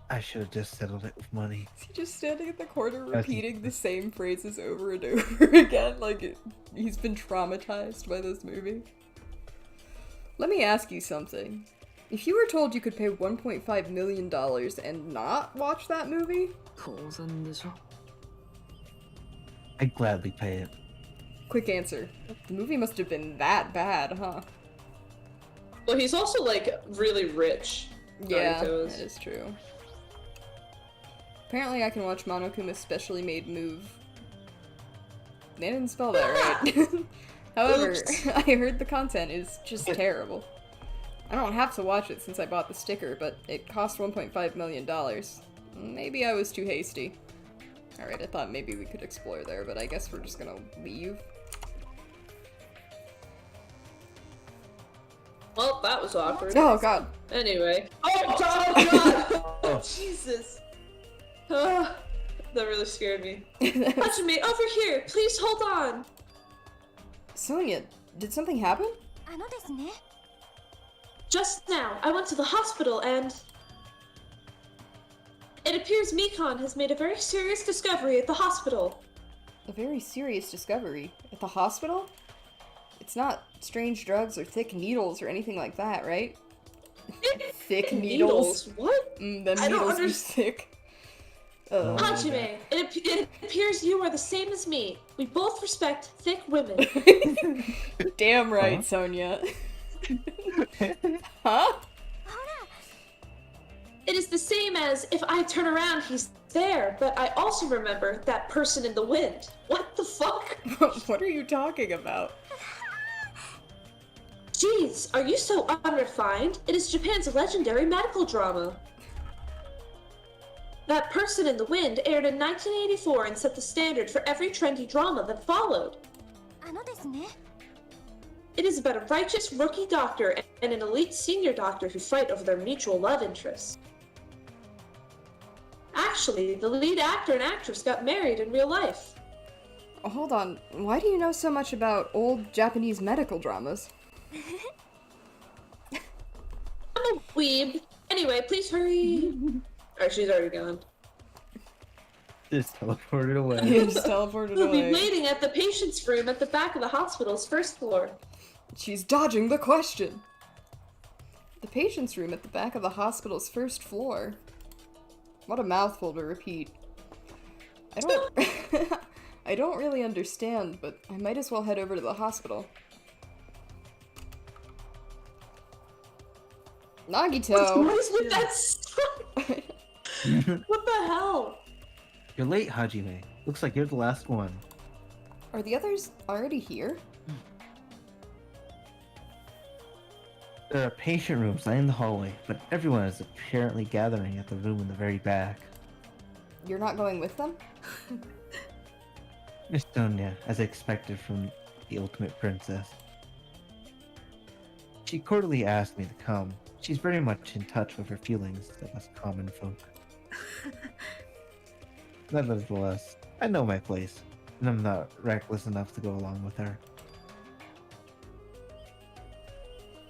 I should have just settled it with money. Is he just standing at the corner repeating the same phrases over and over again? Like, he's been traumatized by this movie? Let me ask you something. If you were told you could pay $1.5 million and not watch that movie? I'd gladly pay it. Quick answer. The movie must have been that bad, huh? Well, he's also, like, really rich. Yeah, Naruto that is true. Apparently I can watch Monokuma's specially made move. They didn't spell that right. However, I heard the content is just terrible. I don't have to watch it since I bought the sticker, but it cost $1.5 million. Maybe I was too hasty. Alright, I thought maybe we could explore there, but I guess we're just gonna leave. Well, that was awkward. Oh god. Anyway. Oh god! Oh, Jesus! That really scared me. Hajime, over here! Please hold on! Sonia, did something happen? Just now, I went to the hospital and... It appears Mikon has made a very serious discovery at the hospital. A very serious discovery. At the hospital? It's not strange drugs or thick needles or anything like that, right? Thick needles? What? Them needles are thick. Hajime, it appears you are the same as me. We both respect thick women. Damn right, Sonia. Huh? It is the same as if I turn around, he's there, but I also remember that person in the wind. What the fuck? What are you talking about? Jeez, are you so unrefined? It is Japan's legendary medical drama. That person in the wind aired in 1984 and set the standard for every trendy drama that followed. It is about a righteous rookie doctor and an elite senior doctor who fight over their mutual love interests. Actually, the lead actor and actress got married in real life. Hold on, why do you know so much about old Japanese medical dramas? I'm a weeb. Anyway, please hurry. Alright, she's already gone. Just teleported away. Just teleported We'll away. be waiting at the patient's room at the back of the hospital's first floor. She's dodging the question. The patient's room at the back of the hospital's first floor. What a mouthful to repeat. I don't really understand, but I might as well head over to the hospital. Nagito! What is with that stuff? What the hell? You're late, Hajime. Looks like you're the last one. Are the others already here? There are patient rooms lining the hallway, but everyone is apparently gathering at the room in the very back. You're not going with them? Miss Sonia, as expected from the ultimate princess. She cordially asked me to come. She's very much in touch with her feelings of us common folk. Nevertheless, I know my place, and I'm not reckless enough to go along with her.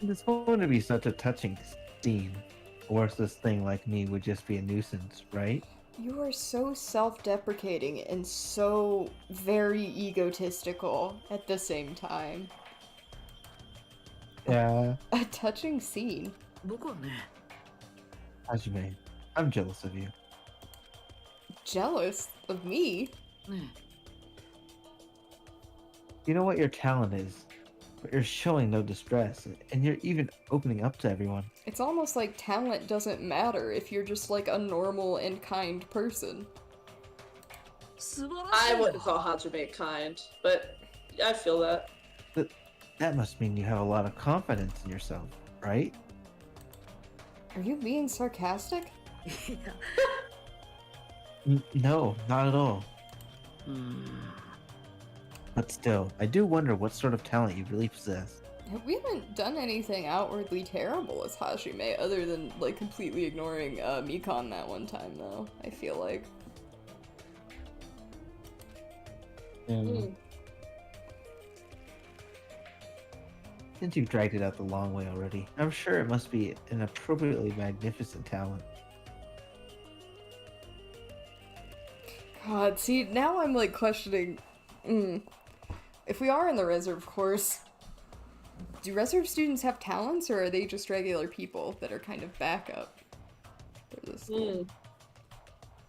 It's going to be such a touching scene. A worthless thing like me would just be a nuisance, right? You are so self-deprecating and so very egotistical at the same time. Yeah. A touching scene. Hajime, I'm jealous of you. Jealous of me? You know what your talent is, but you're showing no distress, and you're even opening up to everyone. It's almost like talent doesn't matter if you're just like a normal and kind person. I wouldn't call Hajime kind, but I feel that. But that must mean you have a lot of confidence in yourself, right? Are you being sarcastic? No, not at all. But still, I do wonder what sort of talent you really possess. We haven't done anything outwardly terrible as Hajime other than like completely ignoring Mikon that one time though, I feel like. Since you've dragged it out the long way already, I'm sure it must be an appropriately magnificent talent. God, see, now I'm like questioning, if we are in the reserve course, do reserve students have talents or are they just regular people that are kind of backup for this school?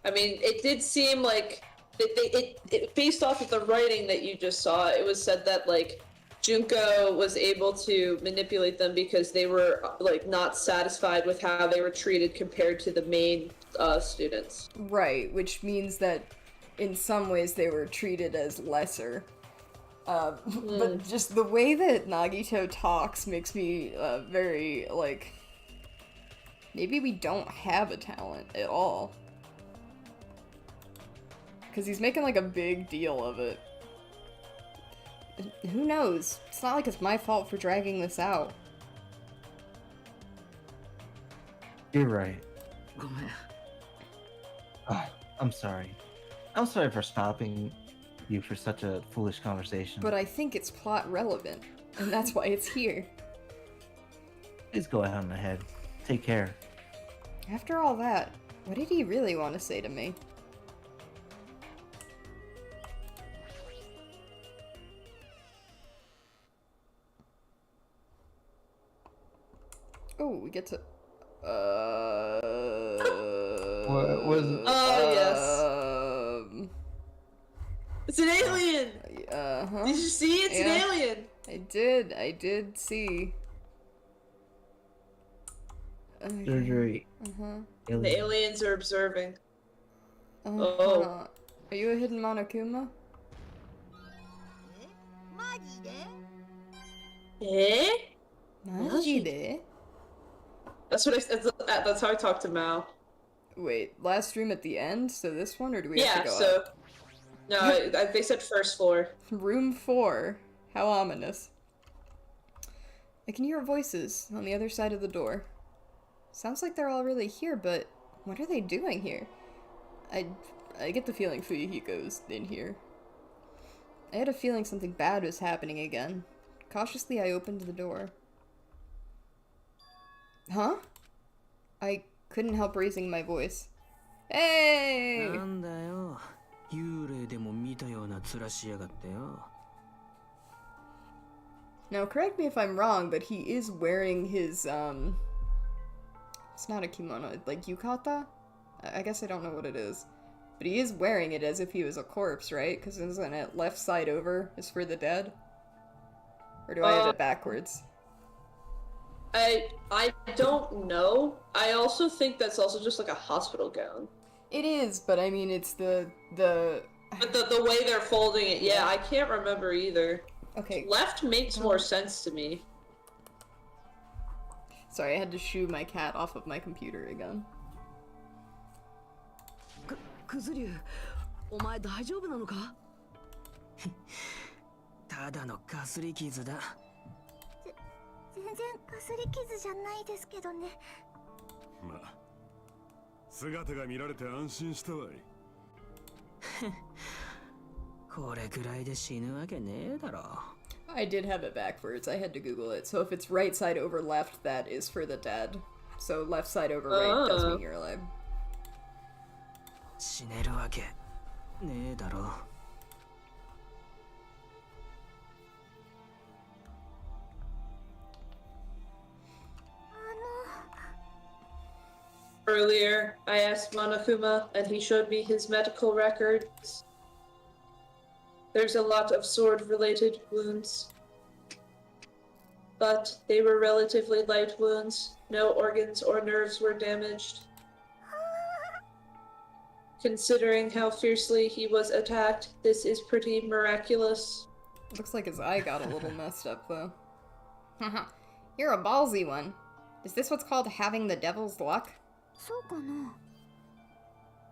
I mean, it did seem like, it based off of the writing that you just saw, it was said that like, Junko was able to manipulate them because they were like not satisfied with how they were treated compared to the main students. Right, which means that in some ways they were treated as lesser. But just the way that Nagito talks makes me very like, maybe we don't have a talent at all. Because he's making like a big deal of it. Who knows? It's not like it's my fault for dragging this out. You're right. I'm sorry. I'm sorry for stopping you for such a foolish conversation. But I think it's plot relevant, and that's why it's here. Please go on ahead. Take care. After all that, what did he really want to say to me? Oh, we get to... What was it? Oh, yes. It's an alien! Uh-huh. Did you see? It's an alien! I did see. Surgery. Uh-huh. The aliens are observing. Uh-huh. Oh. Are you a hidden Monokuma? Eh? Majide? That's what I said. That's how I talk to Mao. Wait, last room at the end? So this one, or do we have Yeah, to go so. up? No, they said first floor. Room 4. How ominous. I can hear voices on the other side of the door. Sounds like they're all really here, but what are they doing here? I get the feeling Fuyuhiko's in here. I had a feeling something bad was happening again. Cautiously, I opened the door. Huh? I couldn't help raising my voice. Hey! Now, correct me if I'm wrong, but he is wearing his, it's not a kimono, like yukata? I guess I don't know what it is. But he is wearing it as if he was a corpse, right? Because isn't it left side over is for the dead? Or do I have it backwards? I don't know. I also think that's also just like a hospital gown. It is, but I mean, it's the... But the way they're folding it, yeah, I can't remember either. Okay. Left makes more sense to me. Sorry, I had to shoo my cat off of my computer again. クズリュウ、お前大丈夫なのか？ただのかすり傷だ。全然かすり傷じゃないですけどね。まあ、姿が見られて安心したわい。これくらいで死ぬわけねえだろ。I did have it backwards. I had to Google it. So if it's right side over left, that is for the dead. So left side over right does mean you're alive. 死ねるわけねえだろ。Earlier, I asked Monokuma, and he showed me his medical records. There's a lot of sword-related wounds. But they were relatively light wounds. No organs or nerves were damaged. Considering how fiercely he was attacked, this is pretty miraculous. Looks like his eye got a little messed up, though. Haha, you're a ballsy one. Is this what's called having the devil's luck?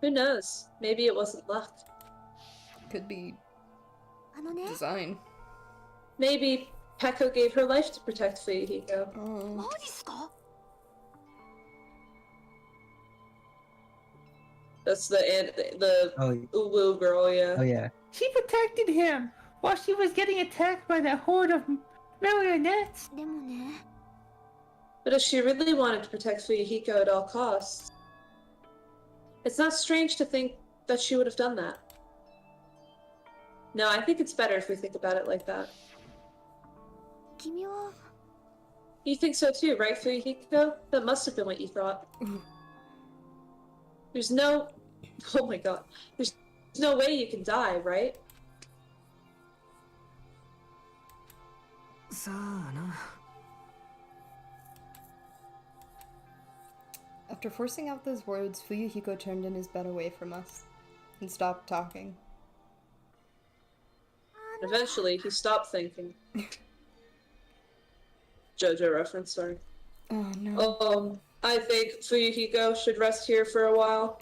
Who knows? Maybe it wasn't luck. Could be design. Maybe Peko gave her life to protect Fuyuhiko. Oh. That's the Uwu girl, yeah. Oh yeah. She protected him while she was getting attacked by that horde of marionettes. But if she really wanted to protect Fuyuhiko at all costs, it's not strange to think that she would have done that. No, I think it's better if we think about it like that. You think so too, right, Fuyuhiko? That must have been what you thought. There's no... Oh my god. There's no way you can die, right? After forcing out those words, Fuyuhiko turned in his bed away from us and stopped talking. Eventually, he stopped thinking. JoJo reference, sorry. Oh no. I think Fuyuhiko should rest here for a while.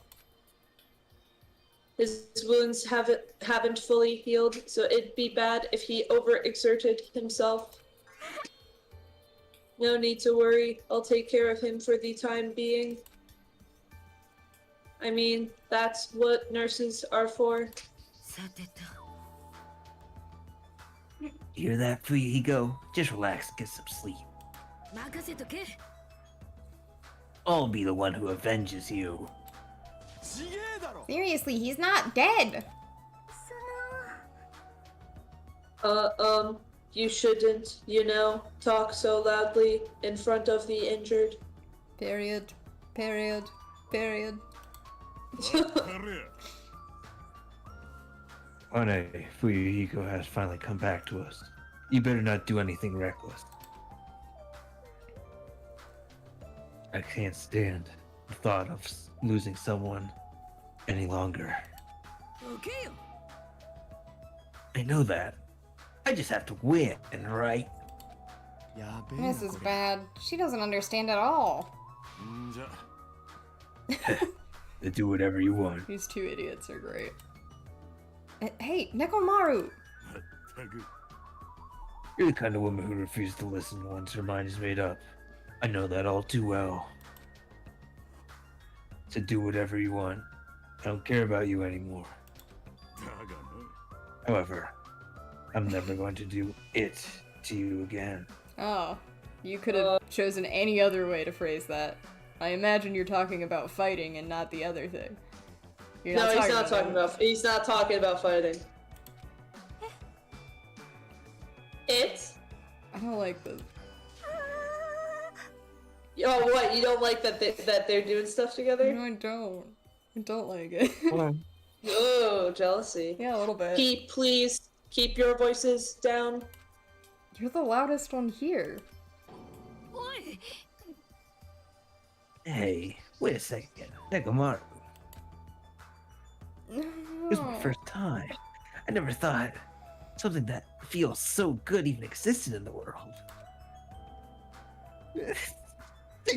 His wounds haven't fully healed, so it'd be bad if he overexerted himself. No need to worry, I'll take care of him for the time being. I mean, that's what nurses are for. Hear that, Fuyuhiko? Just relax and get some sleep. I'll be the one who avenges you. Seriously, he's not dead! You shouldn't, talk so loudly in front of the injured. Period. Period. Period. One Fuyuhiko has finally come back to us. You better not do anything reckless. I can't stand the thought of losing someone any longer. Okay. I know that. I just have to win, right? This is bad. She doesn't understand at all. んじゃ Do whatever you want. These two idiots are great. Hey, Nekomaru! まったく You're the kind of woman who refuses to listen once her mind is made up. I know that all too well. So do whatever you want. I don't care about you anymore. だがな However, I'm never going to do it to you again. Oh, you could have chosen any other way to phrase that. I imagine you're talking about fighting and not the other thing. You're No, he's not that. talking about. He's not talking about fighting. It. I don't like this. Oh, what? You don't like that they're doing stuff together? No, I don't. I don't like it. Oh, jealousy. Yeah, a little bit. Pete, please keep your voices down. You're the loudest one here. Hey, wait a second. Nekomaru. It was my first time. I never thought something that feels so good even existed in the world.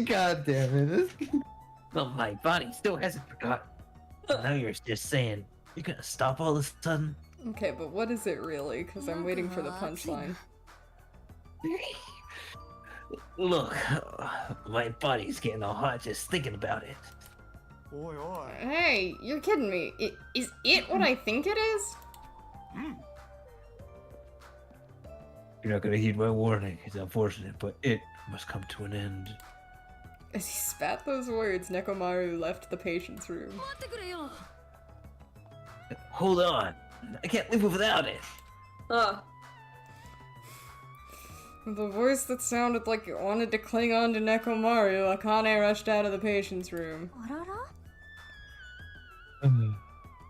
God damn it. Well, my body still hasn't forgotten. Now you're just saying you're gonna stop all of a sudden? Okay, but what is it really? Because I'm waiting for the punchline. Look, my body's getting all hot just thinking about it. Oi, oi. Hey, you're kidding me. Is it what I think it is? You're not gonna heed my warning. It's unfortunate, but it must come to an end. As he spat those words, Nekomaru left the patient's room. Hold on. I can't live without it. The voice that sounded like it wanted to cling on to Nekomaru, Akane rushed out of the patient's room.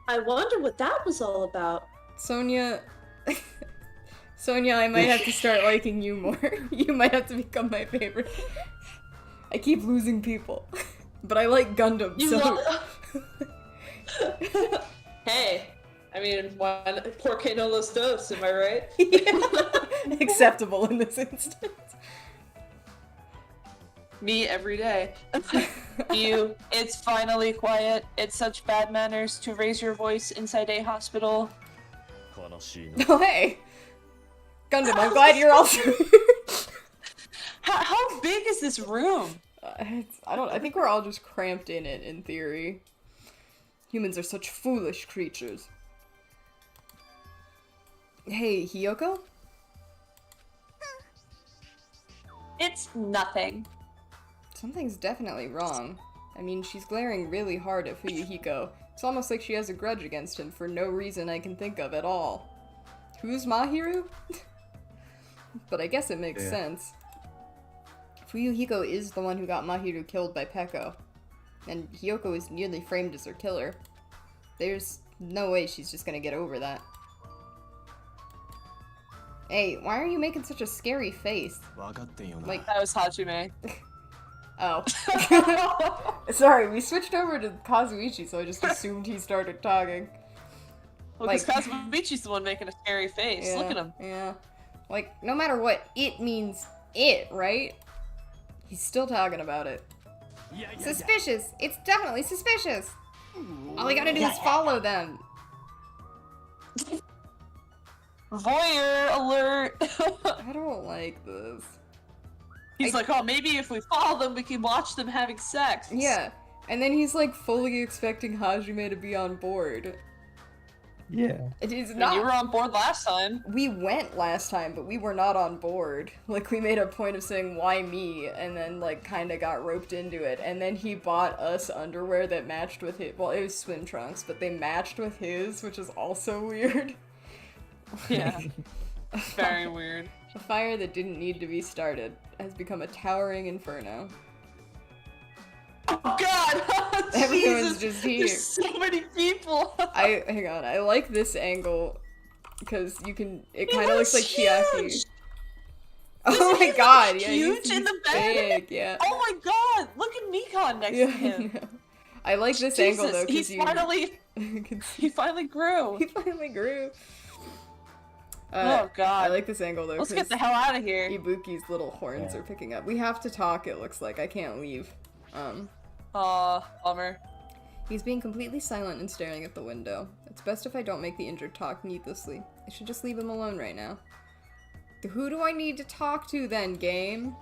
I wonder what that was all about. Sonia... Sonia, I might have to start liking you more. You might have to become my favorite. I keep losing people. But I like Gundam, Hey, I mean, por que no los dos, am I right? Yeah. Acceptable in this instance. Me every day. You, it's finally quiet. It's such bad manners to raise your voice inside a hospital. 悲しいな Oh, hey! Gundam, I'm glad you're also here. How big is this room? I think we're all just cramped in it, in theory. Humans are such foolish creatures. Hey, Hiyoko? It's nothing. Something's definitely wrong. I mean, she's glaring really hard at Fuyuhiko. It's almost like she has a grudge against him for no reason I can think of at all. Who's Mahiru? But I guess it makes sense. Fuyuhiko is the one who got Mahiru killed by Peko. And Hiyoko is nearly framed as her killer. There's no way she's just gonna get over that. Hey, why are you making such a scary face? Like, That was Hajime. oh. Sorry, we switched over to Kazuichi, so I just assumed he started talking. Well, because Kazumichi's the one making a scary face. Yeah, Look at him. Yeah. Like, no matter what, it means it, right? He's still talking about it. Suspicious! It's definitely suspicious! All we gotta do is follow them. Voyeur alert! I don't like this. He's like, oh, maybe if we follow them, we can watch them having sex. Yeah, and then he's like fully expecting Hajime to be on board. Yeah. It is And not. you were on board last time. We went last time, but we were not on board. Like, we made a point of saying, why me? And then, like, kinda got roped into it. And then he bought us underwear that matched with his. Well, it was swim trunks, but they matched with his, which is also weird. Yeah. Very weird. A fire that didn't need to be started has become a towering inferno. Oh god! Everyone's Jesus, just here. There's so many people! Hang on, I like this angle, because you can, it kind of looks like Chiaki. Oh my He's, god, like, yeah, huge he's in the bed. big, yeah. Oh my god, look at Mikon next Yeah, to him. I know. I like this Jesus, angle though, because he finally grew. He finally grew. Oh I god. like this angle though, Let's get the because hell out of here. Ibuki's little horns are picking up. We have to talk, it looks like. I can't leave. Aw, bummer. He's being completely silent and staring at the window. It's best if I don't make the injured talk needlessly. I should just leave him alone right now. Who do I need to talk to then, game?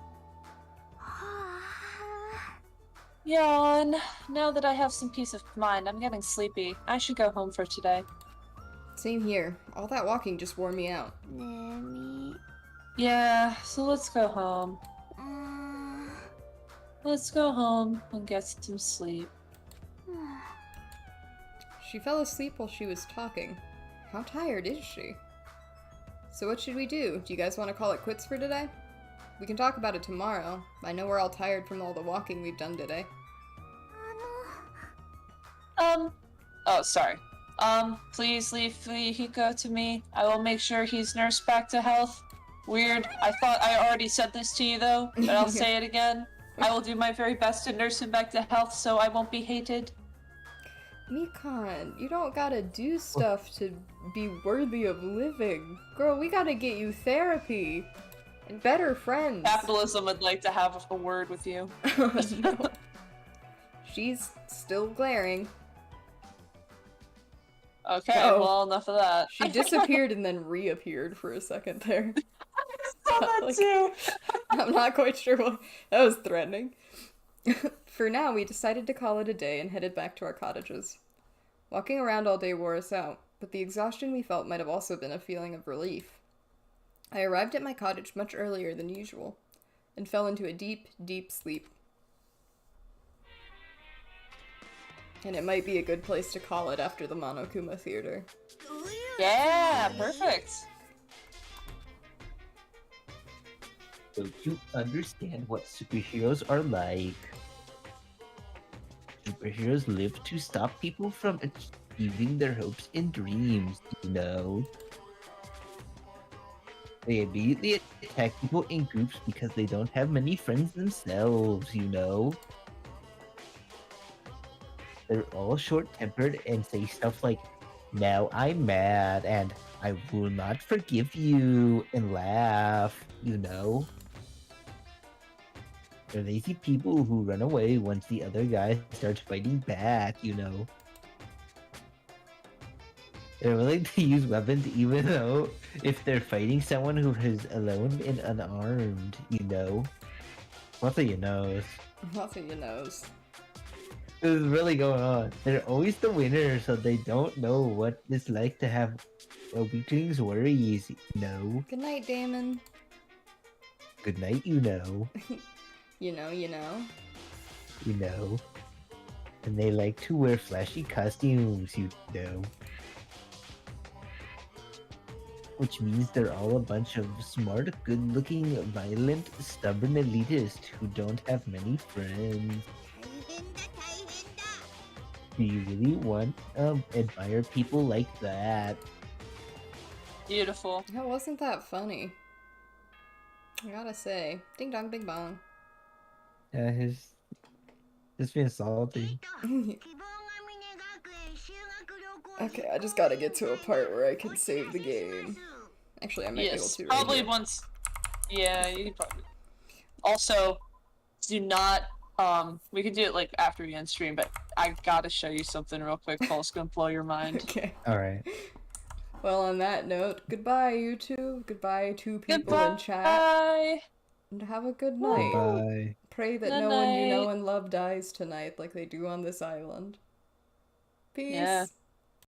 Yawn. Now that I have some peace of mind, I'm getting sleepy. I should go home for today. Same here. All that walking just wore me out. Yeah, so let's go home. Let's go home and get some sleep. She fell asleep while she was talking. How tired is she? So what should we do? Do you guys want to call it quits for today? We can talk about it tomorrow. I know we're all tired from all the walking we've done today. Oh, sorry. Please leave Hiko to me. I will make sure he's nursed back to health. Weird. I thought I already said this to you though, but I'll say it again. I will do my very best to nurse him back to health so I won't be hated. Mikon, you don't gotta do stuff to be worthy of living. Girl, we gotta get you therapy. And better friends. Capitalism would like to have a word with you. No. She's still glaring. Okay, well, enough of that. She disappeared and then reappeared for a second there. I saw that too. I'm not quite sure what... That was threatening. For now, we decided to call it a day and headed back to our cottages. Walking around all day wore us out, but the exhaustion we felt might have also been a feeling of relief. I arrived at my cottage much earlier than usual, and fell into a deep, deep sleep. And it might be a good place to call it after the Monokuma Theater. Yeah, perfect. Don't you understand what superheroes are like? Superheroes live to stop people from achieving their hopes and dreams, you know? They immediately attack people in groups because they don't have many friends themselves, you know? They're all short-tempered and say stuff like, "Now I'm mad," and "I will not forgive you," and laugh, you know? They're lazy people who run away once the other guy starts fighting back, you know? They're willing to use weapons even though if they're fighting someone who is alone and unarmed, you know? Lots of your nose. Lots of your nose. This is really going on. They're always the winner, so they don't know what it's like to have a weakling's worries, you know? Good night, Damon. Good night, you know. You know. You know. And they like to wear flashy costumes, you know. Which means they're all a bunch of smart, good-looking, violent, stubborn elitists who don't have many friends. Do you really want admire people like that? Beautiful. That wasn't that funny. I gotta say. Ding dong, bing bong. Yeah, he's just being salty. Okay, I just gotta get to a part where I can save the game. Actually, I might be able to. Probably right here. once. Yeah, you can probably. Also, do not. We can do it like after we end stream, but I gotta show you something real quick. Paul's gonna blow your mind. Okay. Alright. Well, on that note, goodbye, YouTube. Goodbye, two people Goodbye. in chat. And have a good night. Bye. Pray that Good no one you know night. and love dies tonight like they do on this island. Peace. Yeah.